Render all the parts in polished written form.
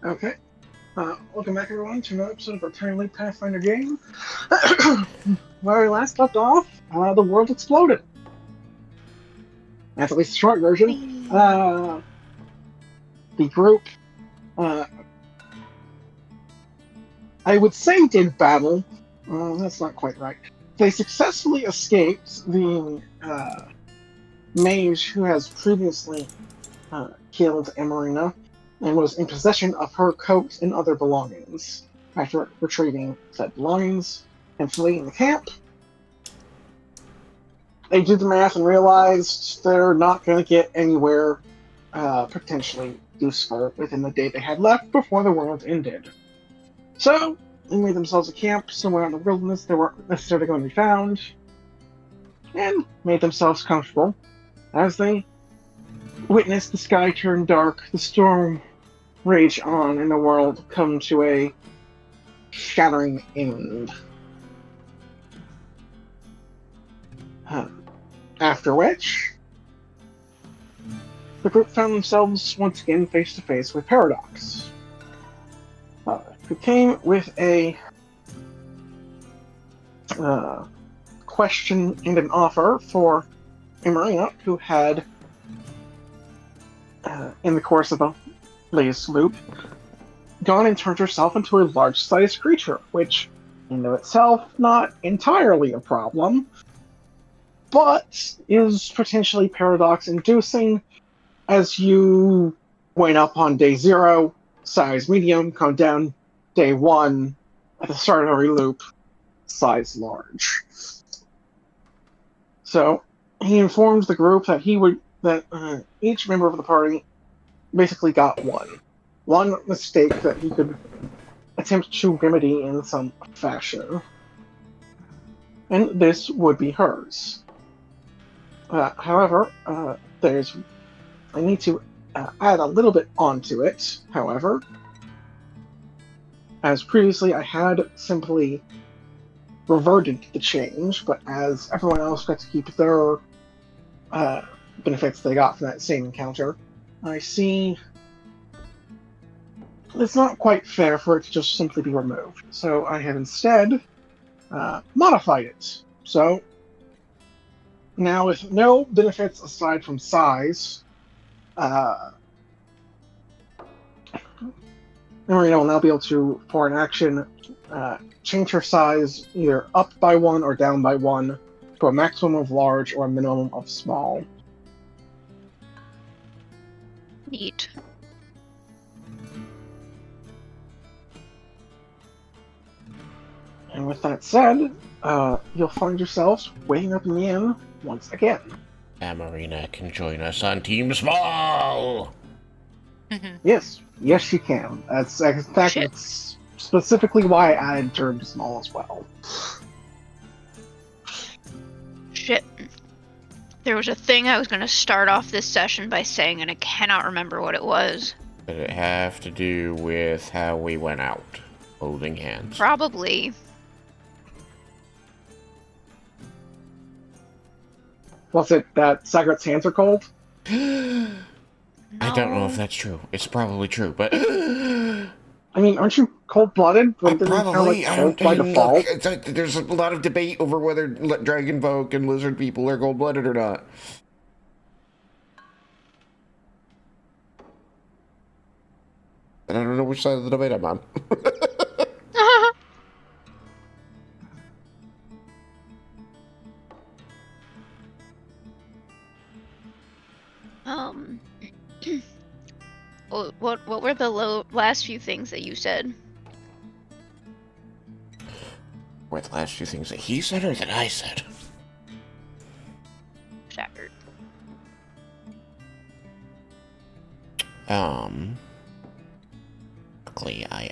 Okay. Welcome back, everyone, to another episode of our Tiny Pathfinder game. Where we last left off, the world exploded. That's at least the short version. Whee! The group, uh, I would say, did battle. That's not quite right. They successfully escaped the mage who has previously killed Emarina and was in possession of her coat and other belongings. After retrieving said belongings and fleeing the camp, they did the math and realized they're not going to get anywhere potentially useful within the day they had left before the world ended. So, they made themselves a camp somewhere in the wilderness they weren't necessarily going to be found, and made themselves comfortable as they witnessed the sky turn dark, the storm rage on, and the world come to a shattering end. After which, the group found themselves once again face to face with Paradox, who came with a question and an offer for Emarina, who had, in the course of the latest loop, gone and turned herself into a large-sized creature, which, in of itself, not entirely a problem, but is potentially paradox-inducing as you went up on day 0, size medium, come down day 1, at the start of every loop, size large. So, he informed the group that each member of the party basically got one mistake that he could attempt to remedy in some fashion. And this would be hers. However, I need to add a little bit onto it, however. As previously I had simply reverted the change, but as everyone else got to keep their benefits they got from that same encounter, I see it's not quite fair for it to just simply be removed. So I have instead modified it. So now with no benefits aside from size, Marina will now be able to, for an action, change her size either up by 1 or down by 1 to a maximum of large or a minimum of small. Neat. And with that said, you'll find yourselves waiting up in the inn once again. Emarina can join us on Team Small! Yes, she can. That's specifically why I added Turn to Small as well. Shit. There was a thing I was going to start off this session by saying, and I cannot remember what it was. Did it have to do with how we went out, holding hands? Probably. Was it that Sagrat's hands are cold? I don't know if that's true. It's probably true, but... I mean, aren't you cold-blooded? Probably. I don't by default? Look, there's a lot of debate over whether dragon folk and lizard people are cold-blooded or not. And I don't know which side of the debate I'm on. What were the last few things that you said? Were the last few things that he said or that I said? Shattered. Luckily, I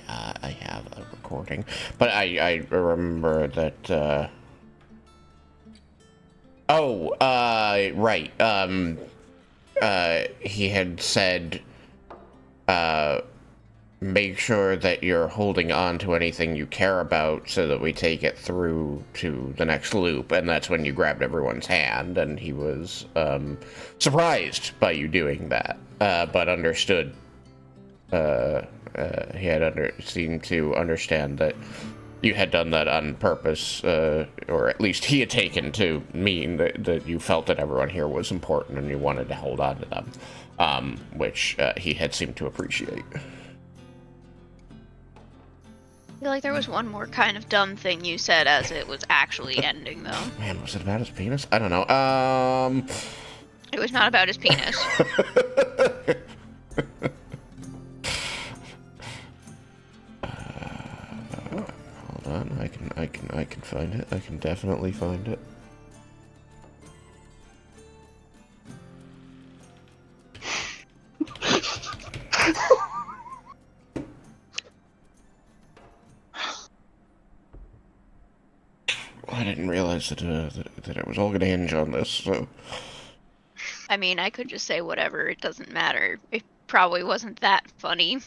have a recording, but I remember that. Right. He had said, make sure that you're holding on to anything you care about so that we take it through to the next loop, and that's when you grabbed everyone's hand, and he was, surprised by you doing that, but understood, seem to understand that you had done that on purpose, or at least he had taken to mean that you felt that everyone here was important and you wanted to hold on to them, which he had seemed to appreciate. I feel like there was one more kind of dumb thing you said as it was actually ending, though. Man, was it about his penis? I don't know. It was not about his penis. Hold on, I can find it. I can definitely find it. I didn't realize that it was all going to hinge on this, so... I mean, I could just say whatever, it doesn't matter. It probably wasn't that funny.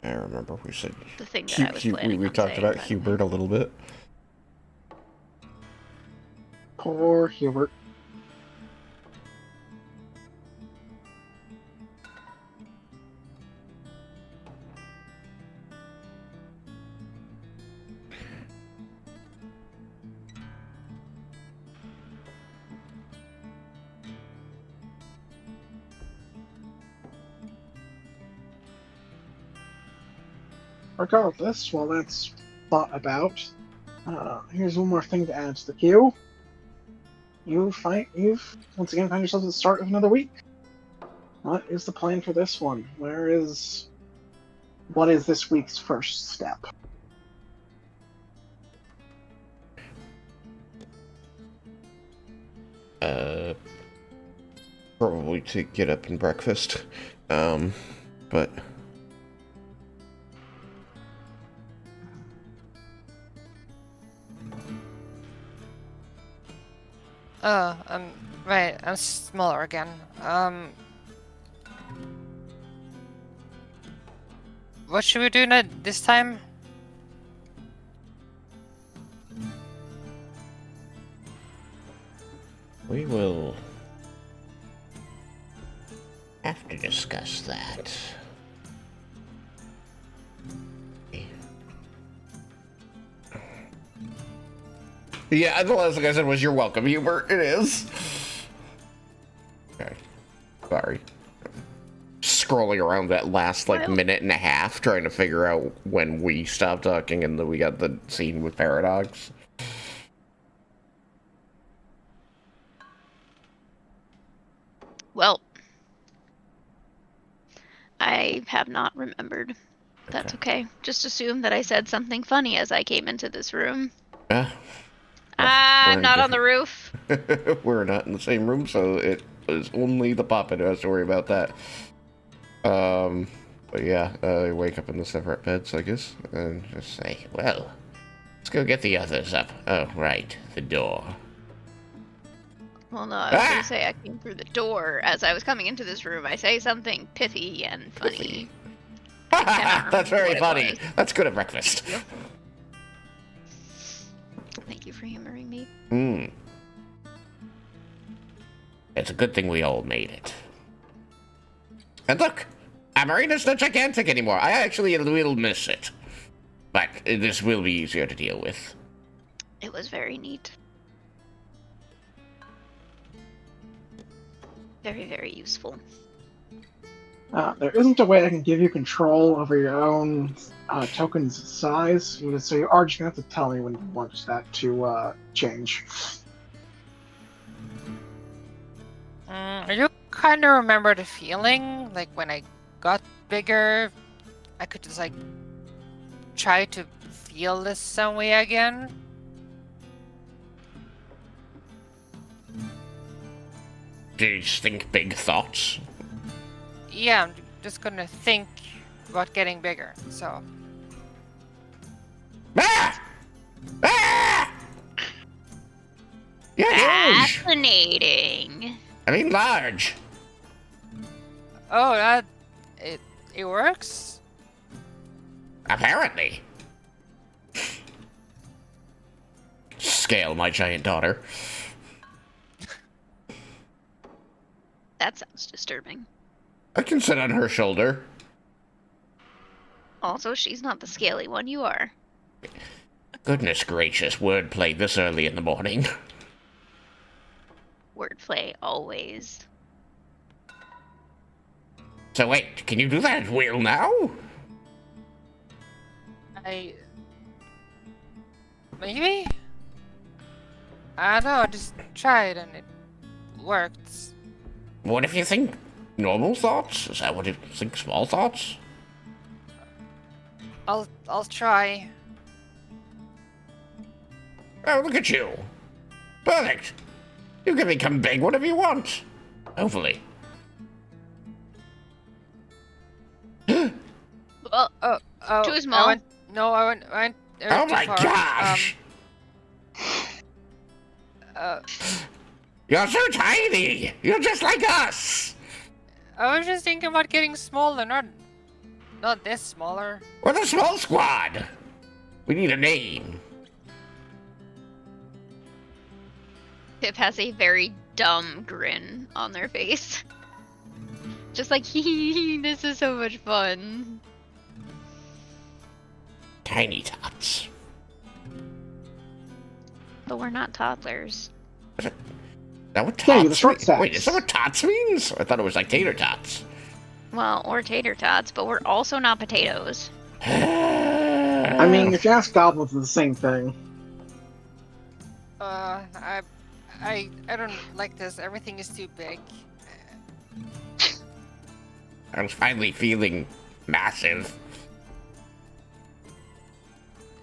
I remember we said... The thing that I was planning we on talked saying, about but- Hubert a little bit. Poor Hubert. Regardless, while that's thought about, here's one more thing to add to the queue. You've once again found yourselves at the start of another week. What is the plan for this one? What is this week's first step? Probably to get up and breakfast. But... Oh, right, I'm smaller again. What should we do this time? We will have to discuss that. Yeah, the last thing I said was you're welcome, Hubert. It is. Okay. Sorry. Scrolling around that last, minute and a half trying to figure out when we stopped talking and then we got the scene with Paradox. Well, I have not remembered. That's okay. Just assume that I said something funny as I came into this room. I'm not on the roof. We're not in the same room, so it was only the puppet who has to worry about that. But yeah, wake up in the separate beds, I guess, and just say, well, let's go get the others up. Oh, right, the door. Well, no, I was going to say I came through the door. As I was coming into this room, I say something pithy and funny. That's very funny. That's good at breakfast. Thank you for humoring me. It's a good thing we all made it. And look, Amarina's not gigantic anymore. I actually will miss it. But this will be easier to deal with. It was very neat. Very, very useful. There isn't a way I can give you control over your own token's size, so you are just going to have to tell me when you want that to change. You kind of remember the feeling, like when I got bigger, I could just try to feel this some way again. Do you think big thoughts? Yeah, I'm just gonna think about getting bigger, so... Ah! Ah! You're huge! Fascinating. I mean large. Oh, it works? Apparently. Scale, my giant daughter. That sounds disturbing. I can sit on her shoulder. Also, she's not the scaly one, you are. Goodness gracious, wordplay this early in the morning. Wordplay, always. So wait, can you do that at will now? Maybe? I don't know, I just tried and it worked. What if you think normal thoughts? Is that what you think, small thoughts? I'll try. Oh, look at you. Perfect. You can become big whatever you want. Hopefully. Well, Oh, too small. I went Oh too my far. gosh! You're so tiny! You're just like us! I was just thinking about getting smaller, not this smaller. We're the small squad! We need a name. Pip has a very dumb grin on their face. Just like, hee, this is so much fun. Tiny tots. But we're not toddlers. Is that what Yeah, you're the tots short mean? stacks. Wait, is that what tots means? I thought it was like tater tots. Well, or tater tots, but we're also not potatoes. I mean, if you ask goblins, it's the same thing. I don't like this. Everything is too big. I was finally feeling massive.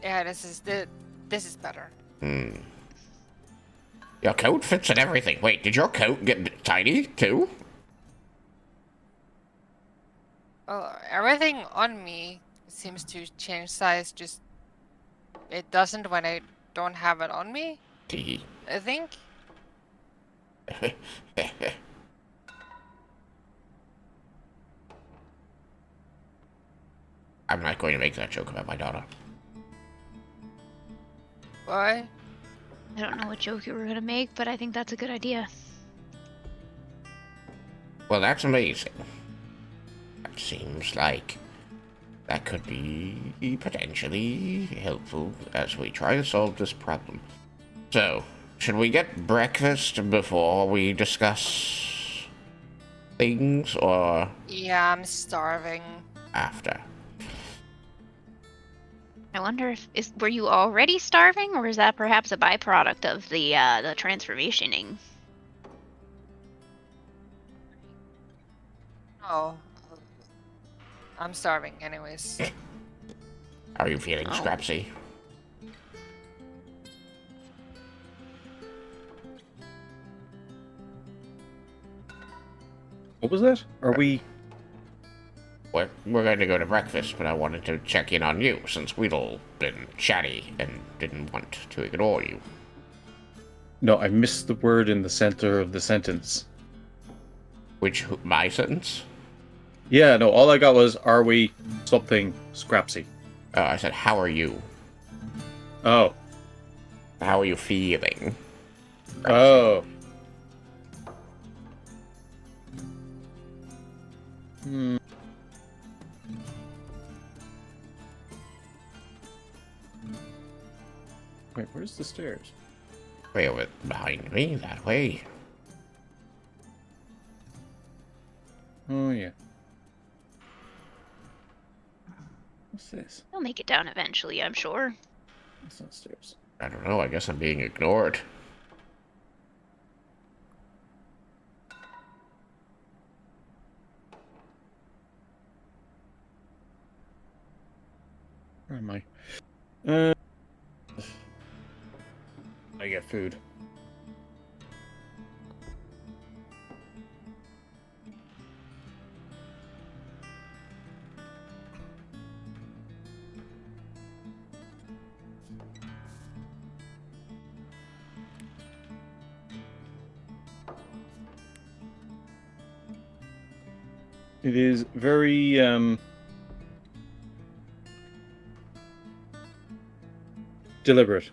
Yeah, this is better. Your coat fits in everything. Wait, did your coat get tiny too? Well, everything on me seems to change size. Just it doesn't when I don't have it on me. Tee. I think. I'm not going to make that joke about my daughter. Why? I don't know what joke you were gonna make, but I think that's a good idea. Well, that's amazing. That seems like that could be potentially helpful as we try to solve this problem. So, should we get breakfast before we discuss things, or Yeah, I'm starving. after? I wonder if were you already starving, or is that perhaps a byproduct of the transformationing? Oh, I'm starving anyways. Are you feeling Oh. scrapsy? What was that? Are we? We're going to go to breakfast, but I wanted to check in on you, since we'd all been chatty and didn't want to ignore you. No, I missed the word in the center of the sentence. My sentence? Yeah, no, all I got was, are we something scrapsy? I said, how are you? Oh. How are you feeling? Oh. Wait, where's the stairs? Way over behind me, that way. Oh, yeah. What's this? They'll make it down eventually, I'm sure. It's not stairs. I don't know, I guess I'm being ignored. Where am I? I get food. It is very deliberate.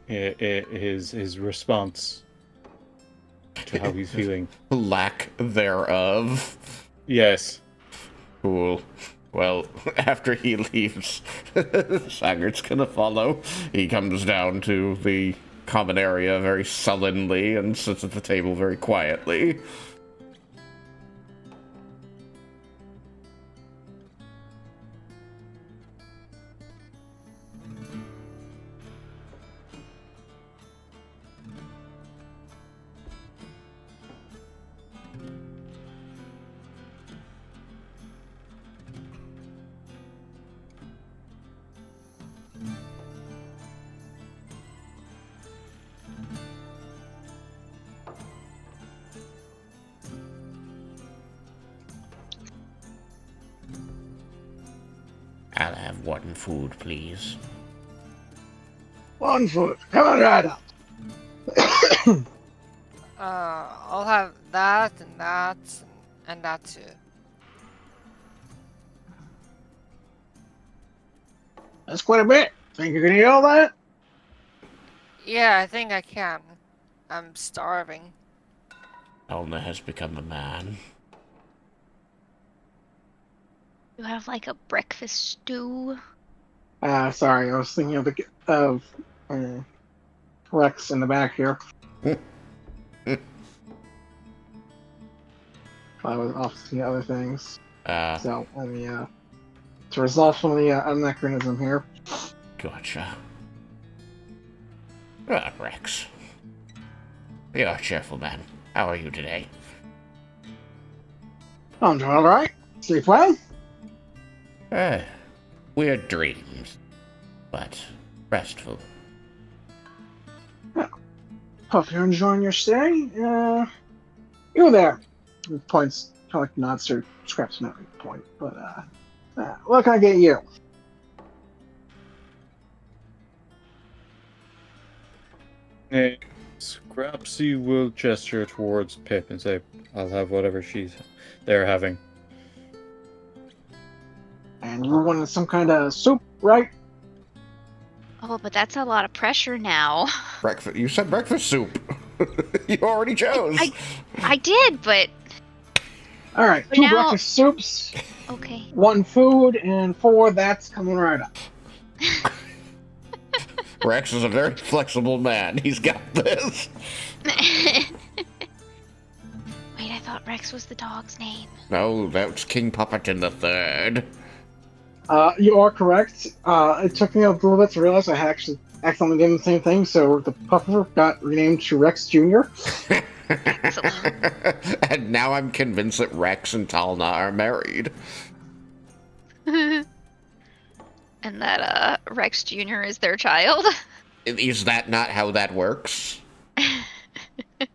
His response to how he's feeling. Lack thereof. Yes. Cool. Well, after he leaves, Sagart's gonna follow. He comes down to the common area very sullenly and sits at the table very quietly. I'll have one food, please. One food. Come on, right up. I'll have that and that and that too. That's quite a bit. Think you can eat all that? Yeah, I think I can. I'm starving. Elna has become a man. You have like a breakfast stew. Sorry, I was thinking of Rex in the back here. I was off to the other things. So let me to resolve some of the anachronism here. Gotcha. Rex. You're a cheerful man. How are you today? I'm doing alright. Sleep well? Weird dreams, but restful. Hope you're enjoying your stay. You there. He points, kind of like nods to Scraps at every point. But, what can I get you? Hey, Scrapsy will gesture towards Pip and say, I'll have whatever they're having. And you wanted some kind of soup, right? Oh, but that's a lot of pressure now. Breakfast. You said breakfast soup. You already chose. I did, but Alright, But 2 now- breakfast soups, okay. 1 food, and 4 that's coming right up. Rex is a very flexible man. He's got this. Wait, I thought Rex was the dog's name. No, that's King Pupperton the Third. You are correct. It took me a little bit to realize I had actually accidentally did the same thing, so the puffer got renamed to Rex Jr. Excellent. And now I'm convinced that Rex and Talna are married. And that Rex Jr. is their child. Is that not how that works? There's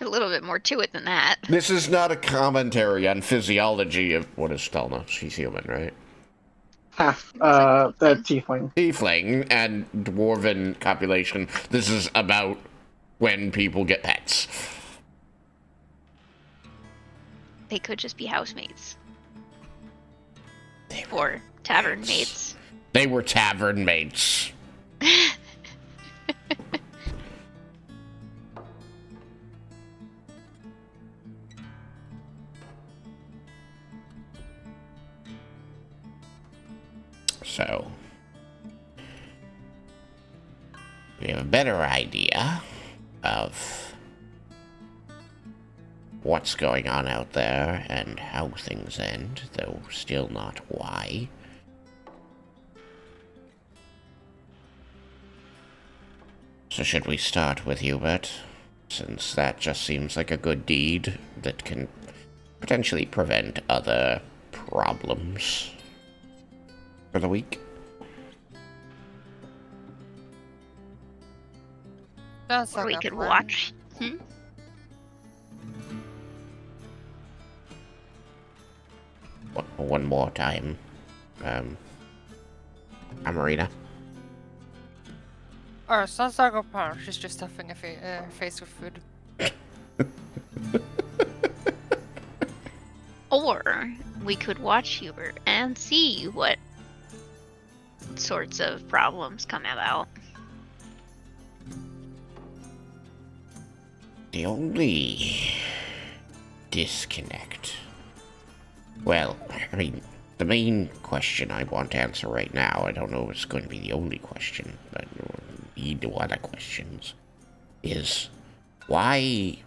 a little bit more to it than that. This is not a commentary on physiology of what is Talna. She's human, right? Half, the tiefling. Tiefling and dwarven copulation. This is about when people get pets. They could just be housemates. Or tavern mates. They were tavern mates. So, we have a better idea of what's going on out there and how things end, though still not why. So should we start with Hubert, since that just seems like a good deed that can potentially prevent other problems for the week? Sounds Or like we a could plan. watch. One more time. Amarina. Or sounds like a plan. She's just stuffing her face with food. Or we could watch Hubert and see what sorts of problems come about. The only disconnect. Well, I mean, the main question I want to answer right now, I don't know if it's going to be the only question, but need other questions, is why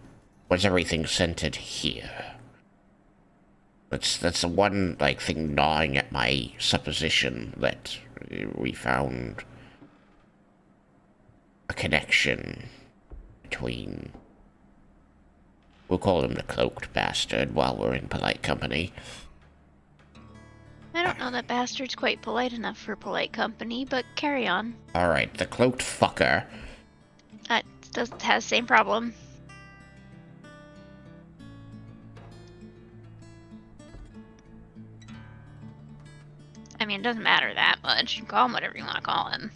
was everything centered here? That's the one, like, thing gnawing at my supposition that we found a connection between... We'll call him the cloaked bastard while we're in polite company. I don't know that bastard's quite polite enough for polite company, but carry on. Alright, the cloaked fucker. Has the same problem. I mean, it doesn't matter that much. You can call him whatever you want to call him.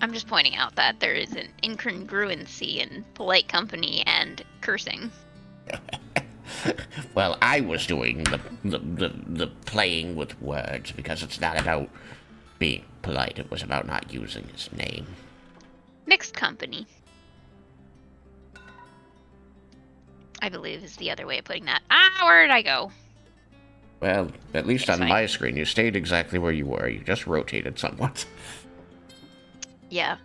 I'm just pointing out that there is an incongruency in polite company and cursing. Well, I was doing the playing with words because it's not about being polite. It was about not using his name. Mixed company, I believe, is the other way of putting that. Where did I go? Well, at least That's on fine. my screen, you stayed exactly where you were. You just rotated somewhat. Yeah,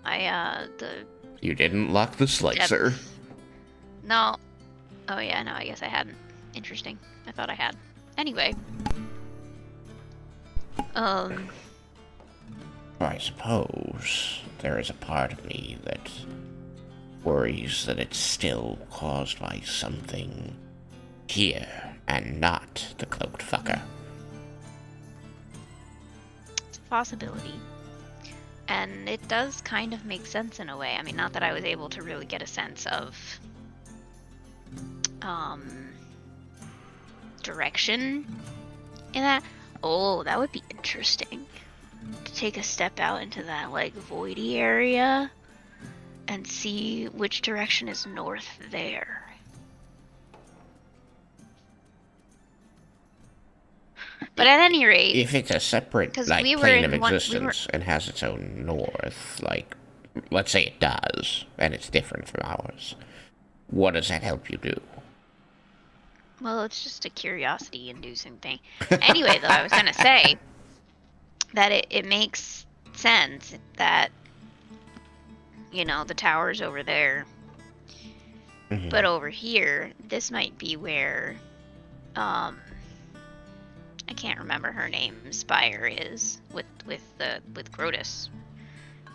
You didn't lock the slicer. No. Oh yeah, no, I guess I hadn't. Interesting. I thought I had. Anyway. I suppose there is a part of me that worries that it's still caused by something here and not the cloaked fucker. It's a possibility. And it does kind of make sense in a way. I mean, not that I was able to really get a sense of direction in that. Oh, that would be interesting. To take a step out into that, like, voidy area and see which direction is north there. But at any rate, If it's a separate, 'cause like, we were plane in of one- we existence and has its own north, like, let's say it does, and it's different from ours, what does that help you do? well, it's just a curiosity-inducing thing. Anyway, though, I was gonna say that it makes sense that, you know, the tower's over there, Mhm. but over here, this might be where, I can't remember her name, Spire is, with Grotus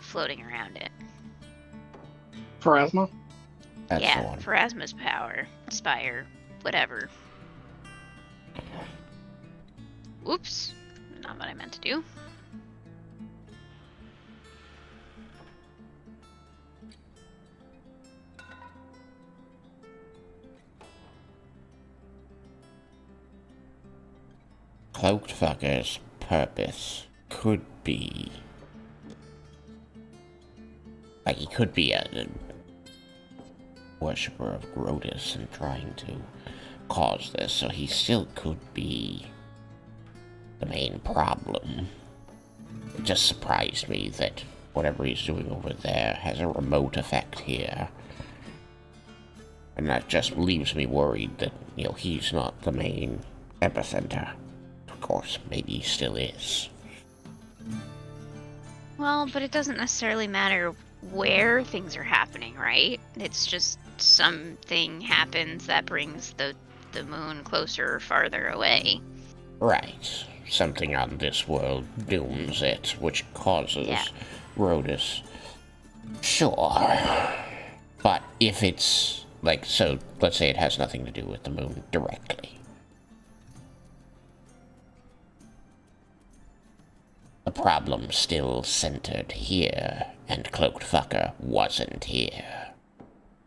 floating around it. Pharasma? That's the yeah, one. Pharasma's power, Spire, whatever. Oops, not what I meant to do. Cloaked fucker's purpose could be... like, he could be a worshipper of Grotus and trying to cause this, so he still could be the main problem. It just surprised me that whatever he's doing over there has a remote effect here. And that just leaves me worried that, you know, he's not the main epicenter. Of course, maybe he still is. Well, but it doesn't necessarily matter where things are happening, right? It's just something happens that brings the moon closer or farther away. Right. Something on this world dooms it, which causes Yeah. Rodus. Sure. But if it's, like, so, let's say it has nothing to do with the moon directly. The problem still centered here, and Cloaked Fucker wasn't here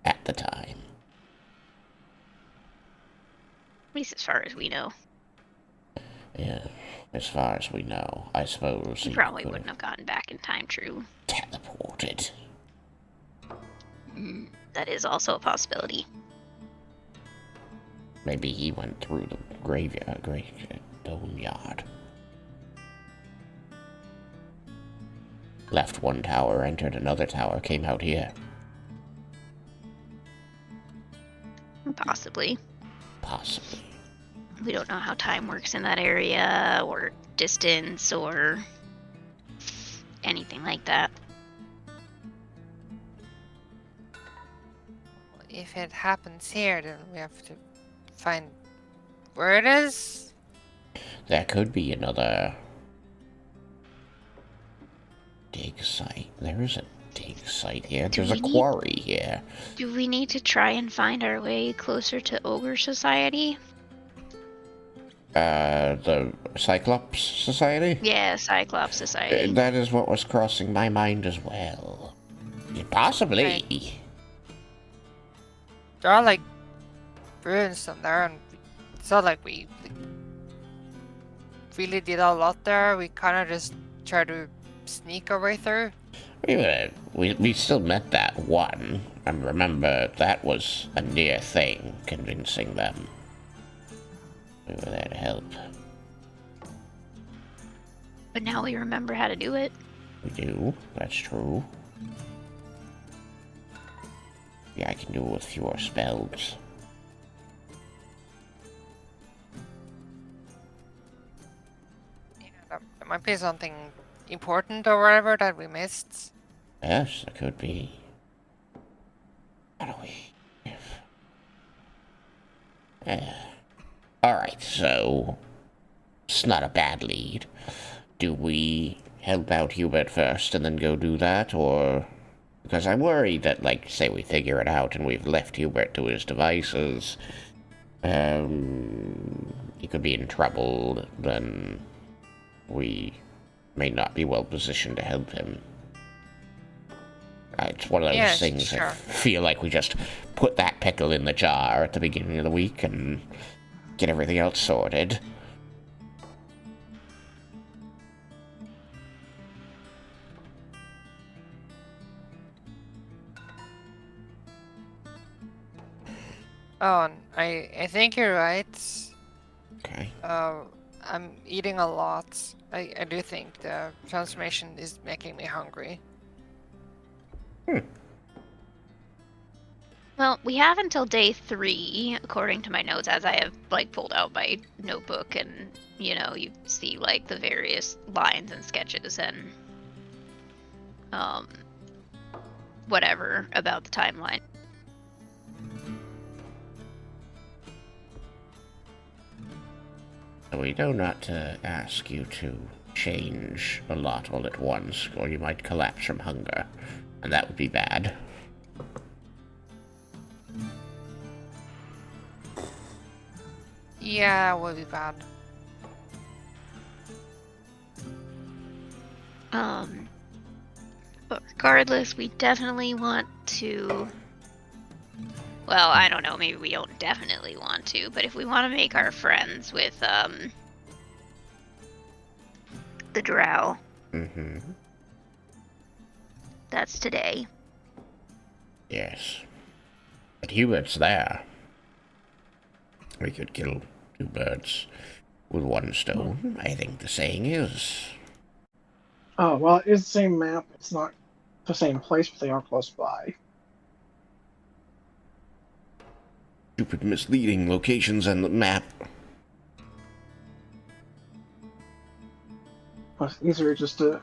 at the time. At least as far as we know. Yeah, as far as we know, I suppose He probably wouldn't have gotten back in time, true. teleported. That is also a possibility. Maybe he went through the graveyard, dome yard. Left one tower, entered another tower, came out here. Possibly. Possibly. we don't know how time works in that area, or distance, or anything like that. If it happens here, then we have to find where it is. There could be another dig site. There is a dig site here. There's a quarry here. Do we need to try and find our way closer to Ogre Society? The Cyclops Society? Yeah, Cyclops Society. That is what was crossing my mind as well. Possibly. Right. There are like ruins down there, and it's not like we really did a lot there. We kind of just tried to sneak our way through. We still met that one, and remember that was a near thing, convincing them. We were there to help. But now we remember how to do it. We do, that's true. Yeah, I can do it with fewer spells. Yeah, there might be something important or whatever that we missed. Yes, it could be. How do we... Alright, so... It's not a bad lead. Do we help out Hubert first and then go do that, or... Because I'm worried that, like, say we figure it out and we've left Hubert to his devices, he could be in trouble, then we may not be well positioned to help him. It's one of those things sure. I feel like we just put that pickle in the jar at the beginning of the week and get everything else sorted. Oh, and I think you're right. Okay. I'm eating a lot. I do think the transformation is making me hungry. Well, we have until day 3, according to my notes, as I have, like, pulled out my notebook, and, you know, you see, like, the various lines and sketches and, whatever about the timeline. We know not to ask you to change a lot all at once, or you might collapse from hunger, and that would be bad. Yeah, it would be bad. But regardless, we definitely want to... Well, I don't know, maybe we don't definitely want to, but if we want to make our friends with, the Drow, that's today. Yes. But Hubert's there. We could kill 2 birds with 1 stone, I think the saying is. Oh, well, it is the same map. It's not the same place, but they are close by. Stupid misleading locations on the map. Well, it's easier just to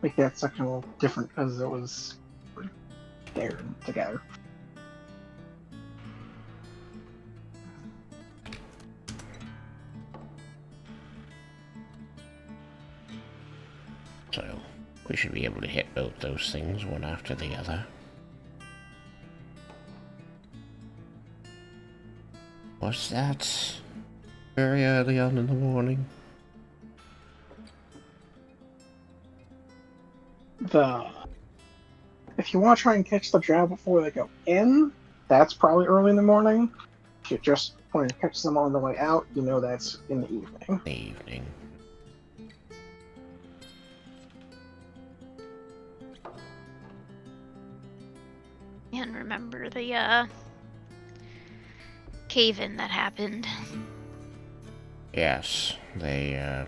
make that section a little different because it was there together. So, we should be able to hit both those things one after the other. Was that very early on in the morning? If you want to try and catch the Drow before they go in, that's probably early in the morning. If you just want to catch them on the way out, you know that's in the evening. The evening. And remember the, cave-in that happened. Yes, they,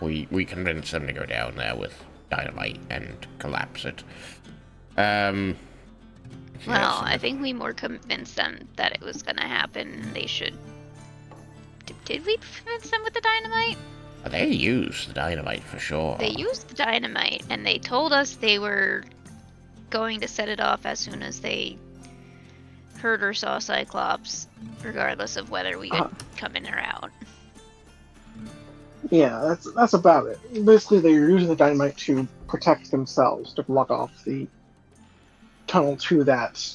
we convinced them to go down there with dynamite and collapse it. Well, I think we more convinced them that it was gonna happen. They should Did we convince them with the dynamite? They used the dynamite for sure. They used the dynamite, and they told us they were going to set it off as soon as they heard or saw Cyclops, regardless of whether we could come in or out. Yeah, that's about it. Basically, they were using the dynamite to protect themselves, to block off the tunnel to that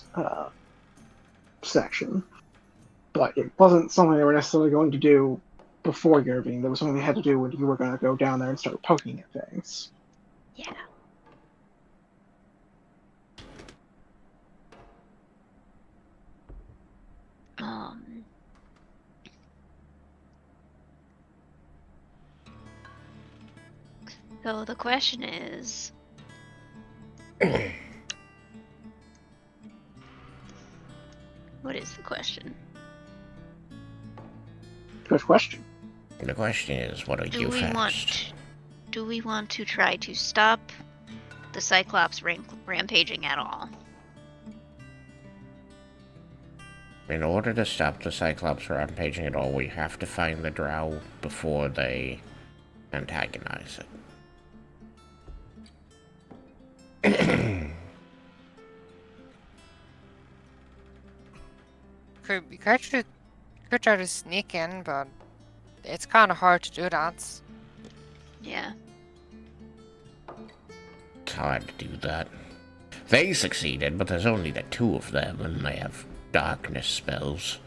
section. But it wasn't something they were necessarily going to do before you intervened. It was something they had to do when you were going to go down there and start poking at things. Yeah. So the question is, what is the question? Good question. The question is, what do you first? Do we want to try to stop the Cyclops rampaging at all? In order to stop the Cyclops rampaging at all, we have to find the Drow before they antagonize it. You could try to sneak in, but it's kind of hard to do that. Yeah. It's hard to do that. They succeeded, but there's only the two of them, and they have darkness spells.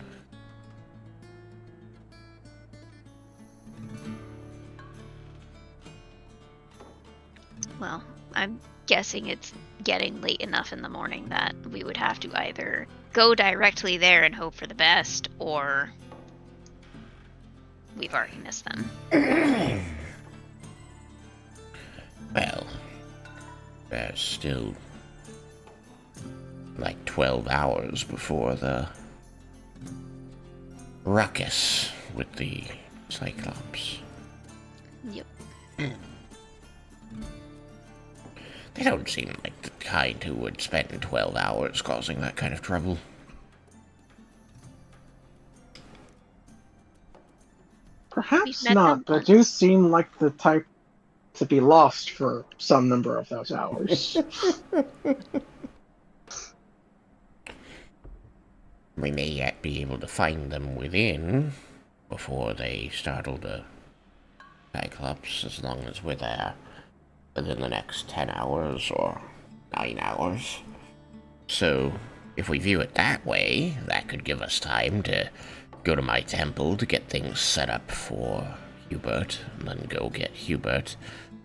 Well, I'm guessing it's getting late enough in the morning that we would have to either go directly there and hope for the best, or we've already missed them. Well, there's still like 12 hours before the ruckus with the Cyclops. Yep. They don't seem like the kind who would spend 12 hours causing that kind of trouble. Perhaps met not, them but do seem like the type to be lost for some number of those hours. We may yet be able to find them within before they startle the Cyclops, as long as we're there within the next 10 hours or 9 hours. So, if we view it that way, that could give us time to go to my temple to get things set up for Hubert, and then go get Hubert,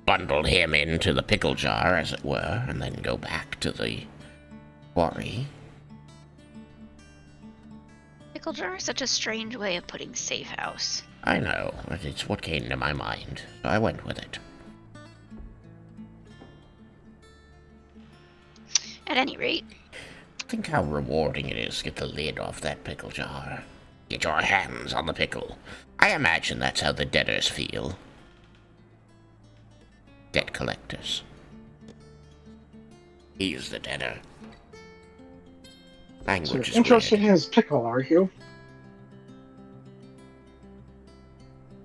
bundle him into the pickle jar, as it were, and then go back to the quarry. Pickle jar is such a strange way of putting safe house. I know, but it's what came to my mind, so I went with it. At any rate, Think how rewarding it is to get the lid off that pickle jar. Get your hands on the pickle. I imagine that's how the debtors feel. Debt collectors. He's the debtor. So Language is interested weird. in his pickle, are you?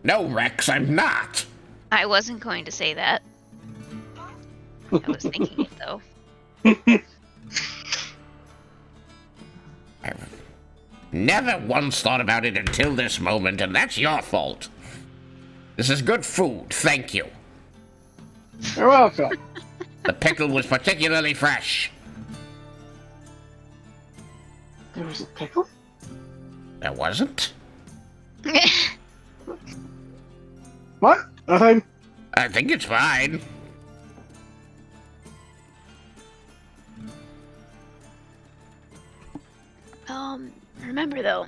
No, Rex, I'm not! I wasn't going to say that. I was thinking it though. I've never once thought about it until this moment, and that's your fault. This is good food, thank you. You're welcome. The pickle was particularly fresh. There was a pickle? There wasn't? What? Nothing? I think it's fine. Remember though.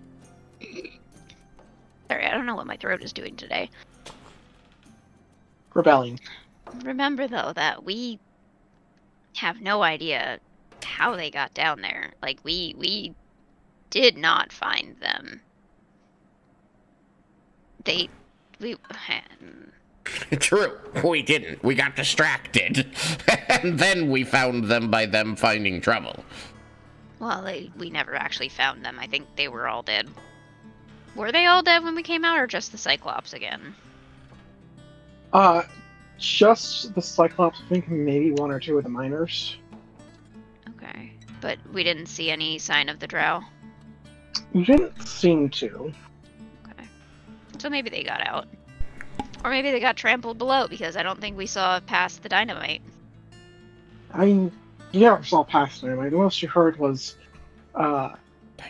Sorry, I don't know what my throat is doing today. Rebelling. Remember though that we have no idea how they got down there. Like we did not find them. True, we didn't. We got distracted. And then we found them by them finding trouble. Well, we never actually found them. I think they were all dead. Were they all dead when we came out, or just the Cyclops again? Just the Cyclops, I think maybe one or two of the miners. Okay. But we didn't see any sign of the drow. You didn't seem to. Okay. So maybe they got out. Or maybe they got trampled below, because I don't think we saw past the dynamite. I mean, you never saw past them. The most you heard was a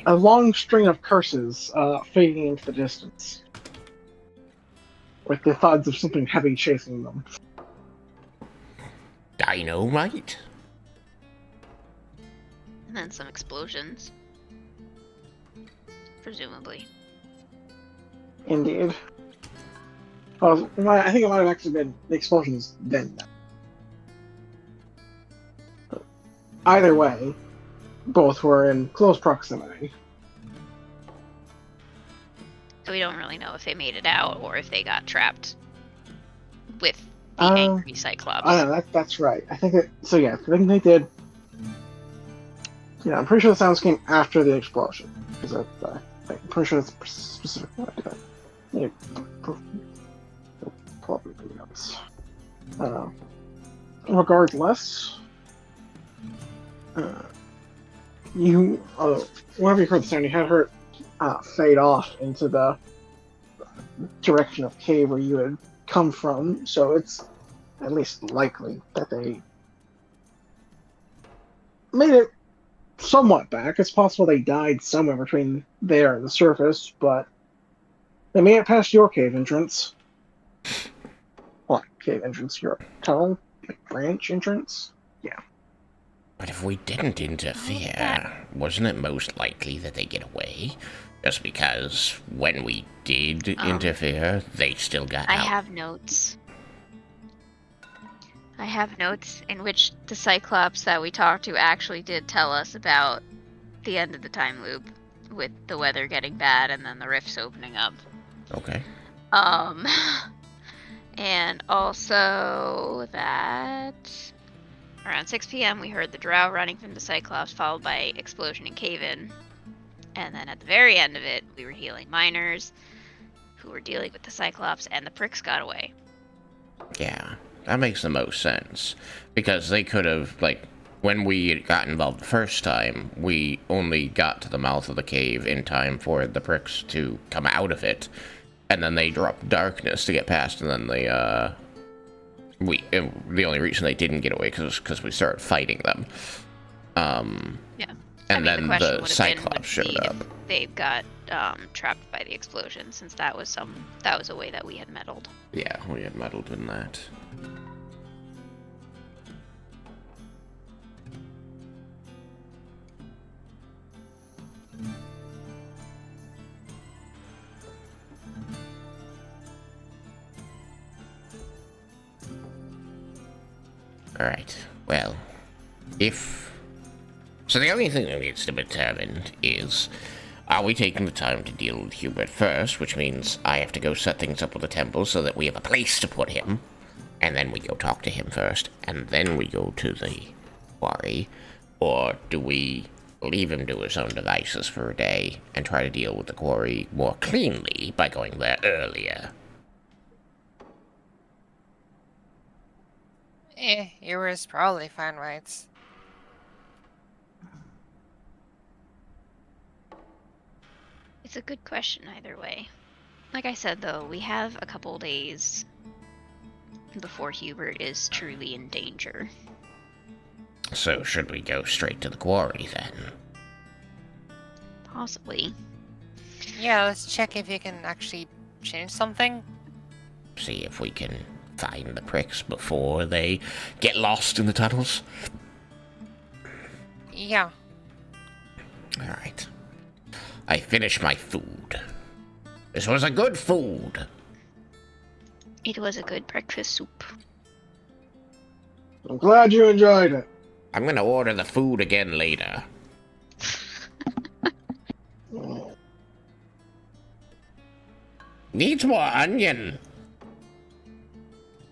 long string of curses fading into the distance. With the thuds of something heavy chasing them. Dynamite? And then some explosions. Presumably. Indeed. Well, I think it might have actually been the explosions then. Either way, both were in close proximity. So we don't really know if they made it out or if they got trapped with the Uh, angry Cyclops. I don't know, that's right. I think it. So yeah, I think they did. Yeah, I'm pretty sure the sounds came after the explosion. Because I'm pretty sure that's specific what I did. Yeah, probably notes. Regardless, whenever you heard the sound, you had her fade off into the direction of cave where you had come from, so it's at least likely that they made it somewhat back. It's possible they died somewhere between there and the surface, but they made it past your cave entrance. What cave entrance? Your tunnel? Branch entrance? Yeah. But if we didn't interfere, wasn't it most likely that they get away? Just because when we did interfere, they still got I out. have notes. I have notes in which the Cyclops that we talked to actually did tell us about the end of the time loop, with the weather getting bad and then the rifts opening up. Okay. And also that around 6 p.m. we heard the drow running from the Cyclops, followed by explosion and cave-in. And then at the very end of it, we were healing miners who were dealing with the Cyclops, and the pricks got away. Yeah, that makes the most sense. Because they could have, like, when we got involved the first time, we only got to the mouth of the cave in time for the pricks to come out of it. And then they dropped darkness to get past, and then they, the only reason they didn't get away was because we started fighting them. Yeah. And I mean, then question the would have Cyclops been, showed up. They got trapped by the explosion, since that was a way that we had meddled. Yeah, we had meddled in that. Alright, well, So the only thing that needs to be determined is, are we taking the time to deal with Hubert first, which means I have to go set things up with the temple so that we have a place to put him, and then we go talk to him first, and then we go to the quarry, or do we leave him to his own devices for a day and try to deal with the quarry more cleanly by going there earlier? Yours probably fine, right? It's a good question either way. Like I said, though, we have a couple days before Hubert is truly in danger. So should we go straight to the quarry then? Possibly. Yeah, let's check if you can actually change something. See if we can find the pricks before they get lost in the tunnels? Yeah. Alright. I finished my food. This was a good food. It was a good breakfast soup. I'm glad you enjoyed it. I'm gonna order the food again later. Needs more onion.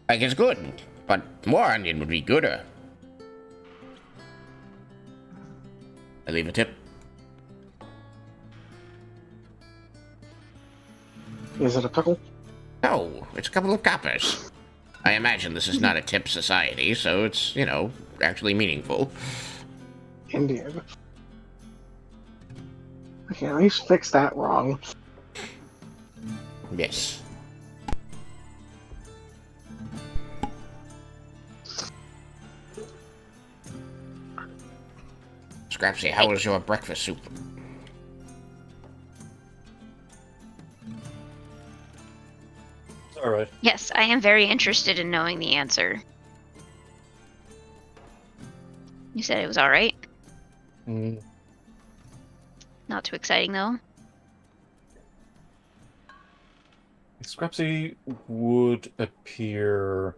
Like, it's good, but more onion would be gooder. I leave a tip. Is it a pickle? No, it's a couple of coppers. I imagine this is not a tip society, so it's, actually meaningful. Indeed. Okay, at least fix that wrong. Yes. Scrapsy, how was your breakfast soup? All right. Yes, I am very interested in knowing the answer. You said it was alright? Mm, Not too exciting, though. Scrapsy would appear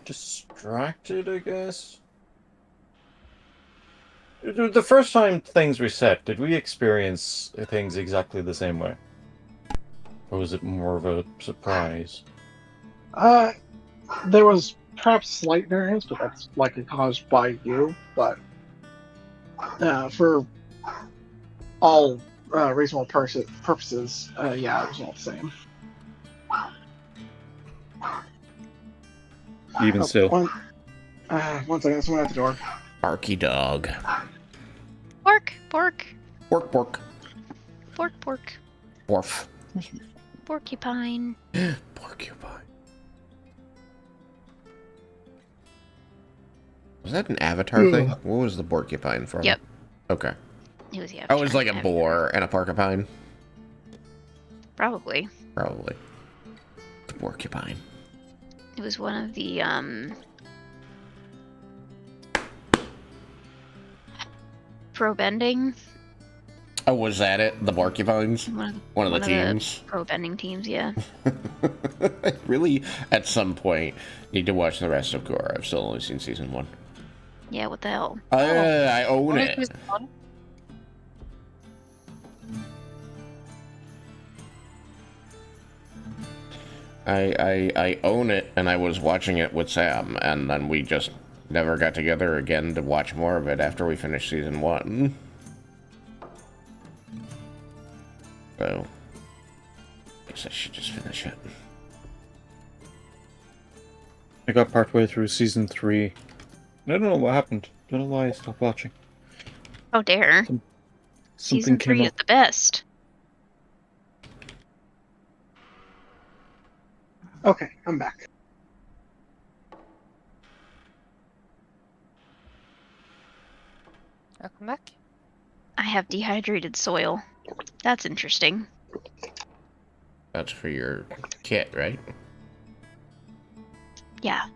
distracted, I guess. The first time things reset, did we experience things exactly the same way? Or was it more of a surprise? There was perhaps slight variance, but that's likely caused by you. But for all reasonable purposes, yeah, it was all the same. Even still. One second, someone at the door. Barky dog. Pork, pork, Pork, pork. pork, pork, Borf. porcupine. Porcupine. Was that an Avatar thing? What was the porcupine from? Yep. Okay. It was, yeah. Oh, it was like a boar and a porcupine? Probably. Probably. The porcupine. It was one of the, pro bending. Oh, was that it? The porcupines? One of the teams? Pro bending teams, yeah. I really, at some point, need to watch the rest of Korra. I've still only seen season 1. Yeah, what the hell? I own Only it. season one? I own it, and I was watching it with Sam, and then we just never got together again to watch more of it after we finished season 1. So, I guess I should just finish it. I got partway through season 3. I don't know what happened. Don't know why I stopped watching. Oh, dare. Something Season came 3 up. is the best. Okay, I'm back. Welcome back. I have dehydrated soil. That's interesting. That's for your kit, right? Yeah.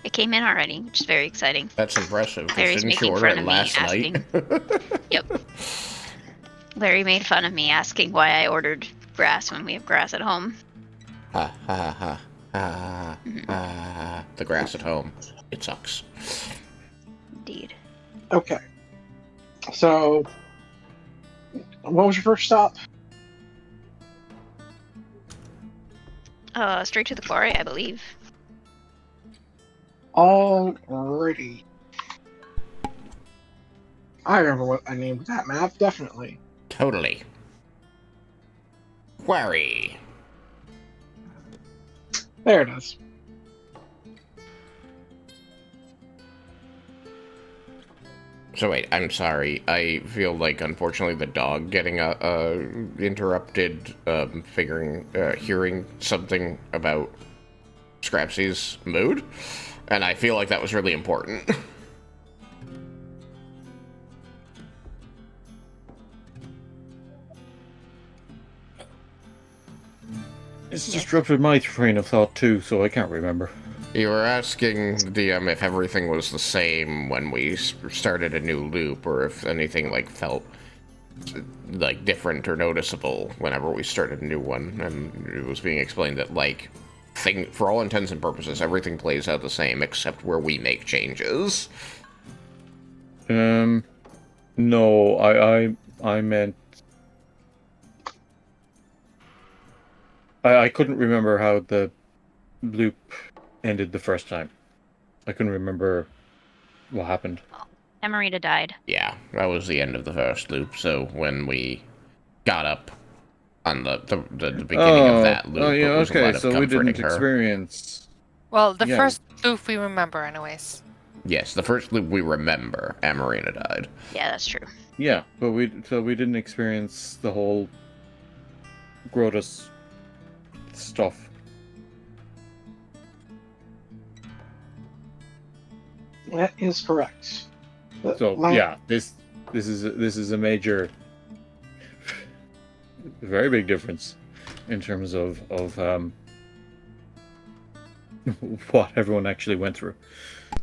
It came in already, which is very exciting. That's impressive. 'Cause Larry's didn't you making order fun it of me, last night? Yep. Larry made fun of me asking why I ordered grass when we have grass at home. Ha ha ha ha Mhm. ha. The grass at home. It sucks. Indeed. Okay. So, what was your first stop? Straight to the quarry, I believe. Alrighty. I remember what I named that map, definitely. Totally. Quarry. There it is. So wait, I'm sorry. I feel like, unfortunately, the dog getting interrupted, hearing something about Scrapsy's mood, and I feel like that was really important. It's disrupted my train of thought too, so I can't remember. You were asking the DM if everything was the same when we started a new loop, or if anything felt different or noticeable whenever we started a new one. And it was being explained that for all intents and purposes, everything plays out the same except where we make changes. No, I meant I couldn't remember how the loop ended the first time. I couldn't remember what happened. Emerita died. Yeah, that was the end of the first loop. So when we got up on the beginning of that loop, Oh yeah, it was a okay, lot of so we comforting didn't her. experience... Well, the Yeah. first loop we remember, anyways. Yes, the first loop we remember, Amarina died. Yeah, that's true. Yeah, but we didn't experience the whole Grotus stuff. That is correct. So Like- yeah, this is a major, very big difference in terms of what everyone actually went through.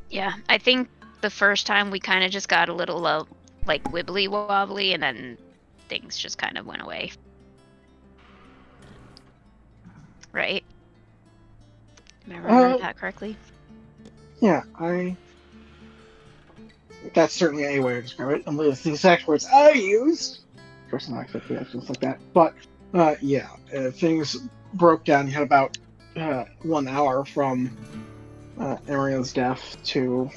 Yeah, I think the first time we kind of just got a little like wibbly wobbly, and then things just kind of went away. Right? Am I remembering that correctly? Yeah, that's certainly a way to describe it. Unless the exact words I used. Of course, not exactly actions like that. But, things broke down. You had about 1 hour from Ariel's death to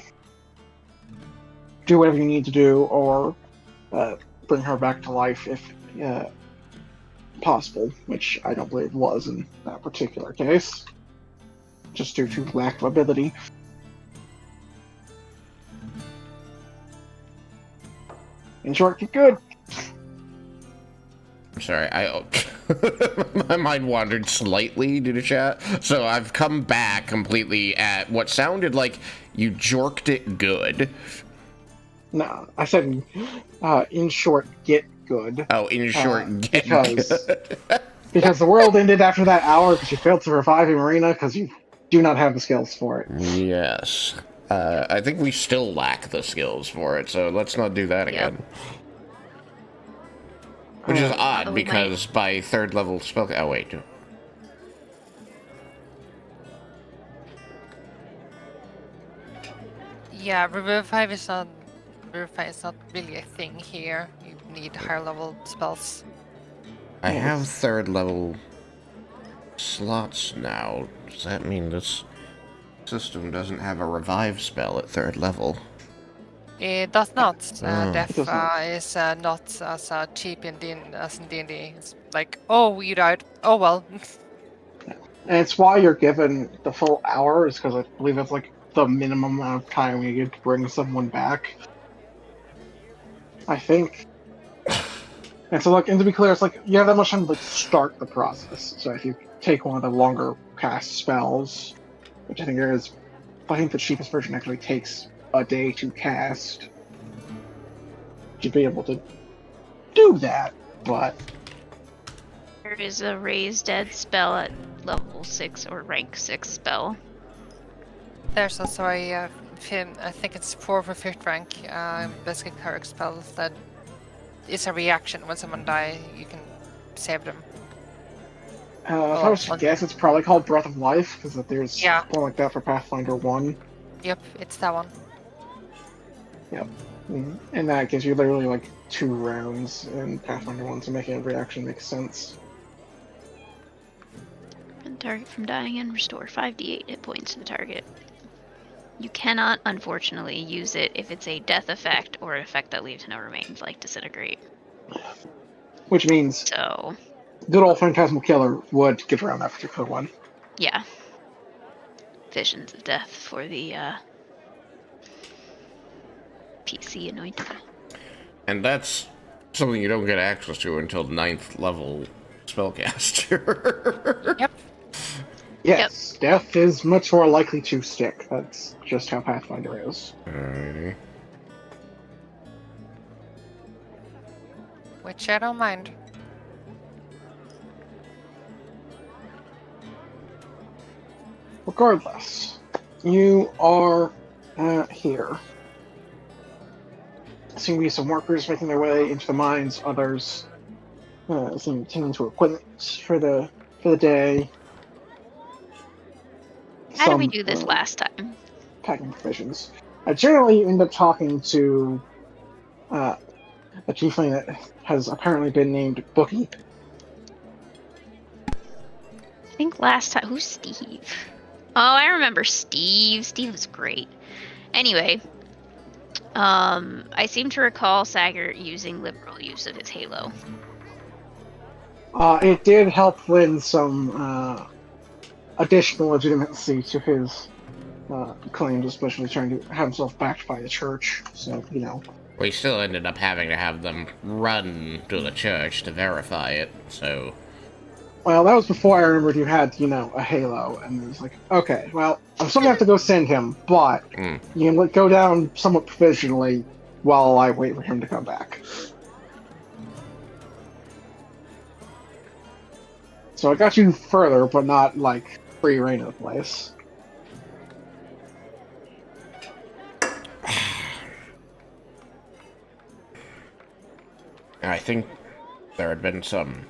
do whatever you need to do, or bring her back to life if possible, which I don't believe was in that particular case. Just due to lack of ability. In short, get good. I'm sorry, my mind wandered slightly due to chat, so I've come back completely at what sounded like you jorked it good. No, I said, in short, get good. Oh, in short, get because- good. Because the world ended after that hour because you failed to revive Marina because you do not have the skills for it. Yes. I think we still lack the skills for it, so let's not do that Yep. again. Which is odd, we might- because by 3rd level spell... Oh, wait. Yeah, Revivify is not really a thing here. You need higher level spells. I have 3rd level slots now. Does that mean this system doesn't have a revive spell at 3rd level? It does not. Oh. Death It does not. is not as cheap as in D&D. It's like, oh, you died. Oh well. And it's why you're given the full hour, is because I believe it's like the minimum amount of time you get to bring someone back. I think. And so, like, and to be clear, it's like you have that much time to like, start the process. So if you take one of the longer cast spells, which I think the cheapest version actually takes a day to cast, you'd be able to do that. But There is a Raise Dead spell at level 6 or rank 6 spell. There's also a I think it's 4th or 5th rank basic cleric spell that is a reaction when someone dies. You can save them. if I was to guess, it's probably called Breath of Life, because there's Yeah. one like that for Pathfinder 1. Yep, it's that one. And that gives you literally like 2 rounds in Pathfinder 1, so making a reaction makes sense. Prevent the target from dying and restore 5d8 hit points to the target. You cannot, unfortunately, use it if it's a death effect or an effect that leaves no remains, like Disintegrate. Which means So, good old Phantasmal Killer would get around that particular one. yeah. Visions of Death for the PC Anointed. And that's something you don't get access to until 9th level spellcaster. Yep. Yes, death is much more likely to stick. That's just how Pathfinder is. Alrighty. Which I don't mind. Regardless, you are here. Seem to be some workers making their way into the mines. Others seem tending to equipment for the day. How did we Some, do this last time? packing provisions. Generally, you end up talking to a tiefling that has apparently been named Bookie. I think last time. Who's Steve? Oh, I remember Steve. Steve was great. Anyway, I seem to recall Saggart using liberal use of his halo. It did help lend some additional legitimacy to his claims, especially trying to have himself backed by the church. So, you know. We still ended up having to have them run to the church to verify it, so... Well, that was before I remembered you had, you know, a halo, and it was like, okay, well, I'm still gonna have to go send him, but you can go down somewhat provisionally while I wait for him to come back. So I got you further, but not, like, free reign of the place. I think there had been some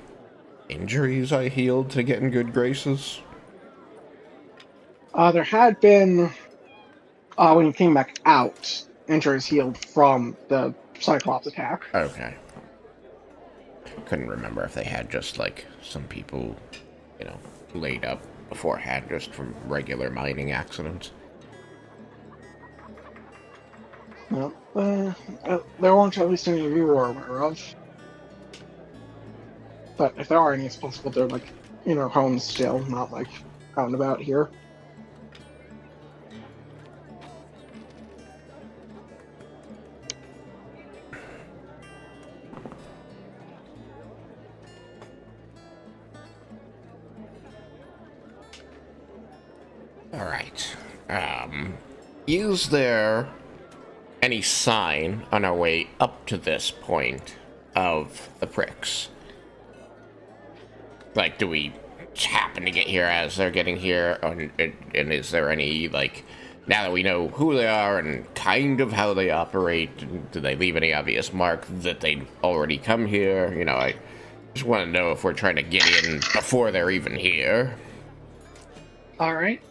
injuries I healed to get in good graces. There had been, when you came back out, injuries healed from the Cyclops attack. Okay. Couldn't remember if they had just, like, some people, you know, laid up beforehand just from regular mining accidents. Well, there weren't at least any of you were aware of. But if there are any, it's possible they're, like, in our homes still, not, like, out and about here. Alright. Is there any sign on our way up to this point of the pricks? Like, do we happen to get here as they're getting here? And is there any, like, now that we know who they are and kind of how they operate, do they leave any obvious mark that they'd already come here? You know, I just want to know if we're trying to get in before they're even here. Alright,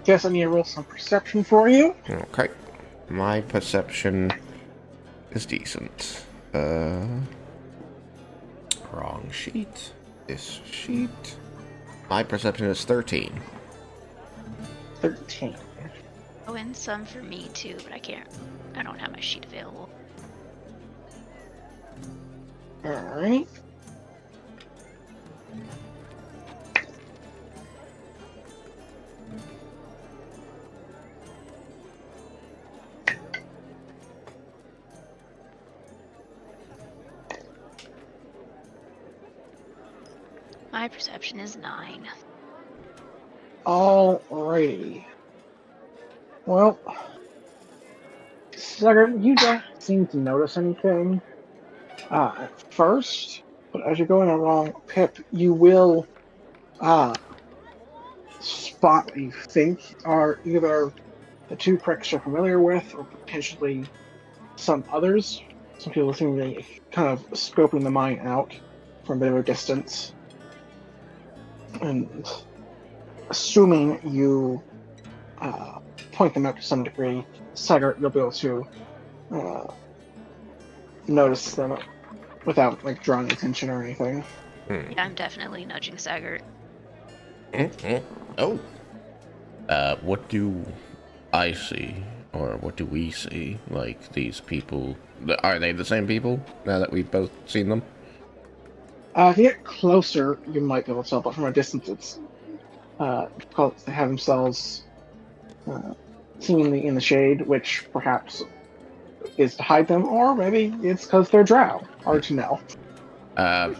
guess I need to roll some perception for you. Okay. My perception is decent. Wrong sheet. This sheet. My perception is 13. 13. Oh, and some for me too, but I don't have my sheet available. Alright. My perception is 9. Alrighty. Well, Sugar, you don't seem to notice anything at first, but as you're going along, Pip, you will spot what you think are either the two pricks you're familiar with, or potentially some others. Some people seem to be kind of scoping the mine out from a bit of a distance. And assuming you point them out to some degree, Saggart, you'll be able to notice them without, like, drawing attention or anything. Yeah, I'm definitely nudging Saggart. Oh. What do I see? Or what do we see? Like, these people... Are they the same people, now that we've both seen them? If you get closer, you might be able to tell, but from a distance, it's they have themselves seemingly in the shade, which perhaps is to hide them, or maybe it's because they're drow. Hard to know.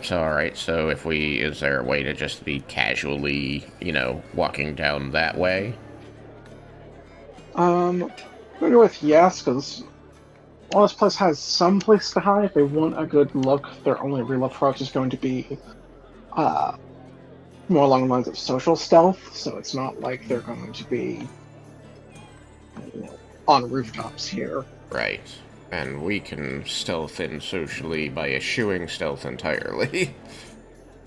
So alright, so is there a way to just be casually, you know, walking down that way? I'm gonna go with yes, because while this place has some place to hide, if they want a good look, their only real approach is going to be more along the lines of social stealth, so it's not like they're going to be, you know, on rooftops here. Right. And we can stealth in socially by eschewing stealth entirely.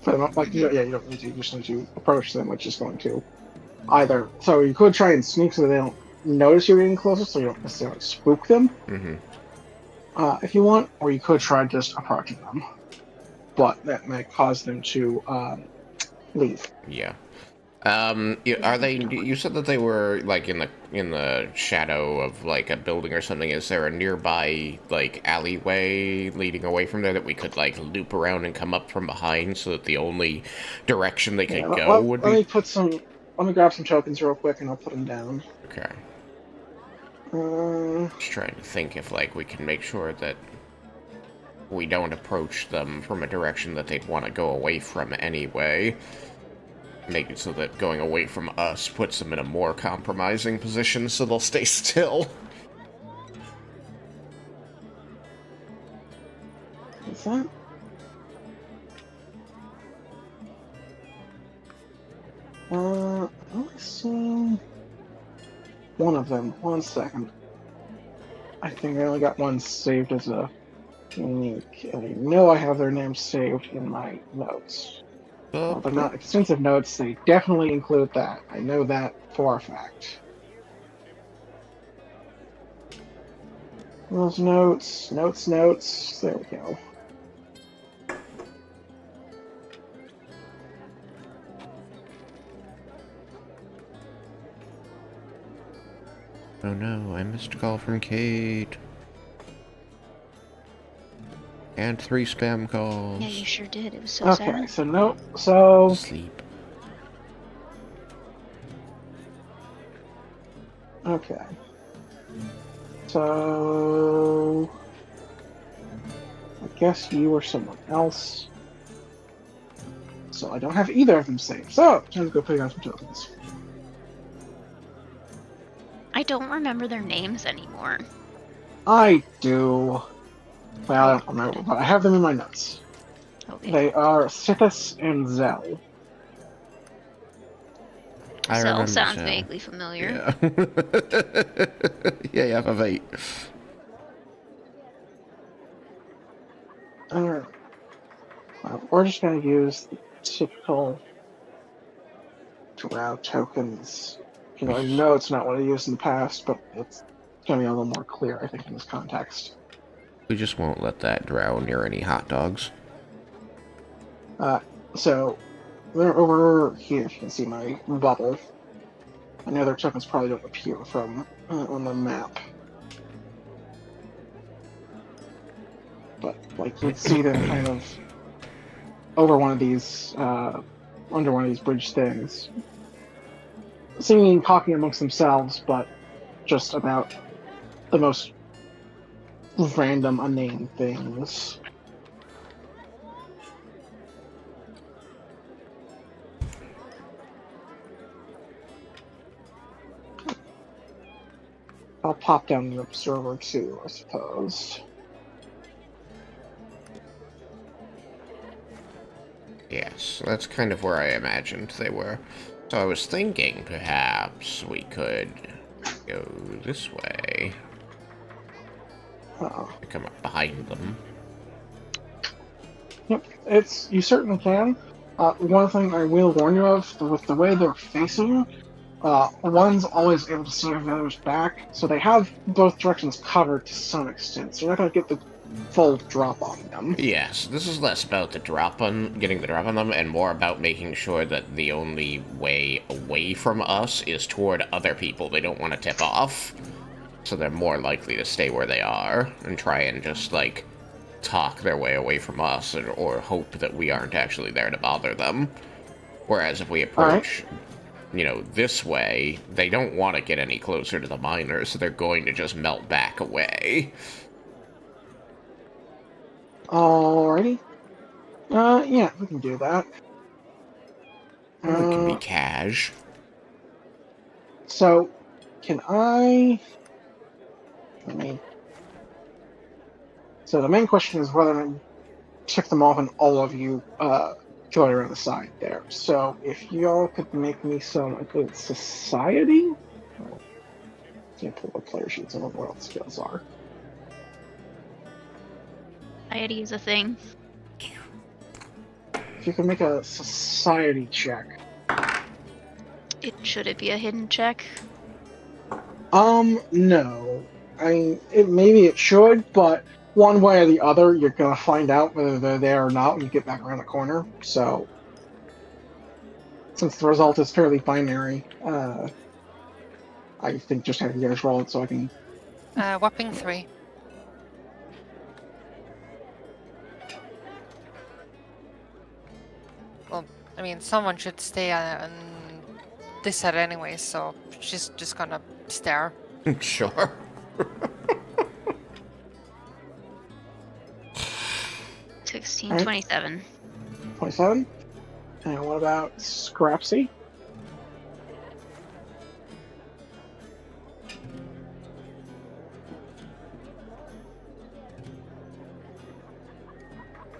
But like, you don't need to. You just need to approach them, which is going to either. So you could try and sneak so they don't notice you're getting closer, so you don't necessarily spook them. Mm-hmm. If you want, or you could try just approaching them, but that might cause them to leave. Yeah. Are they? You said that they were like in the shadow of like a building or something. Is there a nearby like alleyway leading away from there that we could like loop around and come up from behind, so that the only direction they could Yeah, go would be? Let me grab some tokens real quick, and I'll put them down. Okay. Uh, Just trying to think if like we can make sure that we don't approach them from a direction that they'd want to go away from anyway. Make it so that going away from us puts them in a more compromising position, so they'll stay still. Is that? I only see one of them. 1 second. I think I only got one saved as a unique. I know I have their names saved in my notes. Well, they're not extensive notes. They definitely include that. I know that for a fact. Those notes. There we go. Oh no, I missed a call from Kate. And 3 spam calls. Yeah, you sure did. It was so Okay, sad. so Sleep. okay. So I guess you or someone else. So I don't have either of them saved. So time to go pick out some tokens. I don't remember their names anymore. I do. Well, I don't remember, but I have them in my notes. Okay. They are Sithis and Zell. I Cell remember sounds Cell. vaguely familiar. Yeah. Yeah, you have 8. Alright. Well, we're just going to use the typical drow tokens. You know, I know it's not what I used in the past, but it's going to be a little more clear, I think, in this context. We just won't let that drow near any hot dogs. So, they're over here. You can see my bubble. I know their tokens probably don't appear from on the map. But, like, you'd see them kind of over one of these, under one of these bridge things. Singing and talking amongst themselves, but just about the most random, unnamed things. I'll pop down the observer too, I suppose. Yes, that's kind of where I imagined they were. So I was thinking perhaps we could go this way. Come up behind them. Yep, you certainly can. One thing I will warn you of, with the way they're facing, one's always able to see the other's back, so they have both directions covered to some extent, so you're not going to get the full drop on them. Yes, this is less about getting the drop on them, and more about making sure that the only way away from us is toward other people they don't want to tip off. So they're more likely to stay where they are and try and just, like, talk their way away from us, or hope that we aren't actually there to bother them. Whereas if we approach, this way, they don't want to get any closer to the miners, so they're going to just melt back away. Alrighty. Yeah, we can do that. It can be cash. So, can I... So the main question is whether I tick them off and all of you go around the side there. So if y'all could make me some, I think, society? Can't pull up player sheets, I don't know what else skills are. Society is a thing. If you can make a society check. Should it be a hidden check? No. Maybe it should, but one way or the other, you're gonna find out whether they're there or not when you get back around the corner. So since the result is fairly binary, I think just have you guys roll it so I can. Whopping 3. Well, I mean, someone should stay on this side anyway, so she's just gonna stare. Sure. 16, Alright. 27. 27. And what about Scrapsy?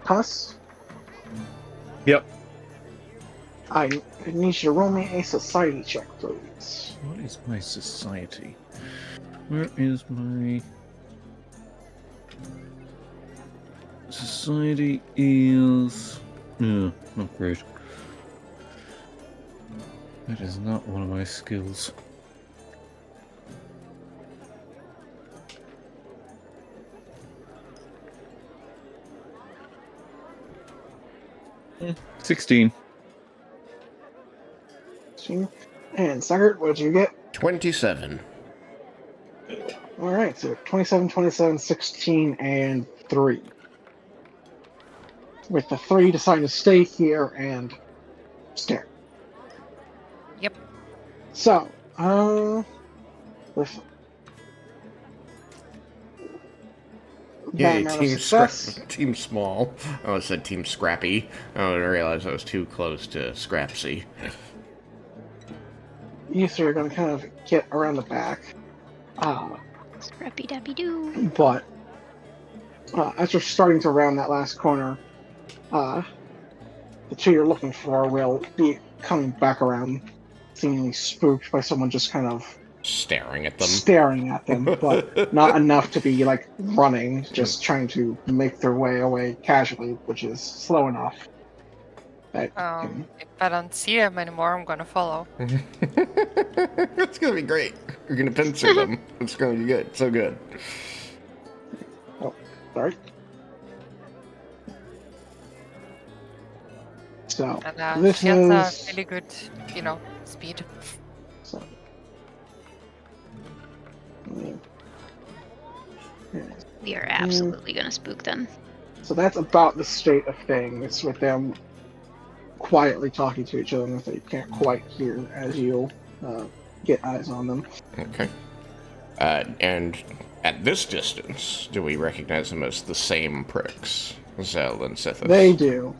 Huss? Yep. I need you to roll me a society check, please. What is my society? Where is my society? Is not great. That is not one of my skills. Hmm, 16. And Suggert, what'd you get? 27. Alright, so 27, 27, 16, and 3. With the 3 deciding to stay here and stare. Yep. So, with that Yay, amount of team success, team small. Oh, I said team scrappy. I didn't realize I was too close to Scrapsy. you three are going to kind of get around the back. Scrappy dappy doo. But as you're starting to round that last corner, the two you're looking for will be coming back around, seemingly spooked by someone just kind of Staring at them. staring at them, but not enough to be like running, just trying to make their way away casually, which is slow enough. That If I don't see them anymore, I'm gonna follow. It's gonna be great. You're gonna pincer them. It's gonna be good. So good. sorry. So And this she has is a really good, speed. so. We are absolutely gonna spook them. So that's about the state of things, with them quietly talking to each other that they can't quite hear as you get eyes on them. Okay. And at this distance, do we recognize them as the same pricks? Zell and Sithis? They do.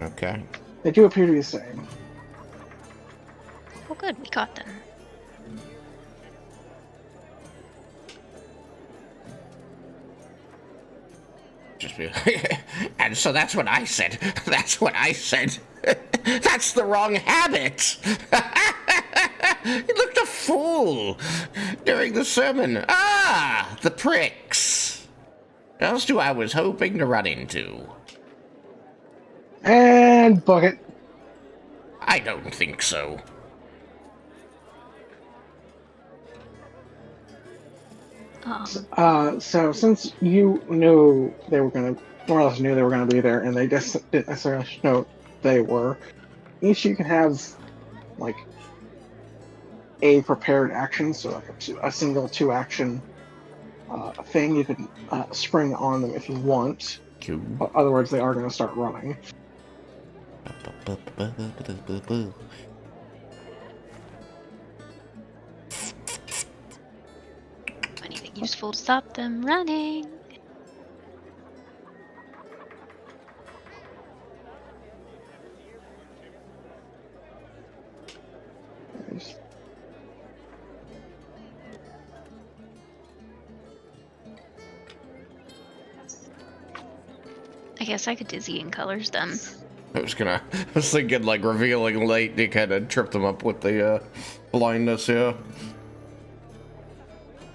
Okay. They do appear to be the same. Oh, good, we caught them. Just be and so that's what I said. That's what I said. That's the wrong habit. You looked a fool during the sermon. Ah, the pricks. Else do I was hoping to run into. And Bucket. I don't think so. So since you knew they were gonna, more or less knew they were gonna be there, and they just didn't necessarily know they were, each you can have like a prepared action, so like a single 2-action thing you can spring on them if you want. Cool. But other words, they are going to start running. Anything useful to stop them running? I guess I could dizzying colors them. I was thinking like revealing light to kind of trip them up with the blindness, yeah.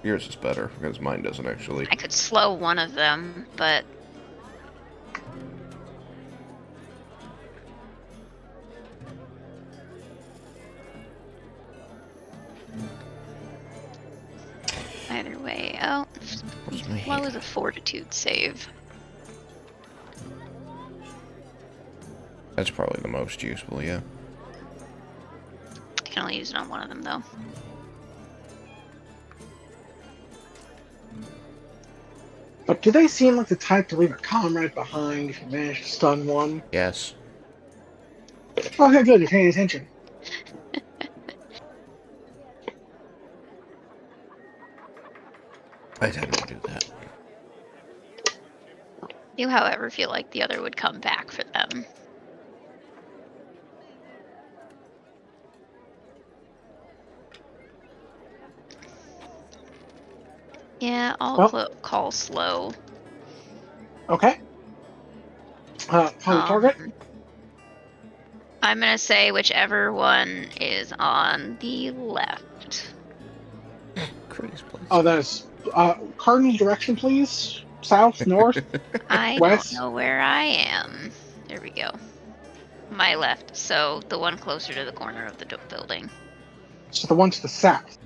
Yours is better, because mine doesn't actually. I could slow one of them, but either way, slow is a fortitude save. That's probably the most useful, yeah. can only use it on one of them, though. But do they seem like the type to leave a comrade behind if you manage to stun one? Yes. Okay, good. You're paying attention. I tend to do that. You, however, feel like the other would come back for them. Yeah, I'll Well- call slow. Okay. Call the target. I'm gonna say whichever one is on the left. Crazy place. Oh, that is cardinal direction, please. South, north. I West. don't know where I am. There we go. My left, so the one closer to the corner of the building. So the one to the south.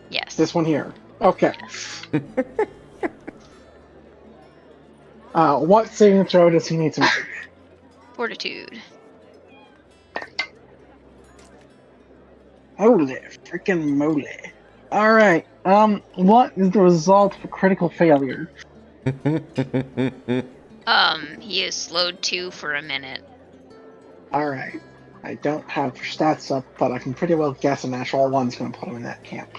Yes. This one here. Okay. What saving throw does he need to make? Fortitude. Holy freaking moly. Alright, what is the result of a critical failure? He is slowed 2 for a minute. Alright. I don't have their stats up, but I can pretty well guess a natural one's gonna put him in that camp.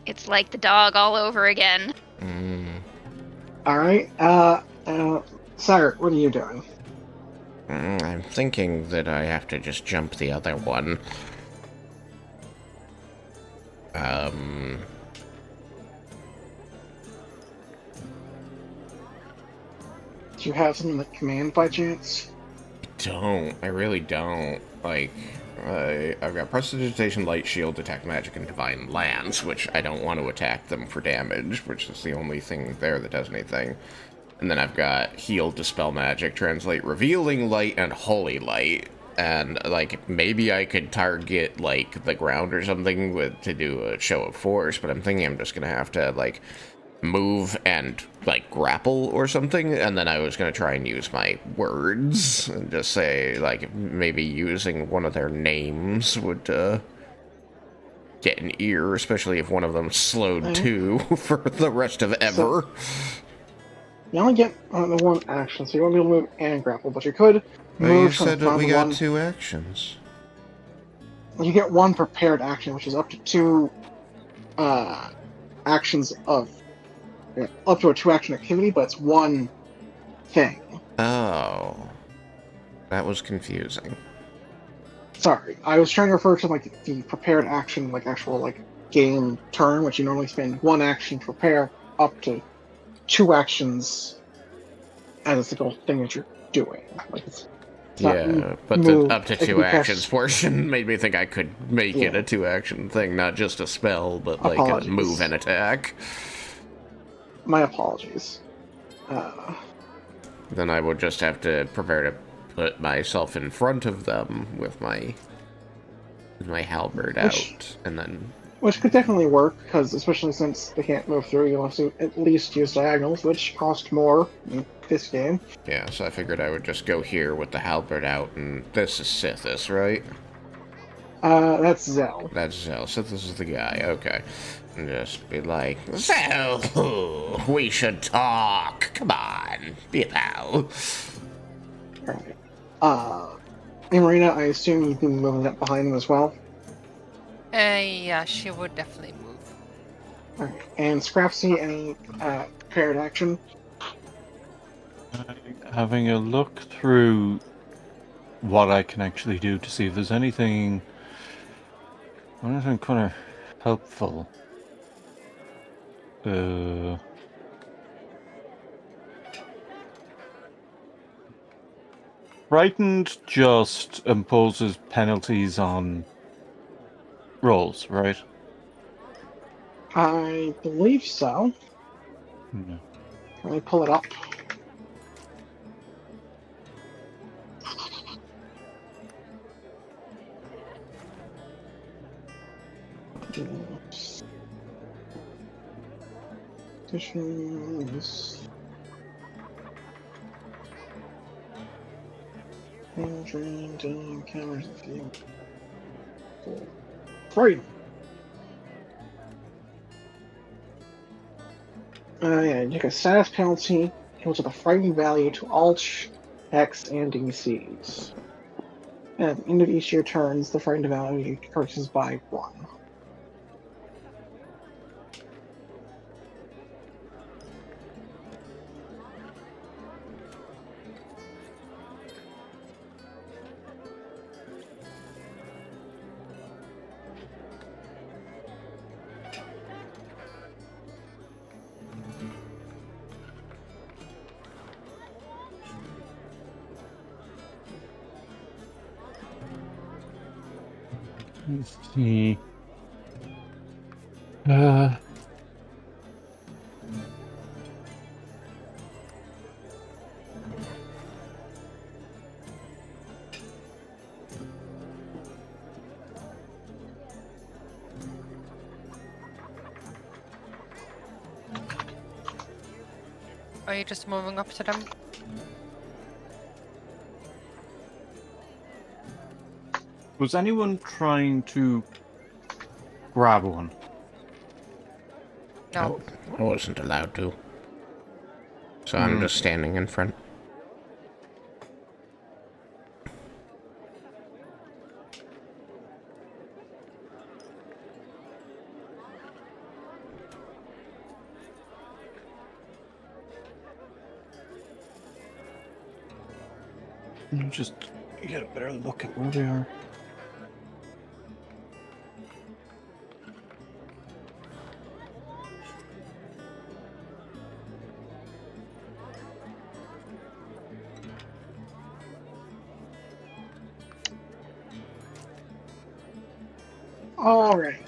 It's like the dog all over again. Alright, Sire, what are you doing? I'm thinking that I have to just jump the other one. Do you have something like command by chance? I really don't. Like, I've got Prestidigitation, Light Shield, Detect Magic, and Divine Lance, which I don't want to attack them for damage, which is the only thing there that does anything. And then I've got Heal, Dispel Magic, Translate, Revealing Light, and Holy Light. And, like, maybe I could target, like, the ground or something to do a show of force, but I'm thinking I'm just gonna have to, like, move and, like, grapple or something, and then I was gonna try and use my words and just say, like, maybe using one of their names would, get an ear, especially if one of them slowed too for the rest of ever. You only get the one action, so you won't be able to move and grapple, but you could move You from said the that front we got one. 2 actions. You get one prepared action, which is up to 2 actions of... Yeah, up to a 2-action activity, but it's one thing. Oh. That was confusing. Sorry, I was trying to refer to, like, the prepared action, like, actual, like, game turn, which you normally spend 1 action to prepare, up to 2 actions as a single thing that you're doing. Like, it's not Yeah, but move, the up to it can 2 be cast- actions portion made me think I could make it Yeah. a 2-action thing, not just a spell, but like Apologies. a move and attack. My apologies. Then I would just have to prepare to put myself in front of them with my halberd Which- out, and then Which could definitely work, because especially since they can't move through, you'll have to at least use diagonals, which cost more in this game. yeah. So I figured I would just go here with the halberd out, and this is Sithis, right? That's Zell. That's Zell. Sithis is the guy. Okay. And just be like, Zell, we should talk. Come on, be a pal. Alright. Marina, I assume you can move up behind them as well. Yeah, she would definitely move. Alright. And Scrapsy, any prepared action? Having a look through what I can actually do to see if there's anything kind of helpful. Frightened just imposes penalties on rolls, right? I believe so. Hmm. Let me pull it up. Additions. Cameras of you. Freedom. Yeah, you take a status penalty equal to the frightening value to all checks and DCs. At the end of each of your turns, the frightening value decreases by 1. Let's see. Are you just moving up to them? Was anyone trying to grab one? No. I wasn't allowed to. So I'm just standing in front. Just get a better look at where they are. Alright.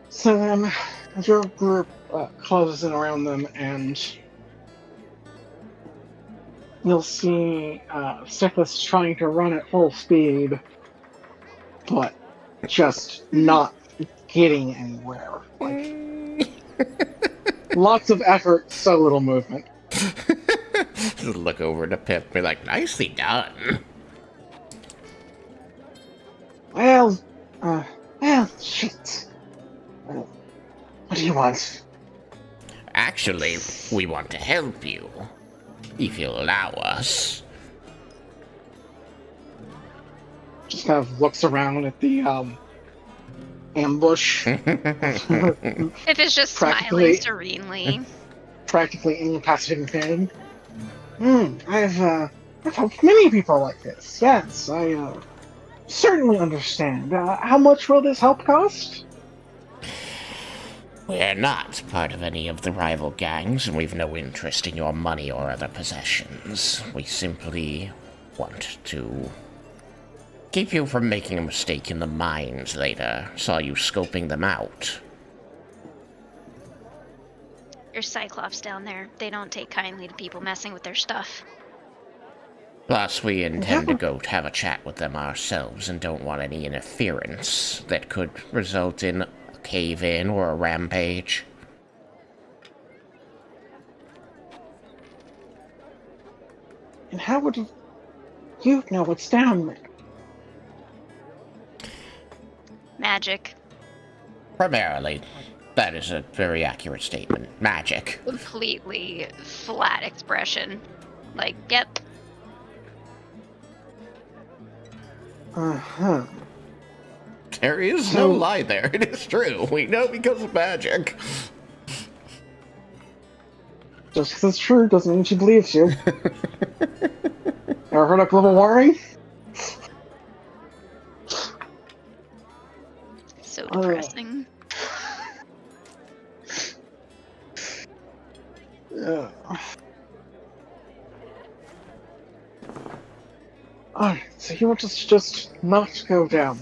So then, as your group closes in around them, and you'll see Syphis trying to run at full speed, but just not getting anywhere. Like, lots of effort, so little movement. Just look over to Pip and be like, nicely done. Well, shit. What do you want? Actually, we want to help you. If you'll allow us. Just kind of looks around at the ambush. If it's just Practically- smiling serenely. Practically incapacitating. I've helped many people like this. Yes, I certainly understand. How much will this help cost? We're not part of any of the rival gangs, and we've no interest in your money or other possessions. We simply want to keep you from making a mistake in the mines later. Saw you scoping them out. There's Cyclops down there. They don't take kindly to people messing with their stuff. Plus, we intend to go have a chat with them ourselves and don't want any interference that could result in a cave-in or a rampage. And how would you know what's down there? Magic. Primarily. That is a very accurate statement. Magic. Completely flat expression. Like, yep. Uh-huh. There is no lie there. It is true. We know because of magic. Just because it's true doesn't mean she believes you. Ever heard of global warming? So depressing. Yeah. Alright, so you want us to just not go down?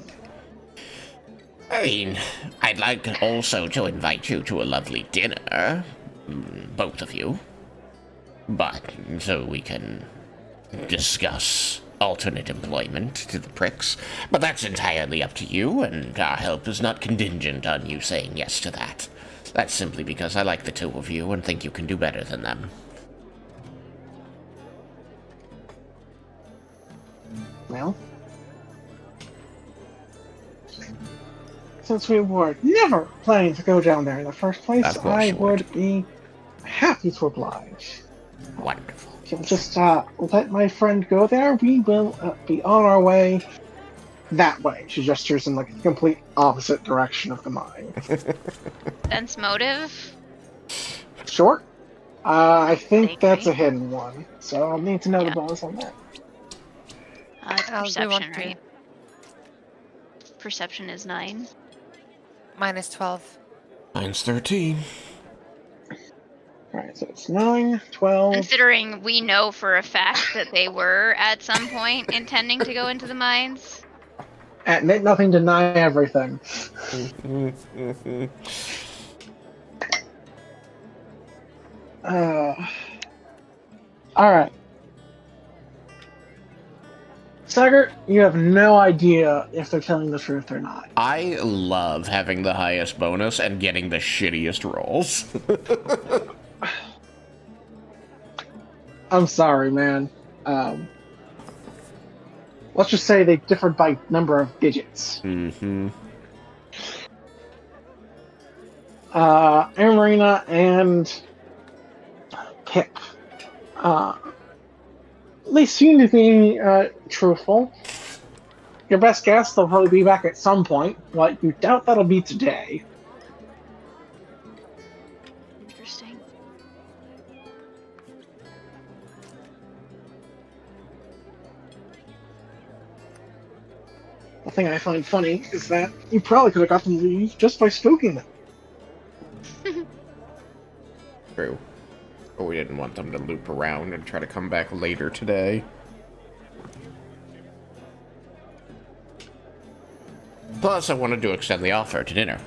I mean, I'd like also to invite you to a lovely dinner. Both of you. But, so we can discuss alternate employment to the pricks. But that's entirely up to you, and our help is not contingent on you saying yes to that. That's simply because I like the two of you and think you can do better than them. Well, since we were never planning to go down there in the first place, Of course I you weren't. would be happy to oblige. Wonderful. If you'll just let my friend go there, we will be on our way that way. She gestures in like the complete opposite direction of the mine. Sense motive? Short? I think Fake, that's a right? hidden one, so I'll need to know the Yeah. bonus on that. It's I'll do one perception, too. right? Perception is 9. Mine is 12. Mine's 13. Alright, so it's 9, 12. Considering we know for a fact that they were at some point intending to go into the mines. Admit nothing, deny everything. Alright. Saggart, you have no idea if they're telling the truth or not. I love having the highest bonus and getting the shittiest rolls. I'm sorry, man. Let's just say they differed by number of digits. Mm-hmm. Amarina and Pip. They seem to be truthful. Your best guess, they'll probably be back at some point, but you doubt that'll be today. Interesting. The thing I find funny is that you probably could have got them to leave just by spooking them. True. But we didn't want them to loop around and try to come back later today. Plus, I wanted to extend the offer to dinner.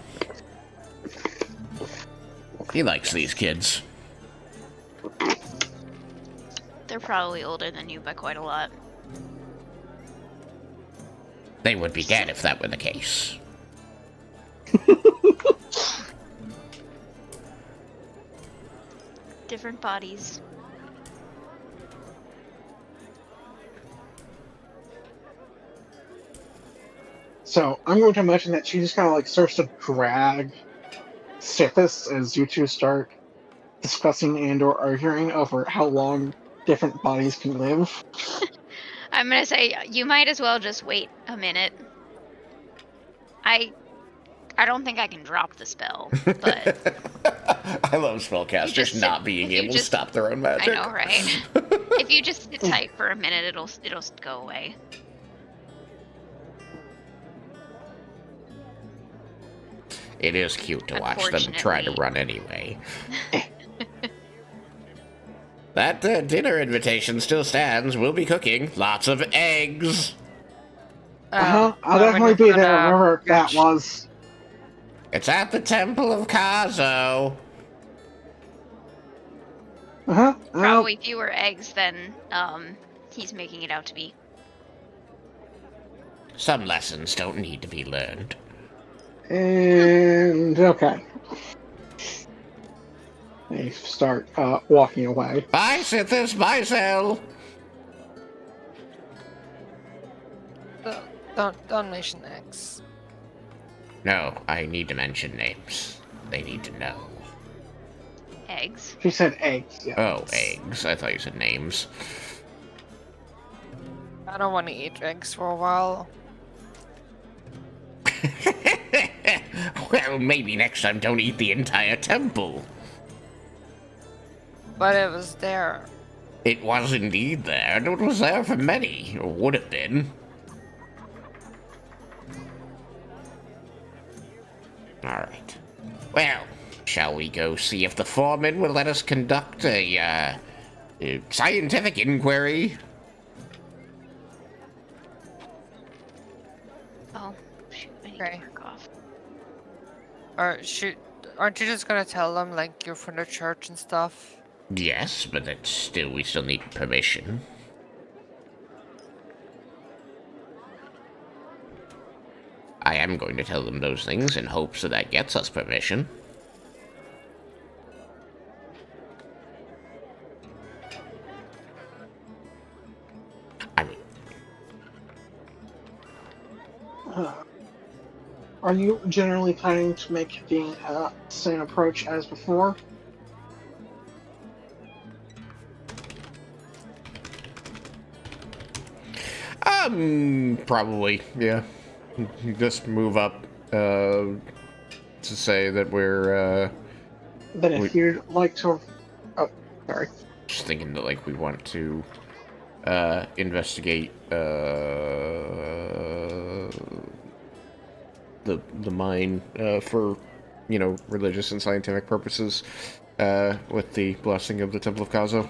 He likes these kids. They're probably older than you by quite a lot. They would be dead if that were the case. Different bodies. So I'm going to imagine that she just kind of like starts to drag Sithis as you two start discussing and/or arguing over how long different bodies can live. I'm gonna say you might as well just wait a minute. I don't think I can drop the spell, but I love spellcasters just not sit- being if you able to just- stop their own magic. I know, right? If you just sit tight for a minute, it'll go away. It is cute to watch them try to Unfortunately. run anyway. That dinner invitation still stands. We'll be cooking lots of eggs. I'll when definitely you're be there gonna- wherever that was. It's at the Temple of Kazo. Probably fewer eggs than he's making it out to be. Some lessons don't need to be learned. And okay. They start walking away. Bye, Sithis. Bye, Zell. Don't mention X. No, I need to mention names. They need to know. Eggs. She said eggs. Yeah. Oh, eggs. I thought you said names. I don't want to eat eggs for a while. Well, maybe next time don't eat the entire temple. But it was there. It was indeed there, and it was there for many, or would have been. Alright. Well, shall we go see if the foreman will let us conduct a scientific inquiry? Oh, shoot! I need Okay. to mark off. Aren't you just gonna tell them like you're from the church and stuff? Yes, but we still need permission. I am going to tell them those things in hopes that gets us permission. I mean, Are you generally planning to make the same approach as before? Probably, yeah. Just move up to say that we're Then if you'd like to... Oh, sorry. just thinking that like we want to investigate the mine for religious and scientific purposes with the blessing of the Temple of Kazo.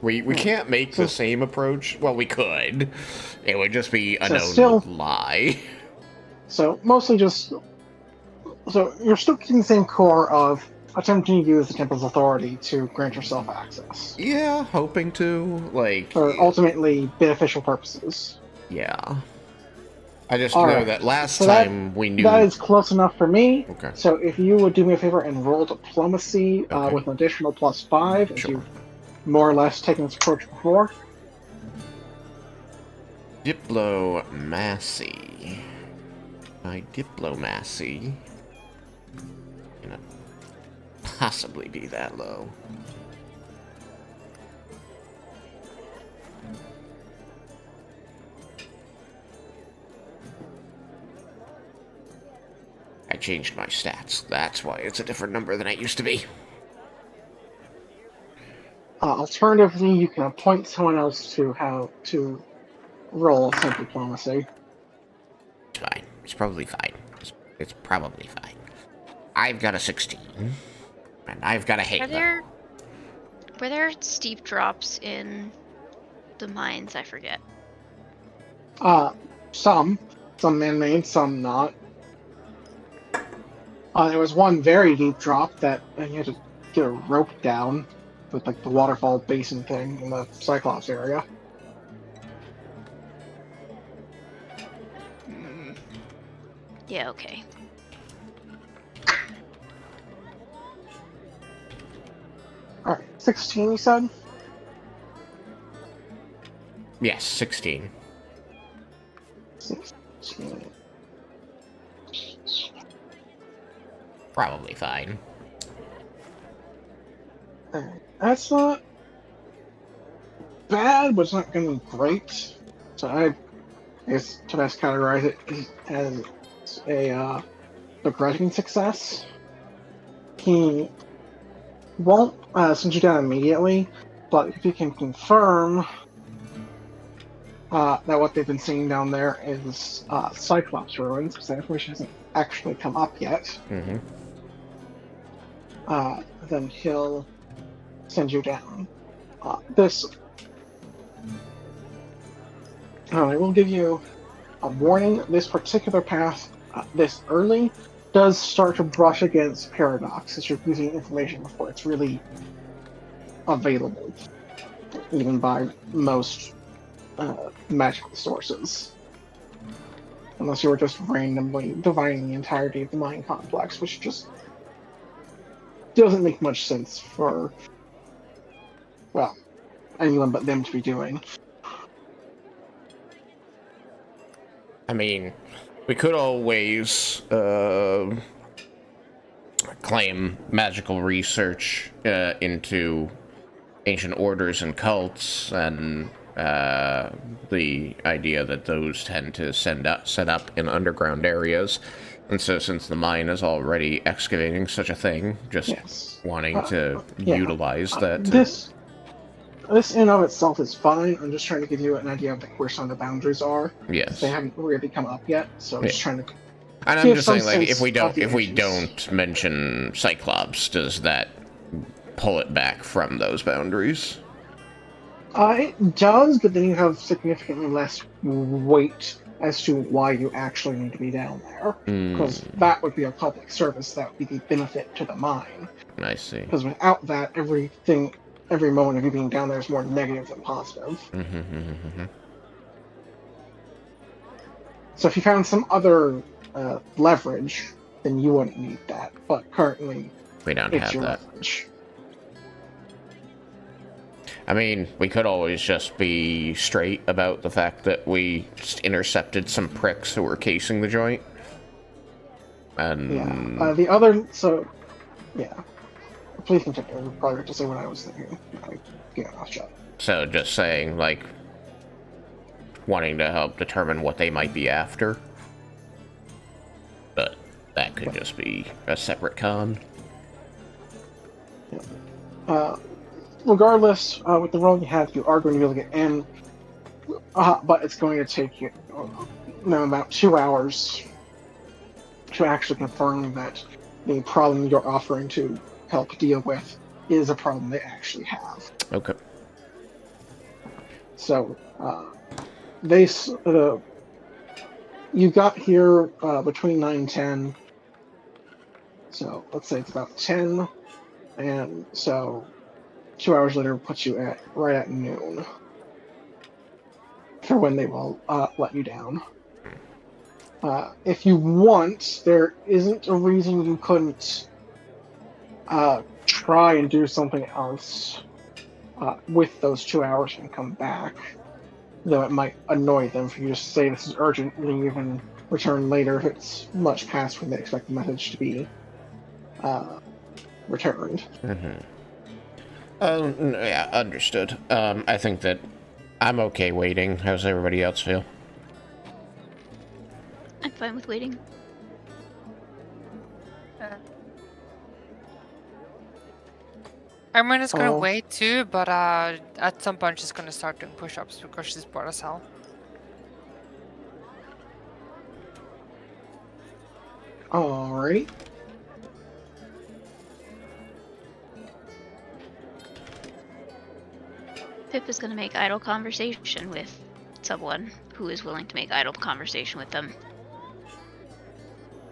We can't make the same approach. Well, we could. It would just be a known lie. So mostly just... So you're still keeping the same core of attempting to use the temple's authority to grant yourself access. Yeah, hoping to, like... For ultimately beneficial purposes. Yeah. I just know that last so time we knew... That is close enough for me. Okay. So if you would do me a favor and roll diplomacy with an additional +5, as you've more or less taken this approach before. Diplomacy. My diplomacy cannot possibly be that low. I changed my stats. That's why it's a different number than it used to be. Alternatively, you can appoint someone else to roll some diplomacy. It's fine. It's probably fine. It's probably fine. I've got a 16, and I've got a halo. Were there steep drops in the mines? I forget. Some man-made, some not. There was one very deep drop that you had to get a rope down with like the waterfall basin thing in the Cyclops area. Yeah, okay. Alright, 16 you said? Yes, 16. 16. Probably fine. That's not bad, but it's not going to be great. So I guess to best categorize it as a begrudging success. He won't send you down immediately, but if you can confirm that what they've been seeing down there is Cyclops ruins, because that information hasn't actually come up yet, then he'll send you down. I will give you a warning. This particular path, this early, does start to brush against Paradox as you're using information before it's really available, even by most magical sources. Unless you were just randomly divining the entirety of the mine complex, which just doesn't make much sense for, well, anyone but them to be doing. I mean, we could always claim magical research into ancient orders and cults, and the idea that those tend to set up in underground areas. And so since the mine is already excavating such a thing, just wanting to utilize that. This in of itself is fine. I'm just trying to give you an idea of where some of the boundaries are. Yes. They haven't really come up yet, so I'm just trying to. And I'm just saying, like, if we don't mention Cyclops, does that pull it back from those boundaries? It does, but then you have significantly less weight as to why you actually need to be down there. Because that would be a public service, that would be the benefit to the mine. I see. Because without that, every moment of you being down there is more negative than positive. So if you found some other leverage, then you wouldn't need that. But currently, we don't have that. Leverage. I mean, we could always just be straight about the fact that we just intercepted some pricks who were casing the joint. And The other, so, yeah. Please continue. I probably have to say what I was thinking. Off shot. so just saying, like, wanting to help determine what they might be after. But that could just be a separate con. Regardless, with the role you have, you are going to be able to get in, but it's going to take you about 2 hours to actually confirm that the problem you're offering to help deal with is a problem they actually have. Okay. So, you got here between 9 and 10. So, let's say it's about 10. And so, 2 hours later puts you right at noon for when they will let you down. If you want, there isn't a reason you couldn't try and do something else with those 2 hours and come back. Though it might annoy them for you to say this is urgent, leave, and return later if it's much past when they expect the message to be returned. Mm-hmm. Yeah, understood. I think that I'm okay waiting. How's everybody else feel? I'm fine with waiting. Armin gonna wait too, but at some point she's gonna start doing push-ups because she's bored as hell. Alright. Pip is going to make idle conversation with someone who is willing to make idle conversation with them.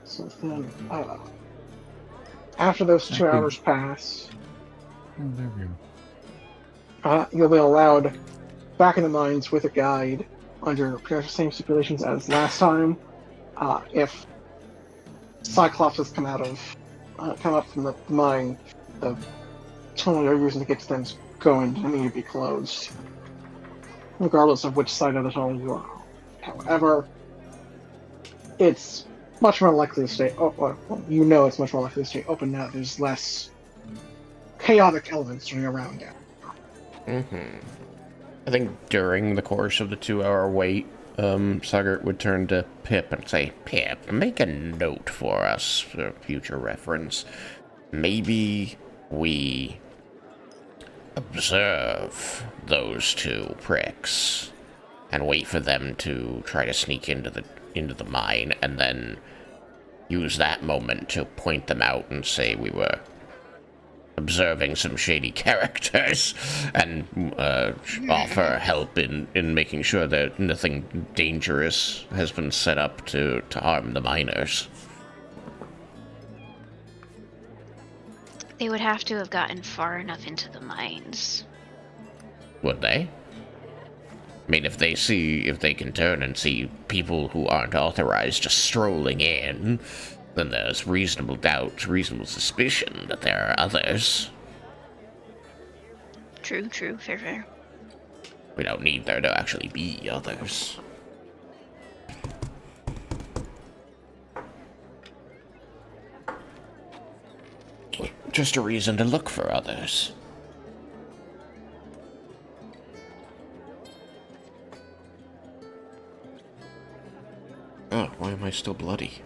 So then, after those 2 hours pass, Oh, there we go. you'll be allowed back in the mines with a guide under pretty much the same stipulations as last time. If Cyclops come up from the mine, the tunnel you're using to get to them is going to need to be closed, regardless of which side of the tunnel you are. However, it's much more likely to stay open. Well, you know it's much more likely to stay open now. There's less chaotic elements running around now. Mm-hmm. I think during the course of the 2-hour wait, Sugert would turn to Pip and say, Pip, make a note for us for future reference. Maybe we observe those two pricks and wait for them to try to sneak into the mine, and then use that moment to point them out and say we were observing some shady characters, and offer help in making sure that nothing dangerous has been set up to harm the miners. They would have to have gotten far enough into the mines. Would they? I mean, if they can turn and see people who aren't authorized just strolling in, then there's reasonable doubt, reasonable suspicion that there are others. True, fair. We don't need there to actually be others. Just a reason to look for others. Oh, why am I still bloody?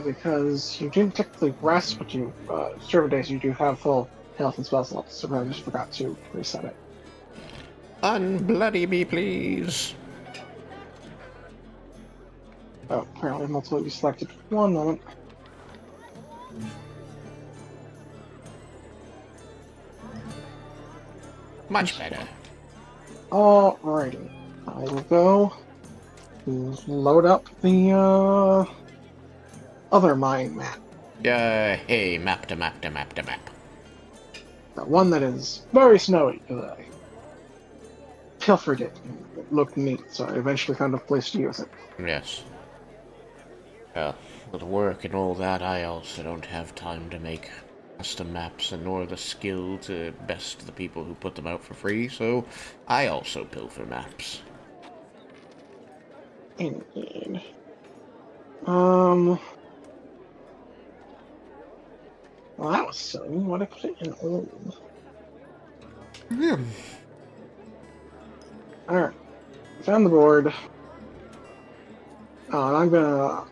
Because you didn't technically rest, but you, server days, you do have full health and spell slots, so I just forgot to reset it. Unbloody me, please. Oh, apparently multiple you selected. 1 moment. Much better. Alrighty. I will go load up the, other mine map. Hey, map. The one that is very snowy, because I pilfered it and it looked neat, so I eventually found a place to use it. Yes. Well, with work and all that, I also don't have time to make custom maps, and nor the skill to best the people who put them out for free, so I also pilfer maps. Indeed. Well, that was silly. Why'd I put it in old? Yeah. Alright. Found the board. And I'm gonna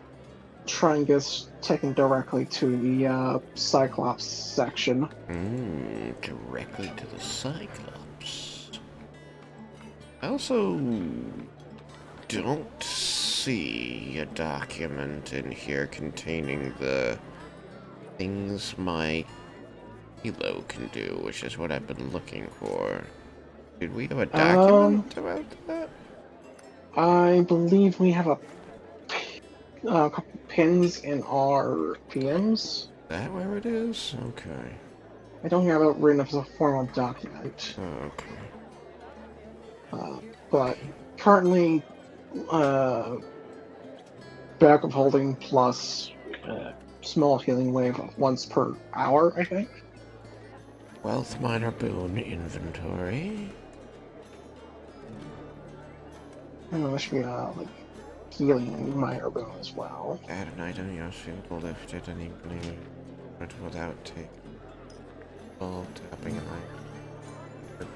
try and get taken directly to the Cyclops section. Directly to the Cyclops. I also don't see a document in here containing the things my helo can do, which is what I've been looking for. Did we have a document about that? I believe we have a couple pins in our PMs. Is that where it is? Okay. I don't have it written up as a formal document. Okay. But currently, backup holding plus small healing wave once per hour, I think. Wealth Miner Boon inventory. And there should be like healing minor boon as well. Add an item you feel lifted and equally but without taking full tapping and like.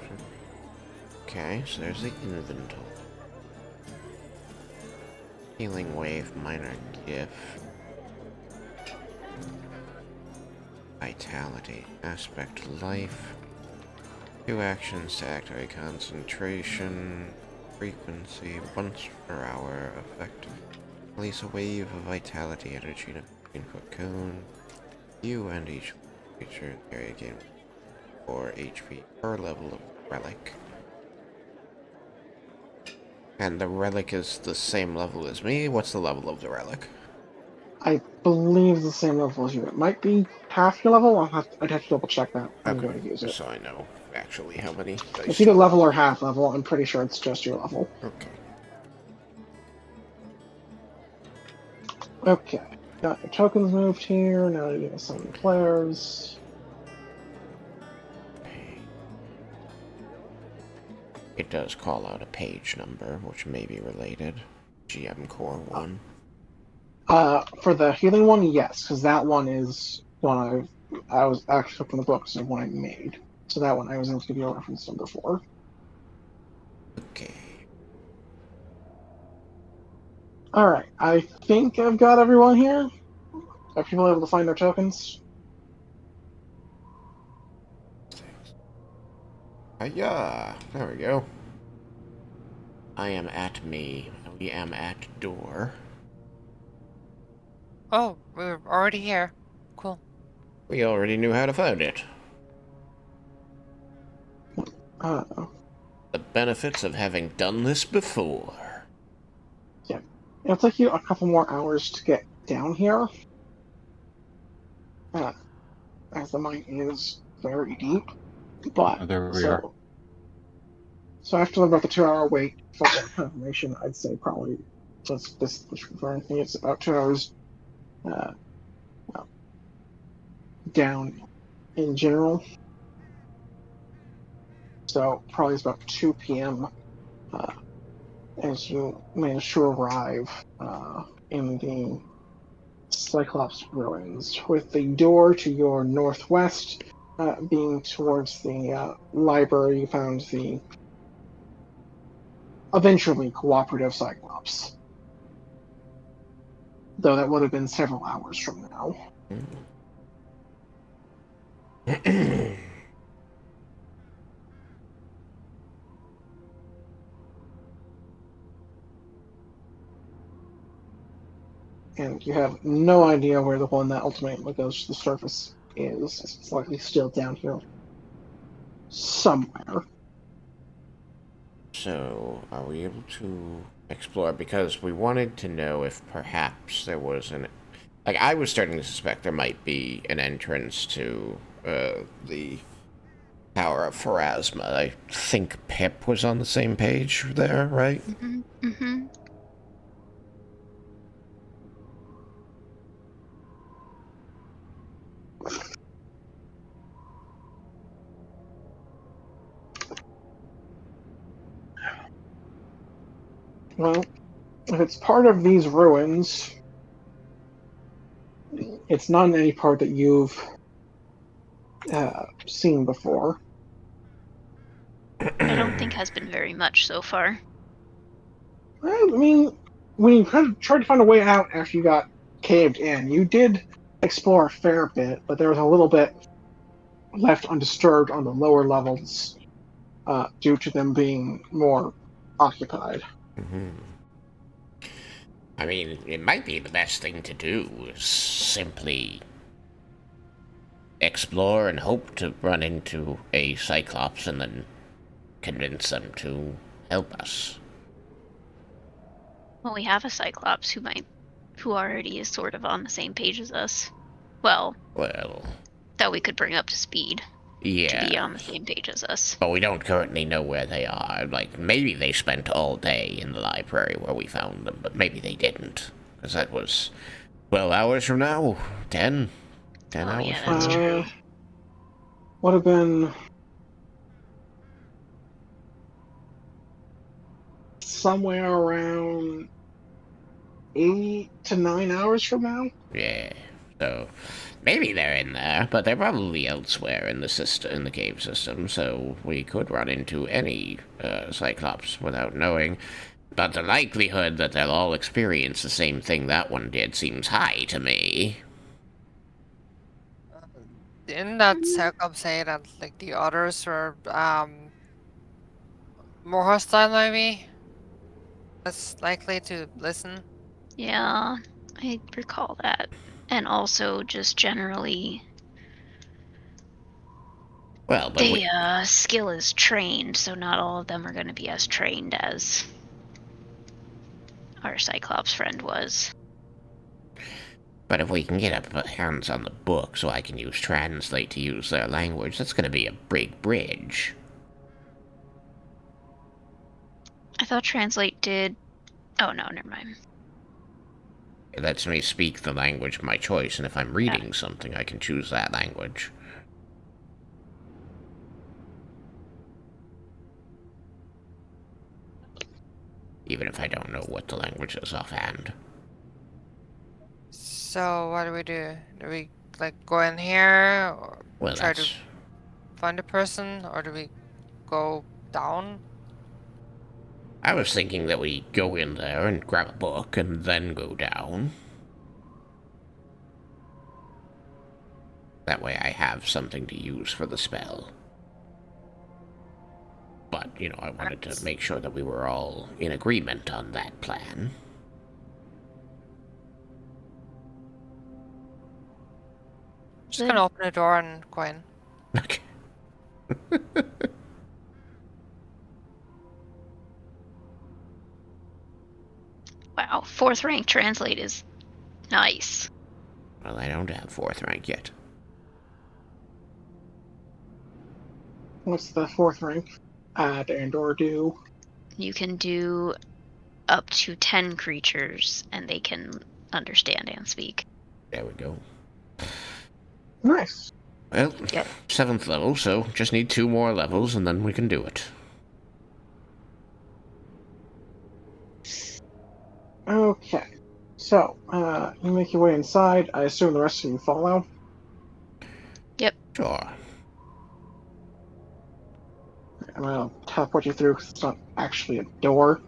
Okay, so there's the inventory. Healing wave, minor gift. Vitality, aspect life. 2 actions to activate concentration. Frequency, once per hour, effect. Release a wave of vitality energy in a 15-foot cone. You and each creature in the area gain 4 HP per level of relic. And the relic is the same level as me. What's the level of the relic? I believe the same level as you. It might be half your level. I'd have to double check that. I'm going to use it. So I know actually how many dice. It's either level or half level. I'm pretty sure it's just your level. Okay. Okay. Got your tokens moved here. Now you get some players. It does call out a page number, which may be related. GM Core 1. For the healing one, yes, because that one is one I was actually from the books and one I made. So that one I was able to give you a reference number for. Okay. Alright, I think I've got everyone here. Are people able to find their tokens? Yeah, there we go. I am at me. We am at door. Oh, we're already here. Cool. We already knew how to find it. The benefits of having done this before. Yeah. It'll take you a couple more hours to get down here. As the mine is very deep. But There we are. So after about the 2-hour wait for the confirmation, I'd say probably just this for anything, it's about 2 hours down in general. So probably it's about 2 p.m. As you manage to arrive in the Cyclops ruins, with the door to your northwest being towards the library. You found the eventually cooperative Cyclops. Though that would have been several hours from now. And you have no idea where the one that ultimately goes to the surface is. It's likely still down here somewhere. So, are we able to explore? Because we wanted to know if perhaps there was an... Like, I was starting to suspect there might be an entrance to the Tower of Pharasma. I think Pip was on the same page there, right? Mm-hmm. Mm-hmm. Well, if it's part of these ruins, it's not in any part that you've seen before. I don't think has been very much so far. Well, I mean, when you tried to find a way out after you got caved in, you did explore a fair bit, but there was a little bit left undisturbed on the lower levels due to them being more occupied. Mhm. I mean, it might be the best thing to do is simply explore and hope to run into a Cyclops and then convince them to help us. Well, we have a Cyclops who already is sort of on the same page as us. Well, Well, that we could bring up to speed to be yeah. on the same page as us. But we don't currently know where they are. Like, maybe they spent all day in the library where we found them, but maybe they didn't. Because that was 12 hours from now? 10? 10 Oh, hours yeah, from that's now? true. Would have been somewhere around 8 to 9 hours from now. Yeah. So, maybe they're in there, but they're probably elsewhere in the system, in the cave system, so we could run into any Cyclops without knowing. But the likelihood that they'll all experience the same thing that one did seems high to me. Didn't that Cyclops say that like the others were more hostile maybe? Less likely to listen? Yeah, I recall that. And also just generally Well, but we, the skill is trained, so not all of them are going to be as trained as our Cyclops friend was. but if we can get our hands on the book so I can use Translate to use their language, that's going to be a big bridge. I thought Translate did. Oh no, never mind. It lets me speak the language of my choice, and if I'm reading something, I can choose that language. Even if I don't know what the language is offhand. So what do we do? Do we like go in here or Well, try that's... to find a person, or do we go down? I was thinking that we go in there and grab a book and then go down. That way I have something to use for the spell. But, you know, I wanted to make sure that we were all in agreement on that plan. Just gonna open the door and go in. Okay. Wow, 4th rank Translate is nice. Well, I don't have 4th rank yet. What's the 4th rank add and or do? You can do up to 10 creatures, and they can understand and speak. There we go. Nice. Well, Yep. 7th level, so just need 2 more levels and then we can do it. Okay. So, you make your way inside. I assume the rest of you follow. Sure. I'm gonna teleport you through because it's not actually a door.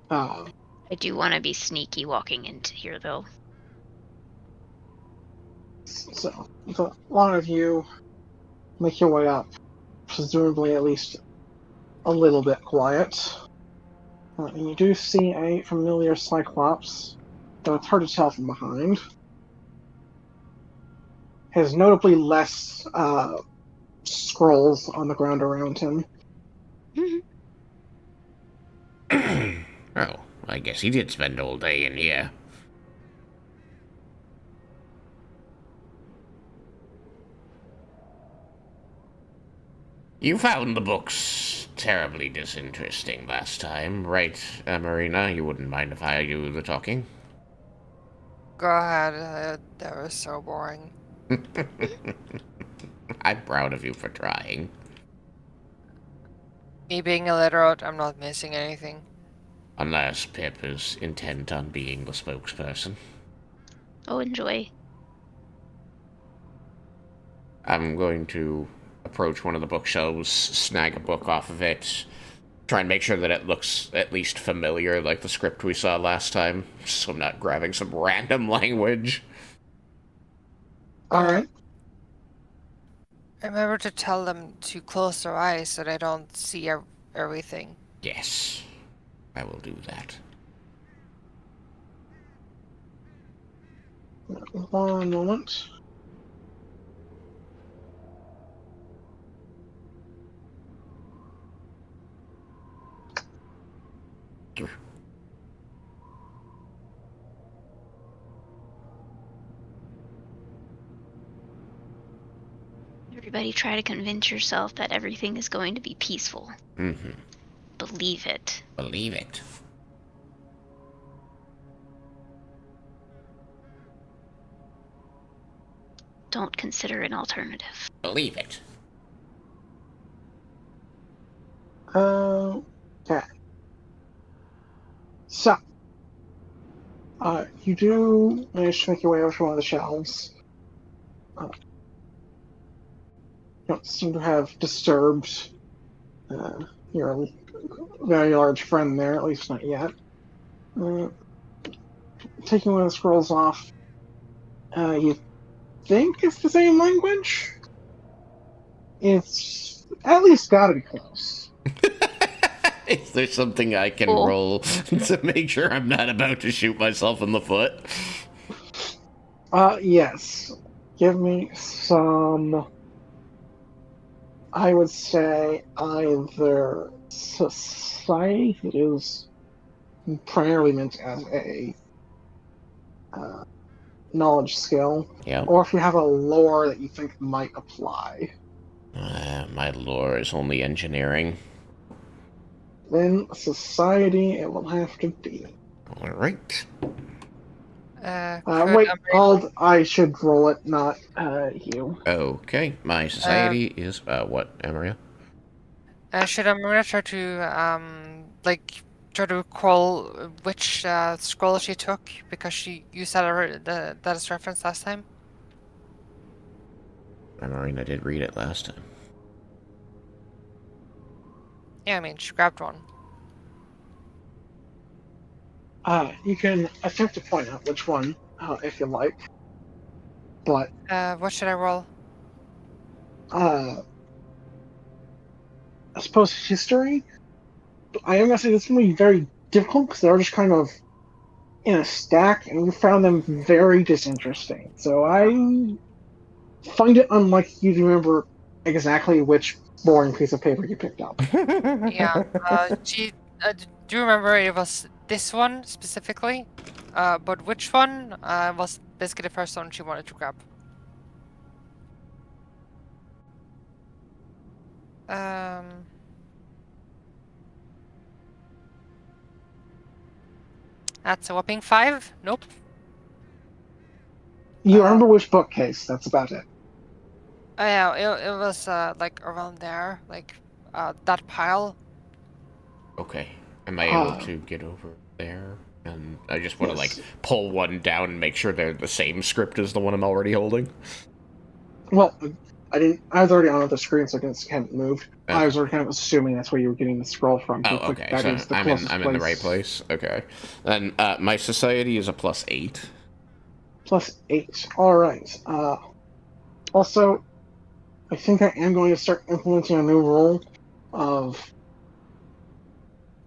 I do want to be sneaky walking into here, though. So, a lot of you make your way up, presumably at least a little bit quiet. And you do see a familiar Cyclops, though it's hard to tell from behind. Has notably less scrolls on the ground around him. Oh, I guess he did spend all day in here. You found the books terribly disinteresting last time, right, Marina? You wouldn't mind if I do the talking? Go ahead. That was so boring. I'm proud of you for trying. Me being illiterate, I'm not missing anything. Unless Pip is intent on being the spokesperson. Oh, enjoy. I'm going to approach one of the bookshelves, snag a book off of it, try and make sure that it looks at least familiar, like the script we saw last time, so I'm not grabbing some random language. Alright. Remember to tell them to close their eyes so they don't see everything. Yes, I will do that. One moment. Everybody try to convince yourself that everything is going to be peaceful. Mm-hmm. Believe it. Believe it. Don't consider an alternative. Believe it. Okay. So, you do manage to make your way over to one of the shelves. You don't seem to have disturbed your very large friend there, at least not yet. Taking one of the scrolls off, you think it's the same language? It's at least gotta be close. Is there something I can Cool. roll to make sure I'm not about to shoot myself in the foot? Yes. Give me some. I would say either society that is primarily meant as a knowledge skill, Yeah. or if you have a lore that you think might apply. My lore is only engineering. Then society, it will have to be. All right. Wait, I should roll it, not you. Okay. My society is what, Emeria? Should Amira try to try to recall which scroll she took because she used that as reference last time? Emerina did read it last time. Yeah, I mean she grabbed one. You can attempt to point out which one, if you like. But, What should I roll? I suppose history? I am gonna say this is gonna be very difficult because they're just kind of in a stack, and we found them very disinteresting. So I find it unlikely you to remember exactly which boring piece of paper you picked up. Yeah. Do you remember it was this one specifically? But which one was basically the first one she wanted to grab? That's a whopping 5. Nope. You remember which bookcase, that's about it. Oh yeah, it was like around there, like that pile. Okay. Am I able to get over there? And I just want to Yes. like pull one down and make sure they're the same script as the one I'm already holding. Well, I was already on the screen, so I hadn't moved. Okay. I was already kind of assuming that's where you were getting the scroll from. Oh, Looks like okay. that So is the I'm closest in the right place. Okay. Then my society is a +8. +8. Alright. Also, I think I am going to start implementing a new rule of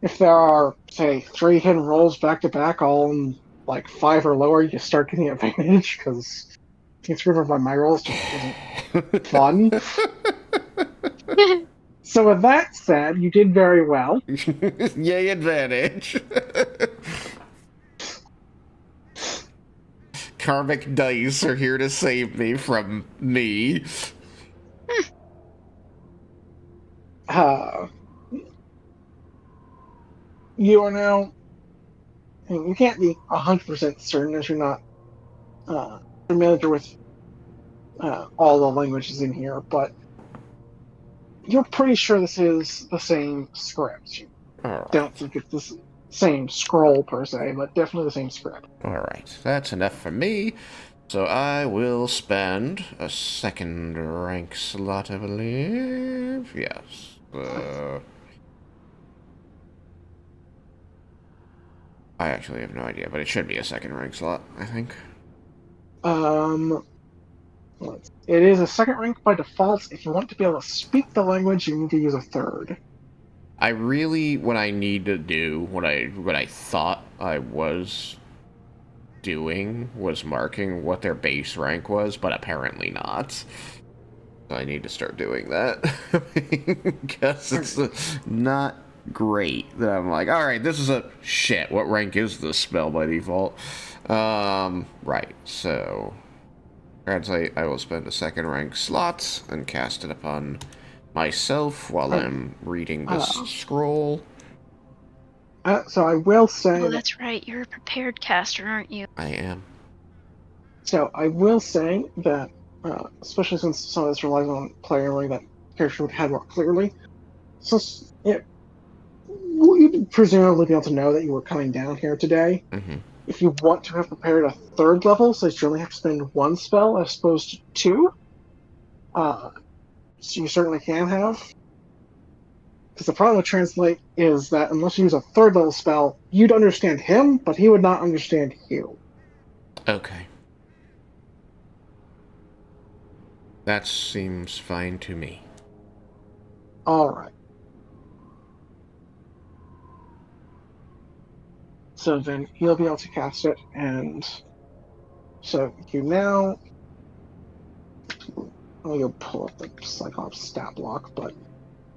if there are, say, 3 hidden rolls back to back, all in like 5 or lower, you start getting advantage, because getting screwed over by my rolls just isn't fun. So with that said, you did very well. Yay, advantage. Karmic dice are here to save me from me. You are now. I mean, you can't be 100% certain as you're not familiar with all the languages in here, but you're pretty sure this is the same script. You Alright. don't think it's the same scroll per se, but definitely the same script. Alright, that's enough for me. So I will spend a second rank slot, I believe. Yes. I actually have no idea, but it should be a second rank slot, I think. It is a second rank by default. If you want to be able to speak the language, you need to use a third. I really, what I need to do, what I thought I was doing was marking what their base rank was, but apparently not. So I need to start doing that. Because it's not great that I'm like, alright, this is a shit, what rank is this spell by default? Right, so translate, I will spend a second rank slot and cast it upon myself while I'm reading this scroll. So I will say. Oh, that's right. You're a prepared caster, aren't you? I am. So I will say that, especially since some of this relies on player learning that character would have more clearly, so you'd presumably be able to know that you were coming down here today. Mm-hmm. If you want to have prepared a third level, so that you only have to spend one spell as opposed to two, so you certainly can have. Because the problem with Translate is that unless you use a third level spell, you'd understand him, but he would not understand you. Okay. That seems fine to me. Alright. So then he'll be able to cast it, and so you now. I'll go pull up the Cyclops stat block, but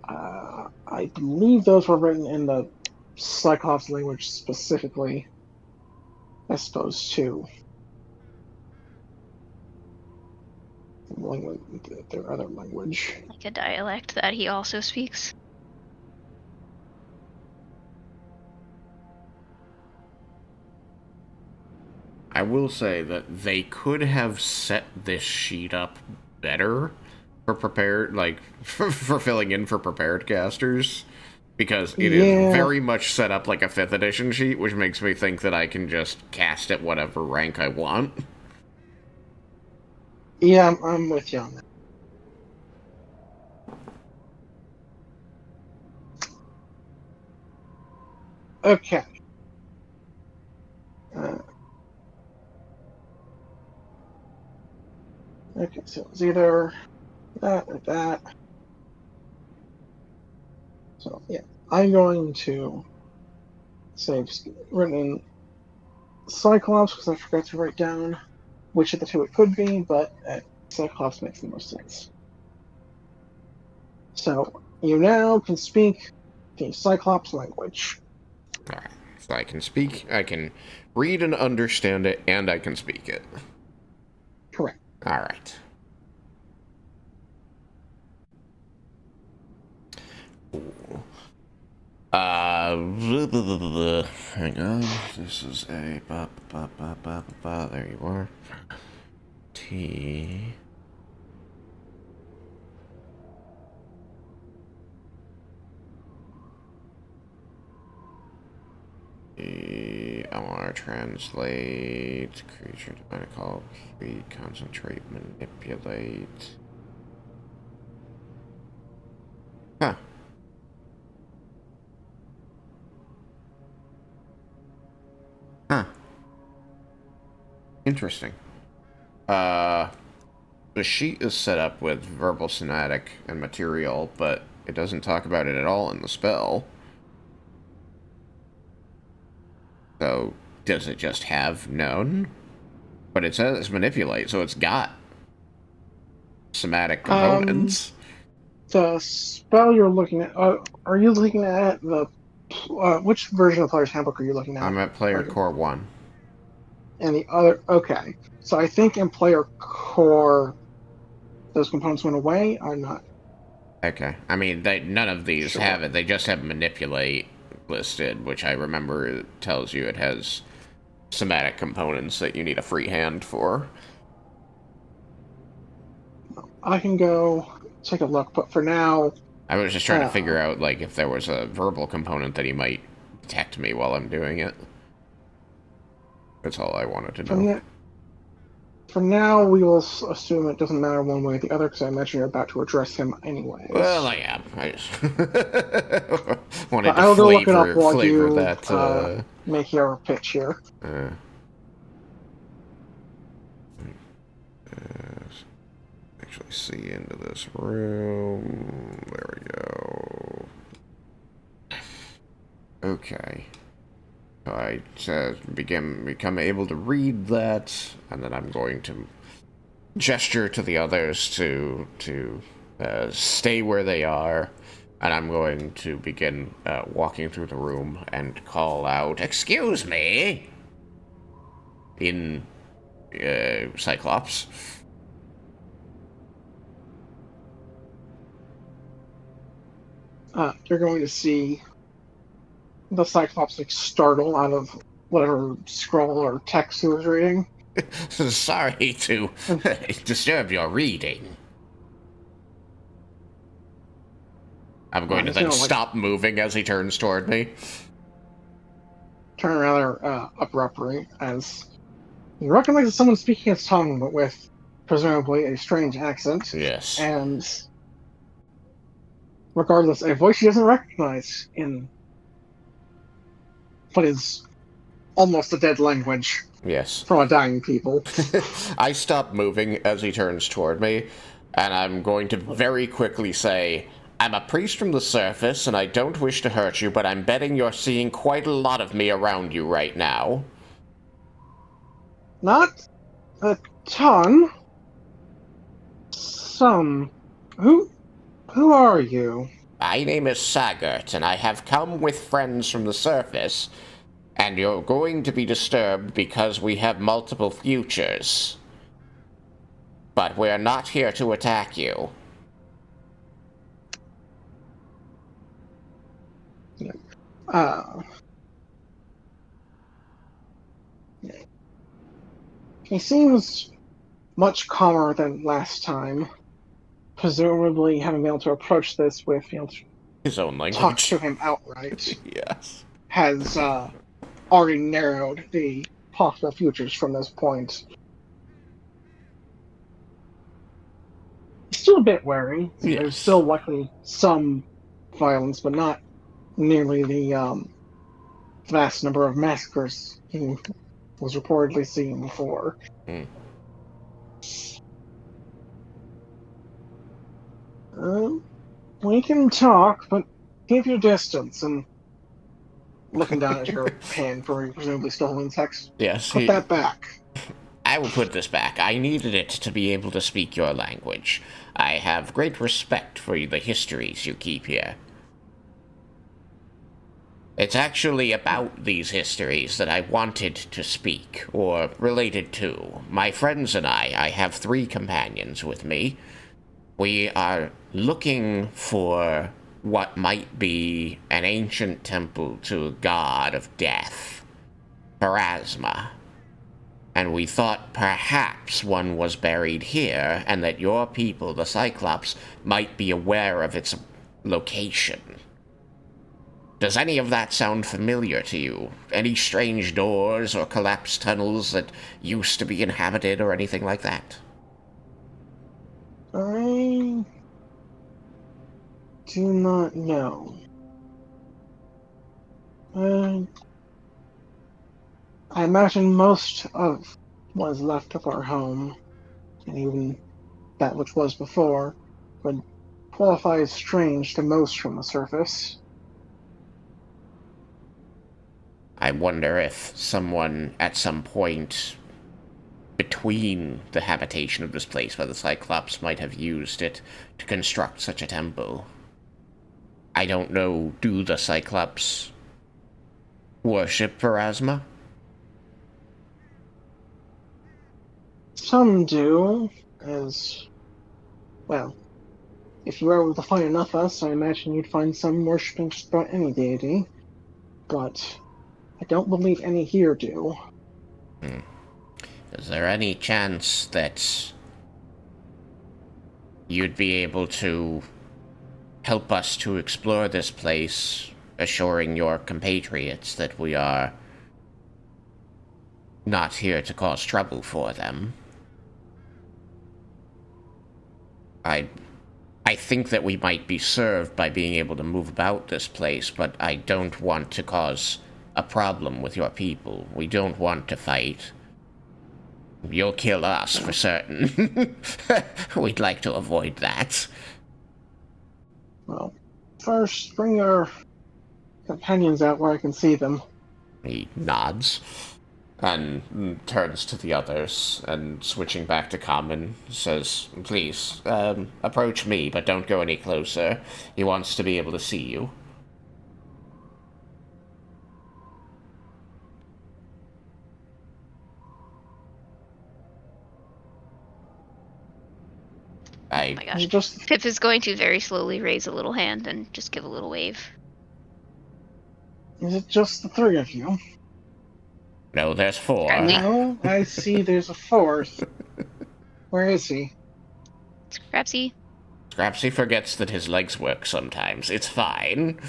I believe those were written in the Cyclops language specifically, as opposed to their other language. Like a dialect that he also speaks. I will say that they could have set this sheet up better for prepared, like, for filling in for prepared casters, because it is very much set up like a 5th edition sheet, which makes me think that I can just cast at whatever rank I want. Yeah, I'm with you on that. Okay. Okay, so it's either that or that. So, yeah, I'm going to say just written in Cyclops because I forgot to write down which of the two it could be, but Cyclops makes the most sense. So, you now can speak the Cyclops language. Alright, so I can speak, I can read and understand it, and I can speak it. Correct. Alright. Hang on. This is a there you are. T. I want to translate creature to call read, concentrate, manipulate. Huh. Huh. Interesting. The sheet is set up with verbal, somatic, and material, but it doesn't talk about it at all in the spell. So, does it just have known? But it says manipulate, so it's got somatic components. The spell you're looking at, are you looking at the, which version of Player's Handbook are you looking at? I'm at Player Core 1. And the other, okay. So I think in Player Core, those components went away, or not? Okay. I mean, none of these have it. They just have manipulate listed, which I remember it tells you it has somatic components that you need a free hand for. I can go take a look, but for now, I was just trying to figure out, like, if there was a verbal component that he might detect me while I'm doing it. That's all I wanted to know. For now, we will assume it doesn't matter one way or the other, because I imagine you're about to address him anyways. Well, I am. I just wanted to I'll go look it up while flavor you that. make your pitch here. Actually, see into this room. There we go. Okay. I become able to read that, and then I'm going to gesture to the others to stay where they are, and I'm going to begin walking through the room and call out, "Excuse me," in Cyclops. You're going to see the Cyclops like startle out of whatever scroll or text he was reading. Sorry to disturb your reading. I'm going to then stop moving as he turns toward me. Turn rather abruptly as you recognize someone speaking his tongue, but with presumably a strange accent. Yes. And regardless, a voice he doesn't recognize in what is almost a dead language. Yes. From a dying people. I stop moving as he turns toward me, and I'm going to very quickly say, "I'm a priest from the surface, and I don't wish to hurt you, but I'm betting you're seeing quite a lot of me around you right now." Not a ton. Some. Who are you? My name is Saggart, and I have come with friends from the surface, and you're going to be disturbed because we have multiple futures. But we're not here to attack you. He seems much calmer than last time. Presumably having been able to approach this with, his own language. Talk to him outright. Yes. Has already narrowed the possible futures from this point. Still a bit wary. Yes. There's still likely some violence, but not nearly the vast number of massacres he was reportedly seeing before. We can talk, but keep your distance. And looking down at your hand for presumably stolen text. Yes. Put that back. I will put this back. I needed it to be able to speak your language. I have great respect for the histories you keep here. It's actually about these histories that I wanted to speak, or related to. My friends and I have 3 companions with me. We are looking for what might be an ancient temple to a god of death, Pharasma. And we thought perhaps one was buried here, and that your people, the Cyclops, might be aware of its location. Does any of that sound familiar to you? Any strange doors or collapsed tunnels that used to be inhabited or anything like that? I do not know. I imagine most of what is left of our home, and even that which was before, would qualify as strange to most from the surface. I wonder if someone at some point between the habitation of this place where the Cyclops might have used it to construct such a temple. I don't know, do the Cyclops worship Pharasma? Some do, as, well, if you were able to find enough of us, I imagine you'd find some worshipping just about any deity, but I don't believe any here do. Is there any chance that you'd be able to help us to explore this place, assuring your compatriots that we are not here to cause trouble for them. I think that we might be served by being able to move about this place, but I don't want to cause a problem with your people. We don't want to fight. You'll kill us for certain. We'd like to avoid that. Well, first, bring your companions out where I can see them. He nods and turns to the others and, switching back to common, says, please, approach me, but don't go any closer. He wants to be able to see you. Oh my gosh. Just Pip is going to very slowly raise a little hand and just give a little wave. is it just the three of you? No, there's four. Scrappy. No, I see. There's a fourth. Where is he? Scrapsy. Scrapsy forgets that his legs work sometimes. It's fine.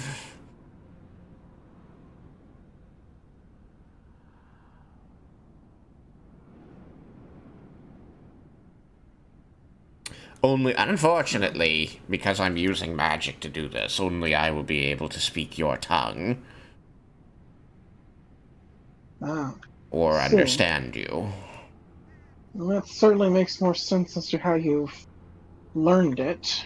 Only, unfortunately, because I'm using magic to do this, only I will be able to speak your tongue. Ah, Or So- understand you. well, that certainly makes more sense as to how you've learned it.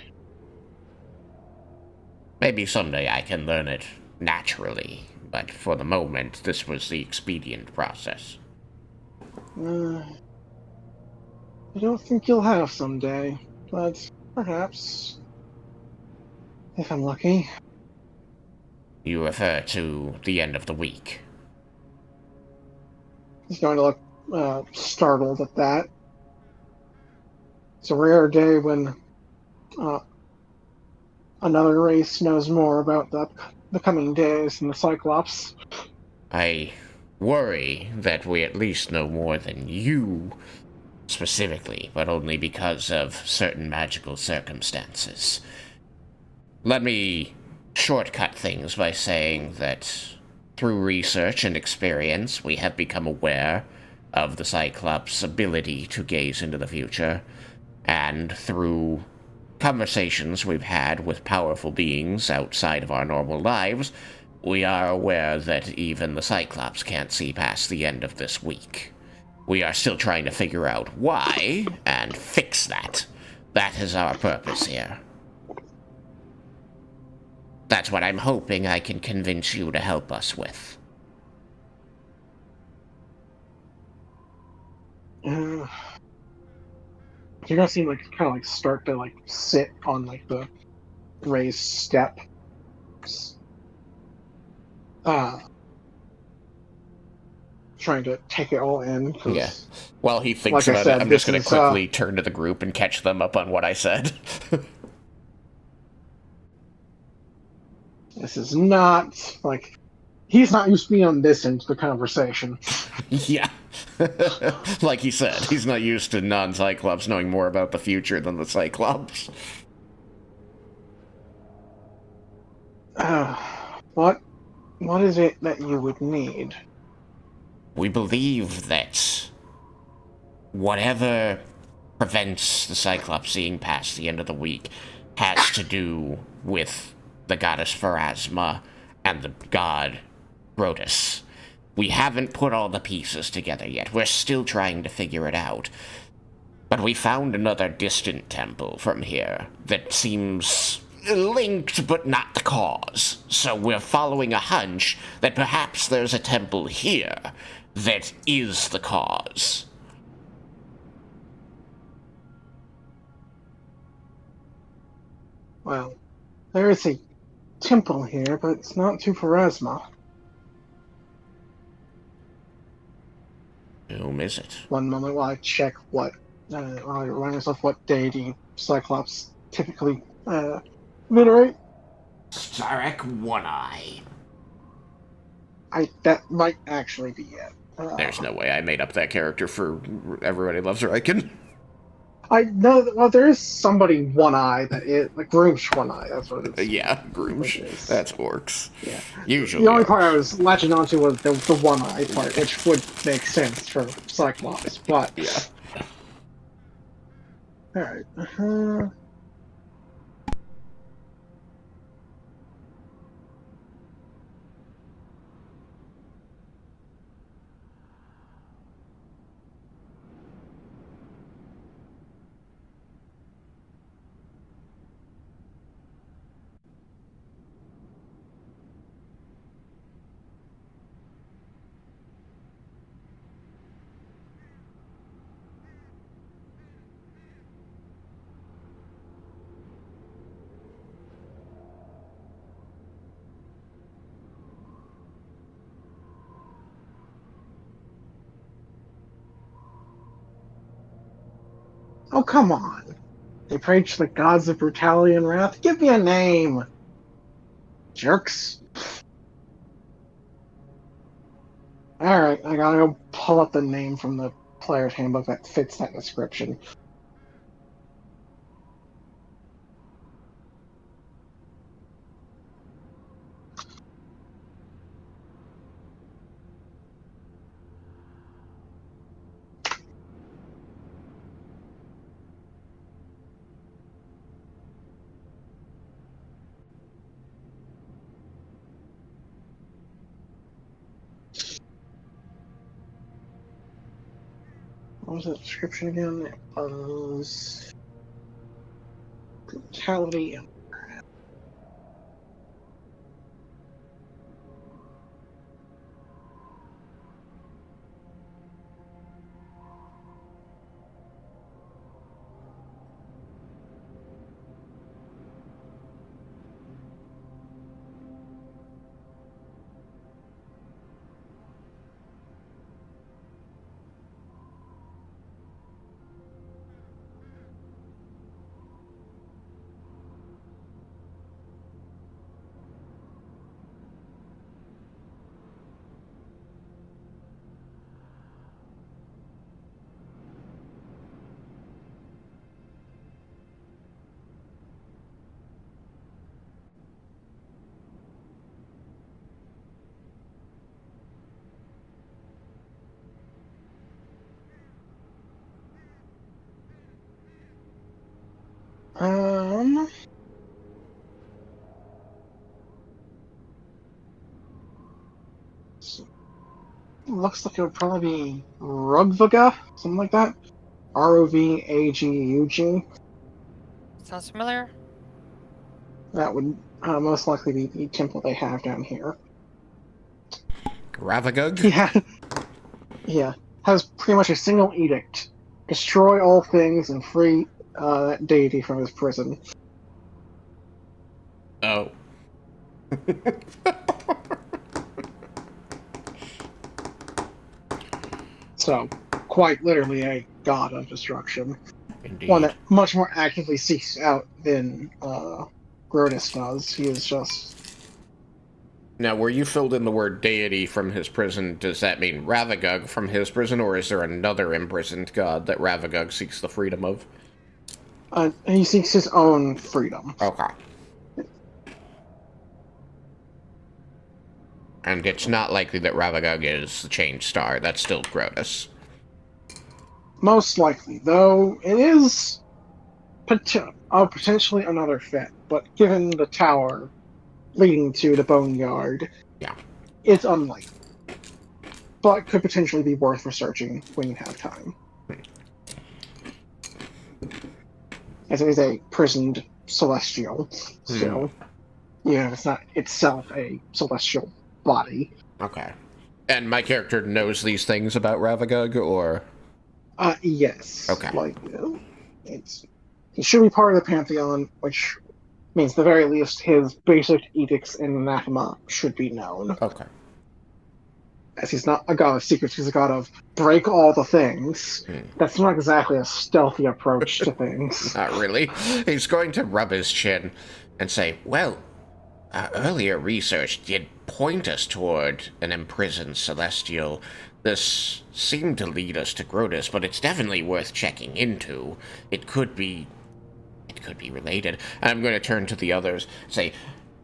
Maybe someday I can learn it naturally, but for the moment, this was the expedient process. I don't think you'll have someday, but perhaps, if I'm lucky. You refer to the end of the week. He's going to look startled at that. It's a rare day when another race knows more about the coming days than the Cyclops. I worry that we at least know more than you specifically, but only because of certain magical circumstances. Let me shortcut things by saying that through research and experience, we have become aware of the Cyclops' ability to gaze into the future, and through conversations we've had with powerful beings outside of our normal lives, we are aware that even the Cyclops can't see past the end of this week. We are still trying to figure out why, and fix that. That is our purpose here. That's what I'm hoping I can convince you to help us with. You're gonna see him kind of start to sit on the raised step. Trying to take it all in. 'Cause Yeah. While he thinks Like I about said, it, I'm just this going to is, quickly turn to the group and catch them up on what I said. This is not he's not used to being on this end of the conversation. Yeah. Like he said, he's not used to non-Cyclops knowing more about the future than the Cyclops. What is it that you would need? We believe that whatever prevents the Cyclops seeing past the end of the week has to do with the goddess Pharasma and the god Grotus. We haven't put all the pieces together yet. We're still trying to figure it out. But we found another distant temple from here that seems linked but not the cause. So we're following a hunch that perhaps there's a temple here that is the cause. Well, there is a temple here, but it's not to Pharasma. Whom is it? One moment while I check while I remind myself what deity Cyclops typically venerate. Sarek One-Eye. That might actually be it. There's no way I made up that character for Everybody Loves Riken. I know that, well, there is somebody one-eye that is, like, Groomsh one-eye, that's what it is. Yeah, Groosh. It is. That's orcs. Yeah. Usually. The only part I orcs. was latching onto was the one-eye part, which would make sense for Cyclops, but... Yeah. Alright. Oh, come on. They preach the gods of brutality and wrath. Give me a name. Jerks. Alright, I gotta go pull up the name from the player's handbook that fits that description. What was the description again? It was... brutality and... Um... Looks like it would probably be Rugvaga, something like that. Rovagug. Sounds familiar? That would most likely be the temple they have down here. Ravagug? Yeah. Yeah. Has pretty much a single edict. Destroy all things and free that deity from his prison. Oh. So, quite literally a god of destruction. Indeed. One that much more actively seeks out than Grodus does. He is just... Now, where you filled in the word deity from his prison, does that mean Ravagug from his prison, or is there another imprisoned god that Ravagug seeks the freedom of? He seeks his own freedom. Okay. And it's not likely that Ravagug is the Changed Star. That's still Grodus. Most likely, though it is potentially another fit, but given the tower leading to the Boneyard, Yeah. it's unlikely. But could potentially be worth researching when you have time. As it is a prisoned celestial, so it's not itself a celestial body. Okay. And my character knows these things about Ravagug, or? Yes. Okay. Like, it should be part of the Pantheon, which means, at the very least, his basic edicts and anathema should be known. Okay. As he's not a god of secrets, he's a god of break all the things. That's not exactly a stealthy approach to things. Not really. He's going to rub his chin and say, well, Earlier research did point us toward an imprisoned celestial. This seemed to lead us to Grotus, but it's definitely worth checking into. It could be related. I'm going to turn to the others, say,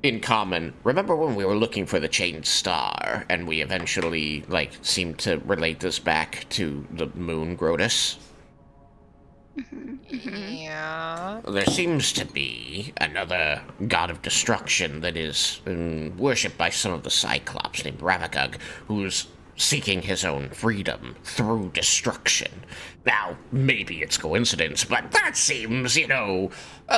in common, remember when we were looking for the chained star, and we eventually, seemed to relate this back to the moon Grotus? Yeah. There seems to be another god of destruction that is worshipped by some of the Cyclops named Ravagug, who's seeking his own freedom through destruction. Now, maybe it's coincidence, but that seems, a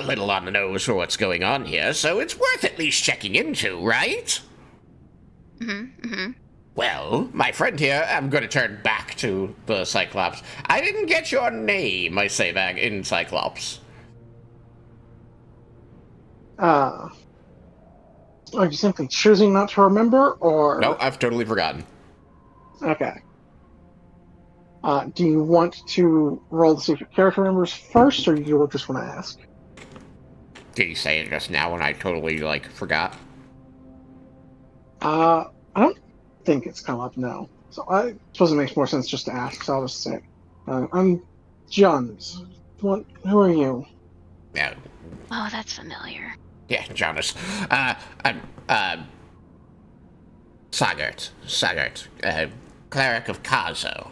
little on the nose for what's going on here, so it's worth at least checking into, right? Well, my friend here, I'm going to turn back to the Cyclops. I didn't get your name, I say back in Cyclops. Are you simply choosing not to remember, or... No, I've totally forgotten. Okay. Do you want to roll the secret character numbers first, or do you just want to ask? Did you say it just now when I totally, forgot? I don't think it's come up now. So I suppose it makes more sense just to ask, so I'll just say, I'm Jones. Who are you? Yeah. Oh, that's familiar. Yeah, Jonas. I'm, Sagart, cleric of Kazo.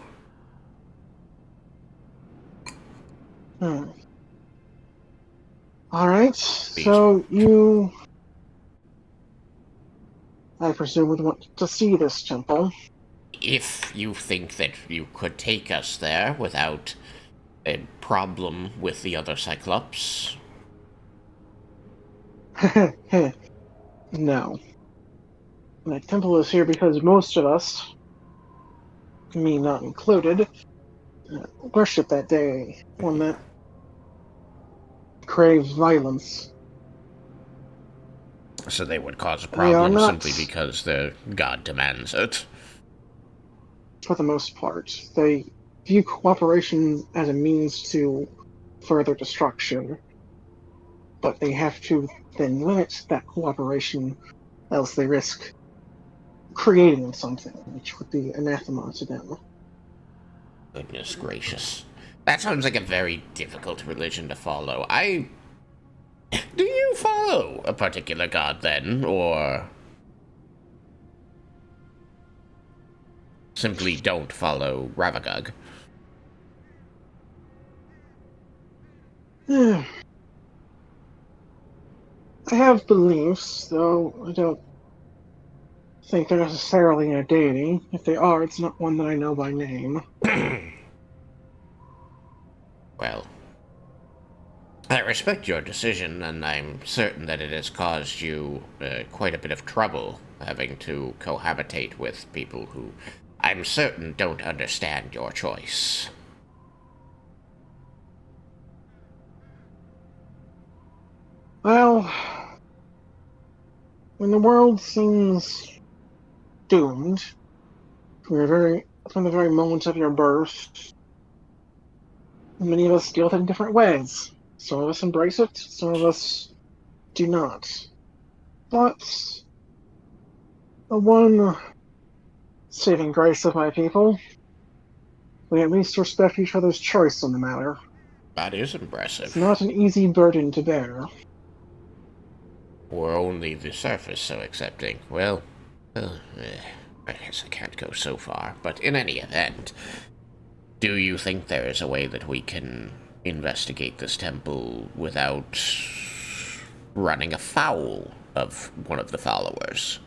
Alright, so you... I presume would want to see this temple. If you think that you could take us there without a problem with the other Cyclops. No. The temple is here because most of us, me not included, worship that day, one that craves violence. So they would cause a We are problem not- simply because the god demands it. For the most part, they view cooperation as a means to further destruction, but they have to then limit that cooperation, else they risk creating something, which would be anathema to them. Goodness gracious. That sounds like a very difficult religion to follow. Do you follow a particular god then, or simply don't follow Ravagug? I have beliefs, though I don't think they're necessarily a deity. If they are, it's not one that I know by name. Well, I respect your decision, and I'm certain that it has caused you quite a bit of trouble having to cohabitate with people who I'm certain don't understand your choice. Well, when the world seems doomed, from the very moment of your birth, many of us deal with it in different ways. Some of us embrace it, some of us do not. But the one saving grace of my people, we at least respect each other's choice on the matter. That is impressive. It's not an easy burden to bear. Or only the surface so accepting. Well, I guess I can't go so far. But in any event, do you think there is a way that we can investigate this temple without running afoul of one of the followers?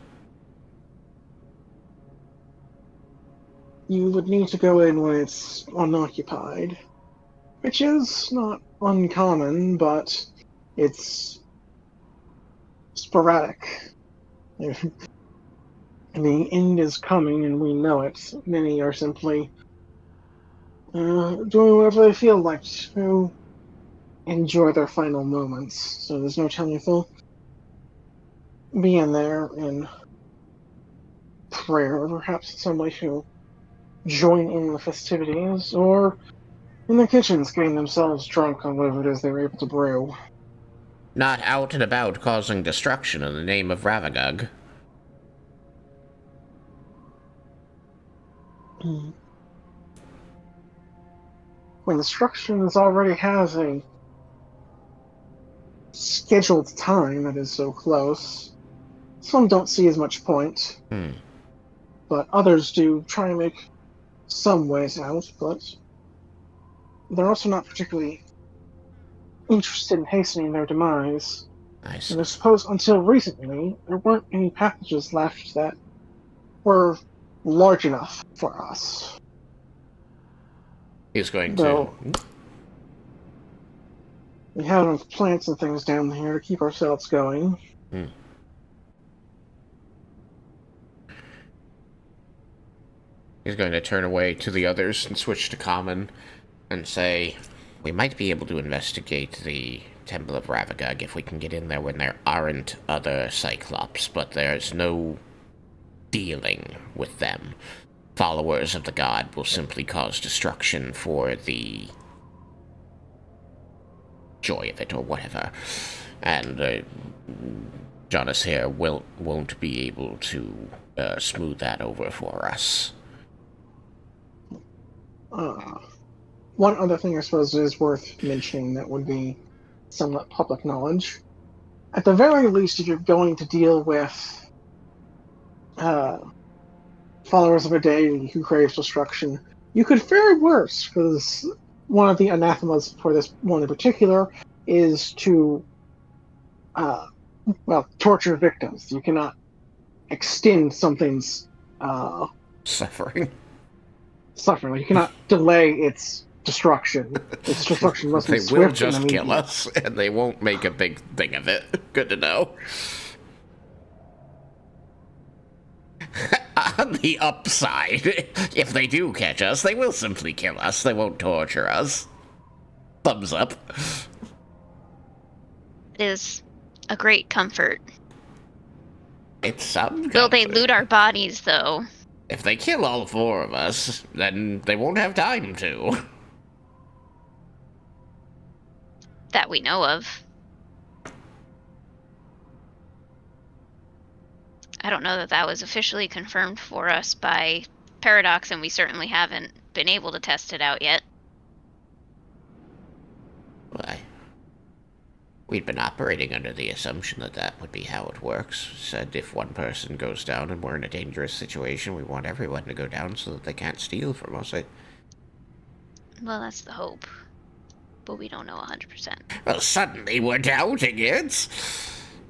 You would need to go in when it's unoccupied, which is not uncommon, but it's sporadic. The end is coming, and we know it. Many are simply doing whatever they feel like to enjoy their final moments. So there's no telling if they'll be in there in prayer, or perhaps somebody who join in the festivities, or in the kitchens getting themselves drunk on whatever it is they were able to brew. not out and about causing destruction in the name of Ravagug. When destruction already has a scheduled time that is so close, some don't see as much point, but others do try and make some ways out, but they're also not particularly interested in hastening their demise. I see. And I suppose until recently, there weren't any passages left that were large enough for us. He's going No. to... We have enough plants and things down here to keep ourselves going. He's going to turn away to the others and switch to common and say, we might be able to investigate the Temple of Ravagug if we can get in there when there aren't other Cyclops, but there's no dealing with them. Followers of the god will simply cause destruction for the joy of it or whatever. And Jonas here won't be able to smooth that over for us. One other thing I suppose is worth mentioning that would be somewhat public knowledge. At the very least, if you're going to deal with followers of a deity who craves destruction, you could fare worse, because one of the anathemas for this one in particular is to, torture victims. You cannot extend something's Suffering. You cannot delay its destruction. Its destruction must be They swift will and just immediate. kill us, and they won't make a big thing of it. Good to know. On the upside, if they do catch us, they will simply kill us. They won't torture us. Thumbs up. It is a great comfort. It's some Will they comfort. loot our bodies, though? If they kill all four of us, then they won't have time to. That we know of. I don't know that that was officially confirmed for us by Paradox, and we certainly haven't been able to test it out yet. Why? We'd been operating under the assumption that that would be how it works. Said if one person goes down and we're in a dangerous situation, we want everyone to go down so that they can't steal from us. Well, that's the hope. But we don't know 100%. Well, suddenly we're doubting it.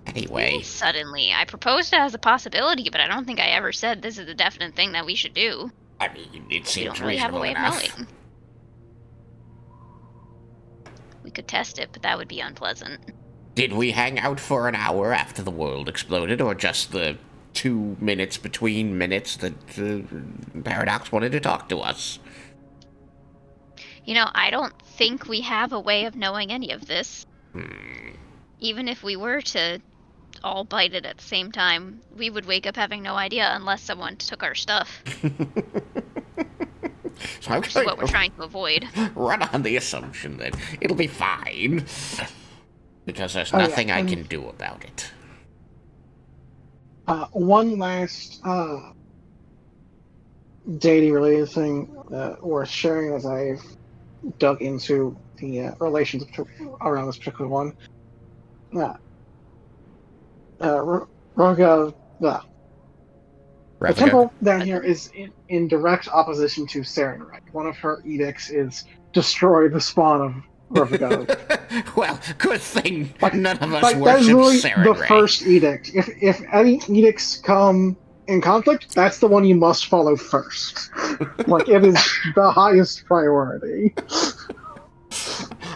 Anyway, Suddenly. I proposed it as a possibility, but I don't think I ever said this is a definite thing that we should do. I mean, it We seems don't really have a reasonable way enough. of knowing. We could test it, but that would be unpleasant. Did we hang out for an hour after the world exploded, or just the 2 minutes between minutes that Paradox wanted to talk to us? You know, I don't think we have a way of knowing any of this. Even if we were to all bite it at the same time, we would wake up having no idea unless someone took our stuff, So I'm which is going what we're to trying to avoid. run on the assumption that it'll be fine. Because there's Oh, yeah, nothing I and- can do about it. One last deity-related thing worth sharing as I've dug into the relations around this particular one. Raga, the Ravagug? temple down here is in direct opposition to Sarenrae. One of her edicts is destroy the spawn of Ravagug. Well, good thing Like- none of us Like, that is worship really the Sarenrae. first edict. If any edicts come in conflict, that's the one you must follow first. Like, it is the highest priority.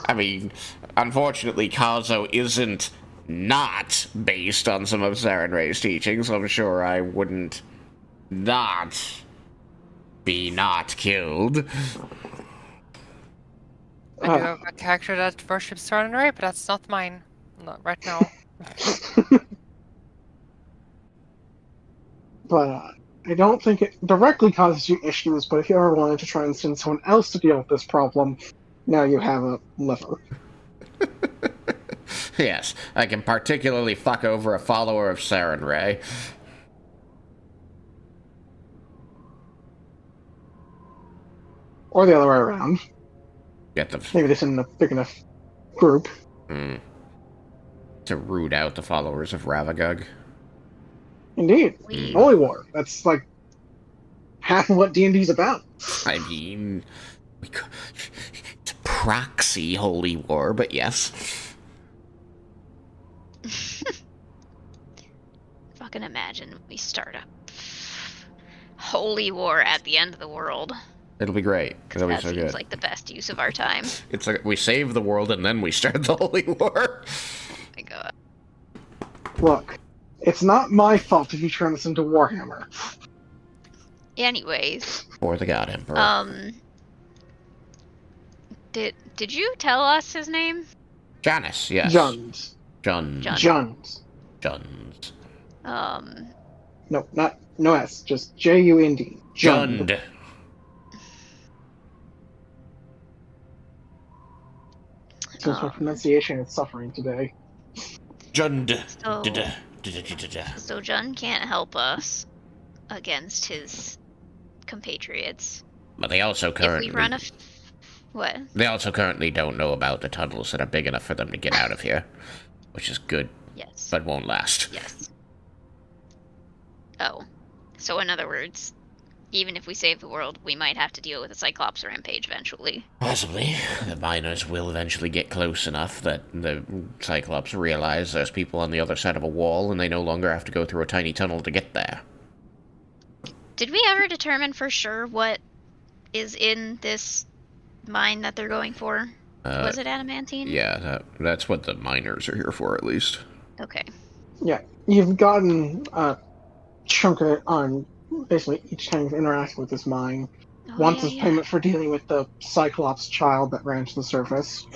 I mean, unfortunately, Kazo isn't not based on some of Sarenrae's teachings, so I'm sure I wouldn't not be not killed. I do have a character that worships Sarenrae, but that's not mine. Not right now. But I don't think it directly causes you issues, but if you ever wanted to try and send someone else to deal with this problem, now you have a lever. Yes, I can particularly fuck over a follower of Saren Ray. Or the other way around. Get the Maybe this isn't a big enough group. to root out the followers of Ravagug. Indeed. We- Holy War. That's like half of what D&D's about. I mean, it's a proxy holy war, but yes. Fucking imagine we start a holy war at the end of the world. It'll be great. It'll be That so seems good. like the best use of our time. It's like we save the world and then we start the holy war. Oh my god. Look, it's not my fault if you turn this into Warhammer. Anyways, For the God Emperor. did you tell us his name? Janus, yes. Jund. Jund. Jund. Jund. No, no S, just Jund. Jund. Since my pronunciation is suffering today. Jund. So, Da-da. so Jun can't help us against his compatriots. But they also If currently we run a what? they also currently don't know about the tunnels that are big enough for them to get out of here, which is good, Yes. but won't last. Yes. Oh. So in other words, even if we save the world, we might have to deal with a Cyclops rampage eventually. Possibly. The miners will eventually get close enough that the Cyclops realize there's people on the other side of a wall and they no longer have to go through a tiny tunnel to get there. Did we ever determine for sure what is in this mine that they're going for? Was it adamantine? Yeah, that's what the miners are here for, at least. Okay. Yeah, you've gotten a chunk of it on basically each time you've interacted with this mine. Oh, Once yeah, is yeah. payment for dealing with the Cyclops child that ran to the surface.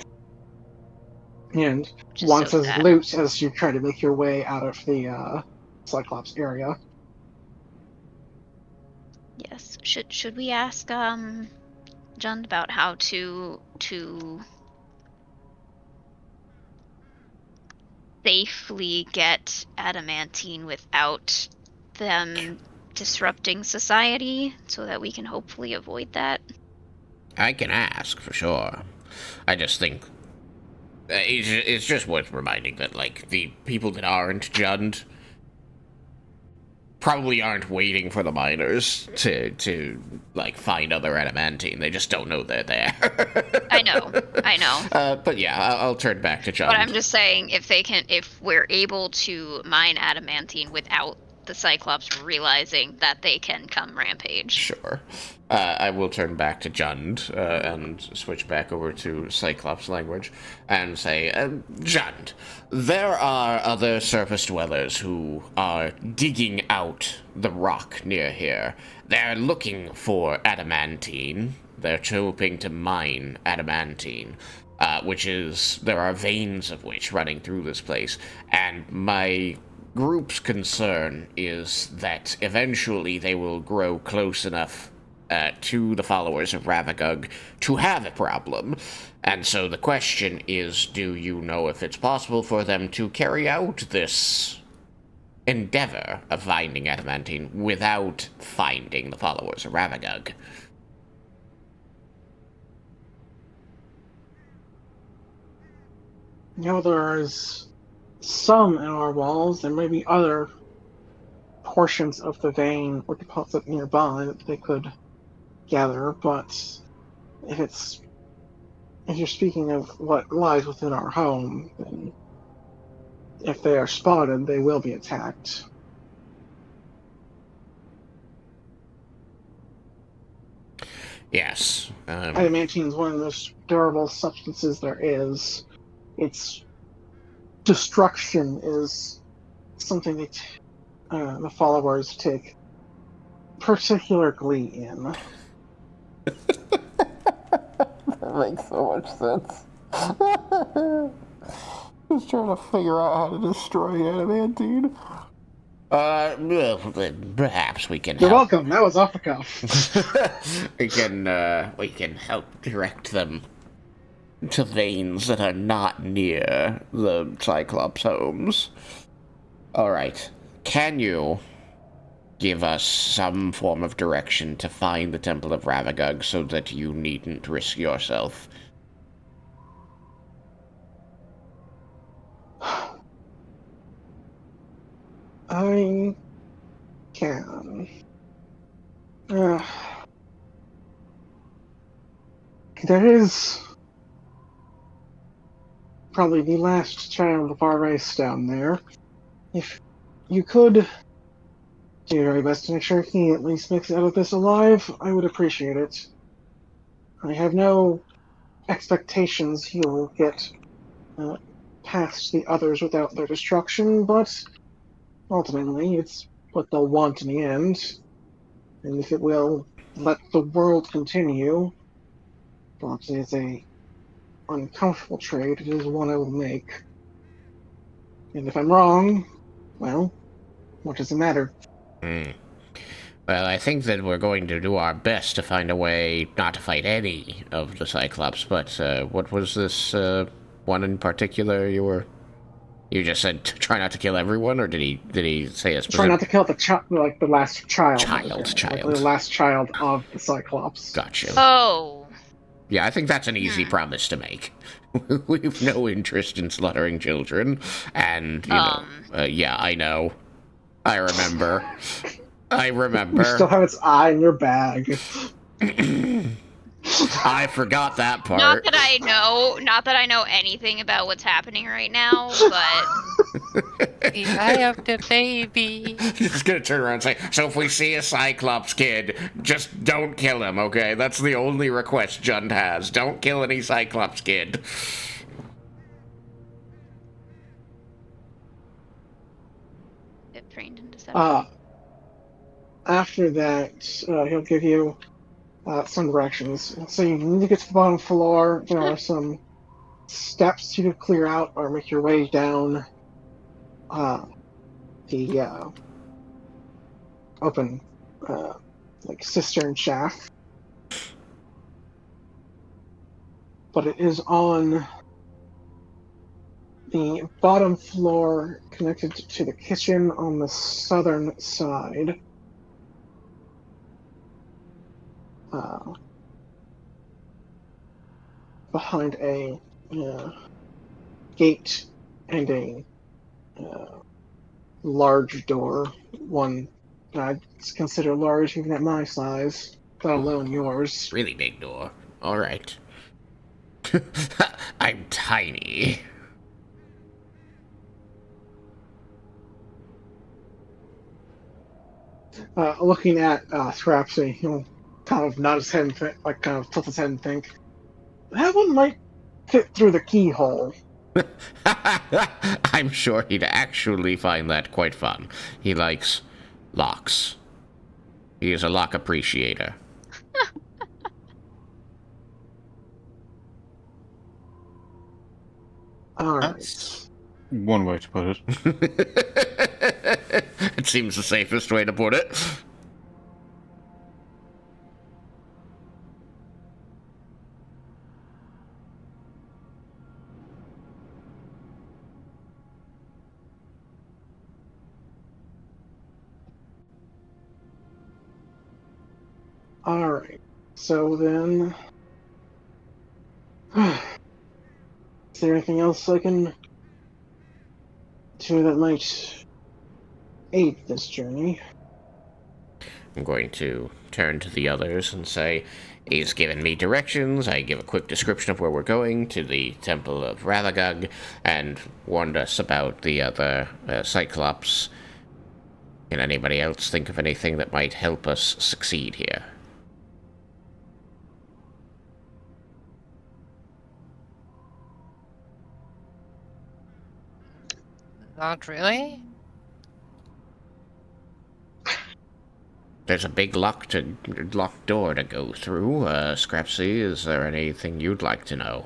And Which is once so as sad. loot as you try to make your way out of the Cyclops area. Yes. Should we ask Jund about how to safely get adamantine without them disrupting society so that we can hopefully avoid that? I can ask, for sure. I just think... it's just worth reminding that, like, the people that aren't Jund probably aren't waiting for the miners to like, find other adamantine. They just don't know they're there. I know. But yeah, I'll turn back to Jund. But I'm just saying, if we're able to mine adamantine without the Cyclops realizing that they can come rampage. Sure. I will turn back to Jund and switch back over to Cyclops language and say, Jund, there are other surface dwellers who are digging out the rock near here. They're looking for adamantine. They're hoping to mine adamantine, there are veins of which running through this place, and my group's concern is that eventually they will grow close enough to the followers of Ravagug to have a problem. And so the question is, do you know if it's possible for them to carry out this endeavor of finding adamantine without finding the followers of Ravagug? You know, there's some in our walls. There may be other portions of the vein or deposit nearby that they could gather, but if you're speaking of what lies within our home, then if they are spotted, they will be attacked. Yes. Adamantine is one of the most durable substances there is. Its destruction is something that the followers take particular glee in. That makes so much sense. Just trying to figure out how to destroy adamantine. Perhaps we can You're help. welcome. That was off the cuff. we can help direct them to veins that are not near the Cyclops homes. Alright. Can you give us some form of direction to find the Temple of Ravagug so that you needn't risk yourself? I can. There is probably the last child of our race down there. If you could do your very best to make sure he at least makes it out of this alive, I would appreciate it. I have no expectations he will get past the others without their destruction, but ultimately it's what they'll want in the end. And if it will let the world continue, but it is a uncomfortable trade, it is one I will make. And if I'm wrong, well, what does it matter? Well, I think that we're going to do our best to find a way not to fight any of the Cyclops, but what was this one in particular you just said try not to kill everyone, or did he say a specific... Try not to kill the last child. Child. The last child of the Cyclops. Gotcha. Oh. Yeah, I think that's an easy promise to make. We've no interest in slaughtering children, and, yeah, I know. I remember. You still have its eye in your bag. I forgot that part. Not that I know anything about what's happening right now, but The eye of the baby. He's gonna turn around and say, so if we see a Cyclops kid, just don't kill him, okay? That's the only request Jund has. Don't kill any Cyclops kid. get trained in deception. After that, he'll give you some directions. So you need to get to the bottom floor. There are some steps you can clear out or make your way down the open cistern shaft. But it is on the bottom floor connected to the kitchen on the southern side. Behind a gate and a large door. One I'd consider large even at my size, let alone yours. Really big door. Alright. I'm tiny. Looking at Thrapsy, he'll kind of nod his head and kind of tilt his head and think, that one might fit through the keyhole. I'm sure he'd actually find that quite fun. He likes locks. He is a lock appreciator. Alright. That's one way to put it. It seems the safest way to put it. Alright. So then... Is there anything else I can do that might aid this journey? I'm going to turn to the others and say, he's given me directions, I give a quick description of where we're going, to the Temple of Ravagug, and warned us about the other Cyclops. Can anybody else think of anything that might help us succeed here? Not really. There's a big locked door to go through. Scrapsy, is there anything you'd like to know?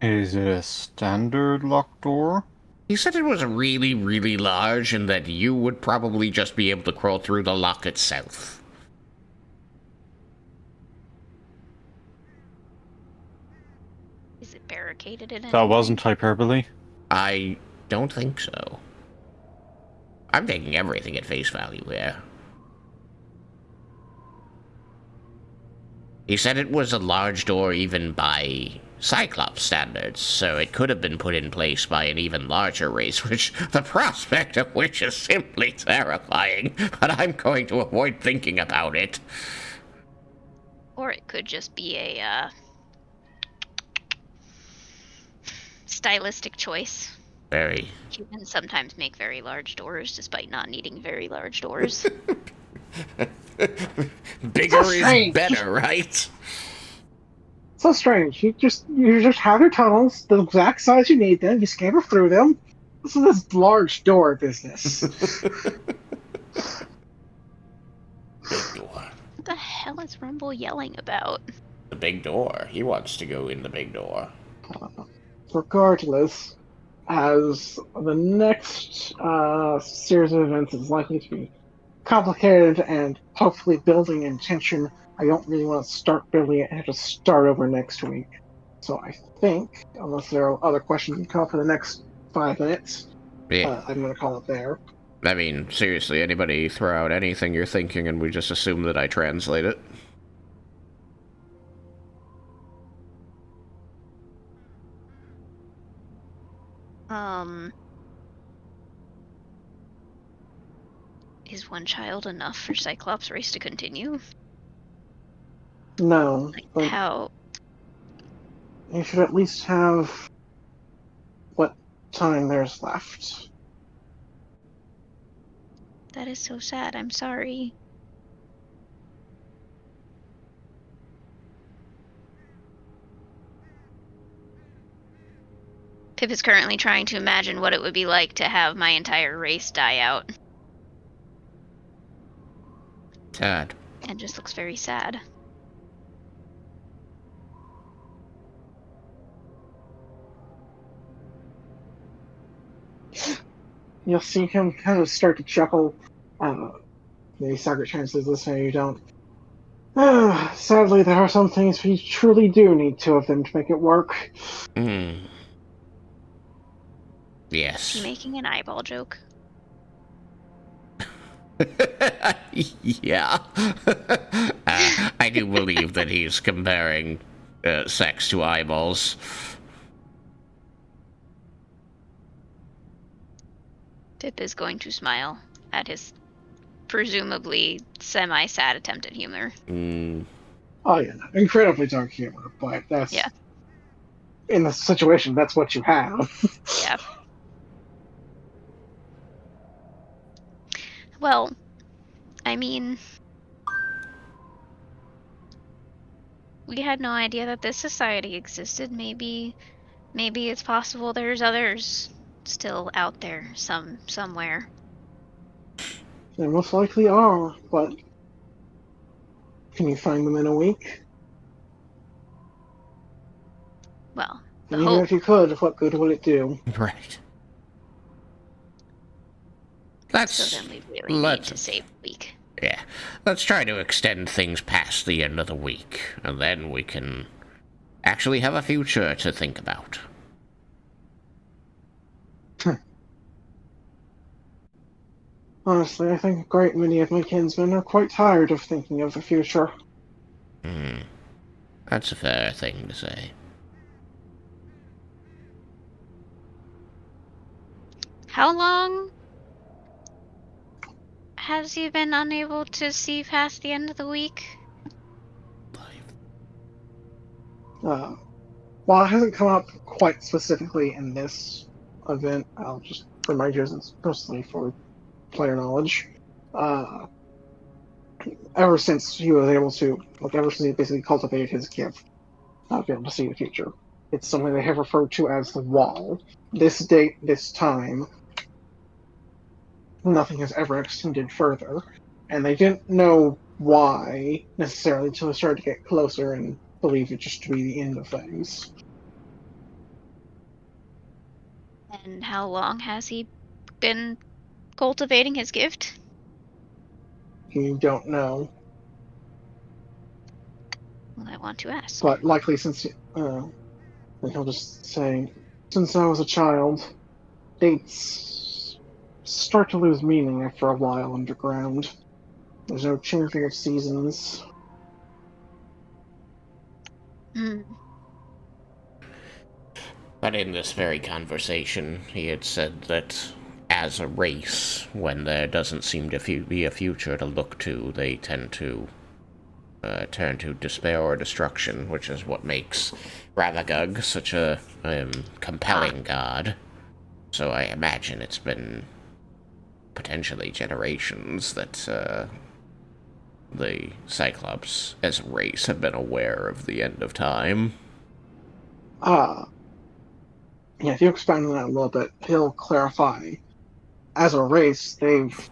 Is it a standard locked door? He said it was really, really large and that you would probably just be able to crawl through the lock itself. barricaded it in. That wasn't hyperbole. I don't think so. I'm taking everything at face value here. He said it was a large door even by Cyclops standards, so it could have been put in place by an even larger race, which the prospect of which is simply terrifying, but I'm going to avoid thinking about it. Or it could just be a stylistic choice. Very. Humans sometimes make very large doors despite not needing very large doors. Bigger is strange. better, right? So strange. You just have your tunnels the exact size you need them. You scamper through them. This is this large door business. Big door. What the hell is Rumble yelling about? The big door. He wants to go in the big door. Regardless, as the next series of events is likely to be complicated and hopefully building in tension, I don't really want to start building it and have to start over next week. So I think, unless there are other questions that come up for the next 5 minutes, Yeah. I'm going to call it there. I mean, seriously, anybody throw out anything you're thinking and we just assume that I translate it? Is one child enough for Cyclops race to continue? No, Like, but how? you should at least have what time there's left. That is so sad. I'm sorry. Pip is currently trying to imagine what it would be like to have my entire race die out, Sad. and just looks very sad. You'll see him kind of start to chuckle. Maybe Sagar translates this, maybe you don't. Sadly, there are some things we truly do need two of them to make it work. Hmm. Is he Yes. making an eyeball joke? Yeah. I do believe that he's comparing sex to eyeballs. Pip is going to smile at his presumably semi-sad attempt at humor. Mm. Oh yeah, incredibly dark humor, but that's Yeah. in the situation. That's what you have. Yeah. Well, I mean, we had no idea that this society existed. Maybe it's possible there's others still out there somewhere. They most likely are, but can you find them in a week? Well, the And even hope. if you could, what good would it do? Right. So Let's then we really need to save a week. yeah. Let's try to extend things past the end of the week, and then we can actually have a future to think about. Honestly, I think a great many of my kinsmen are quite tired of thinking of the future. Hmm. That's a fair thing to say. How long has he been unable to see past the end of the week? While it hasn't come up quite specifically in this event, I'll just remind you as it's mostly for player knowledge. Ever since he was able to, ever since he basically cultivated his gift, of being able to see the future. It's something they have referred to as the wall. This date, this time, nothing has ever extended further, and they didn't know why necessarily until they started to get closer and believed it just to be the end of things. And how long has he been cultivating his gift? You don't know, Well, I want to ask. but likely since And he'll just say, since I was a child, dates start to lose meaning after a while underground. There's no changing of seasons. Hmm. But in this very conversation, he had said that as a race, when there doesn't seem to be a future to look to, they tend to turn to despair or destruction, which is what makes Ravagug such a compelling god. So I imagine it's been potentially generations that the Cyclops as a race have been aware of the end of time. Yeah, if you expand on that a little bit, he'll clarify. As a race, they've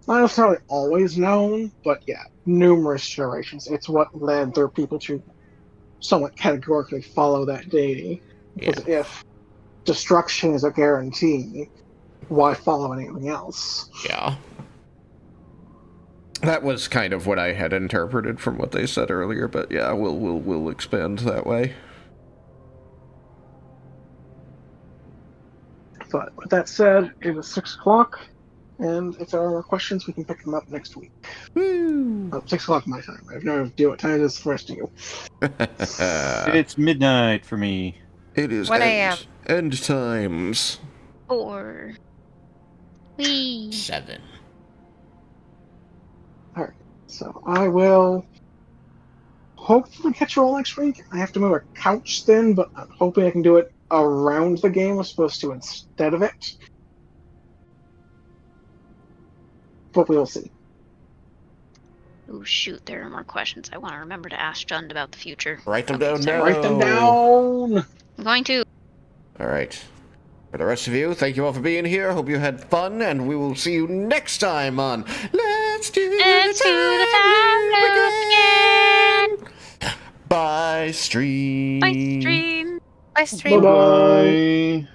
not necessarily always known, but yeah, numerous generations. It's what led their people to somewhat categorically follow that deity. Because if destruction is a guarantee, why follow anything else? Yeah. That was kind of what I had interpreted from what they said earlier, but yeah, we'll expand that way. But with that said, it is 6 o'clock, and if there are more questions, we can pick them up next week. Woo! 6 o'clock my time. I have no idea what time it is for the rest of you. It's midnight for me. It is 1 a.m. end times. 4. Wee. 7. So I will hopefully catch you all next week. I have to move a couch then, but I'm hoping I can do it around the game as opposed to instead of it. But we'll see. Oh shoot, there are more questions. I want to remember to ask Jund about the future. Write them Okay, down sorry. now. Write them down! I'm going to. Alright. For the rest of you, thank you all for being here. Hope you had fun, and we will see you next time on Let's Do the Time Loop Again! Bye, stream. Bye, stream. Bye, stream. Bye-bye!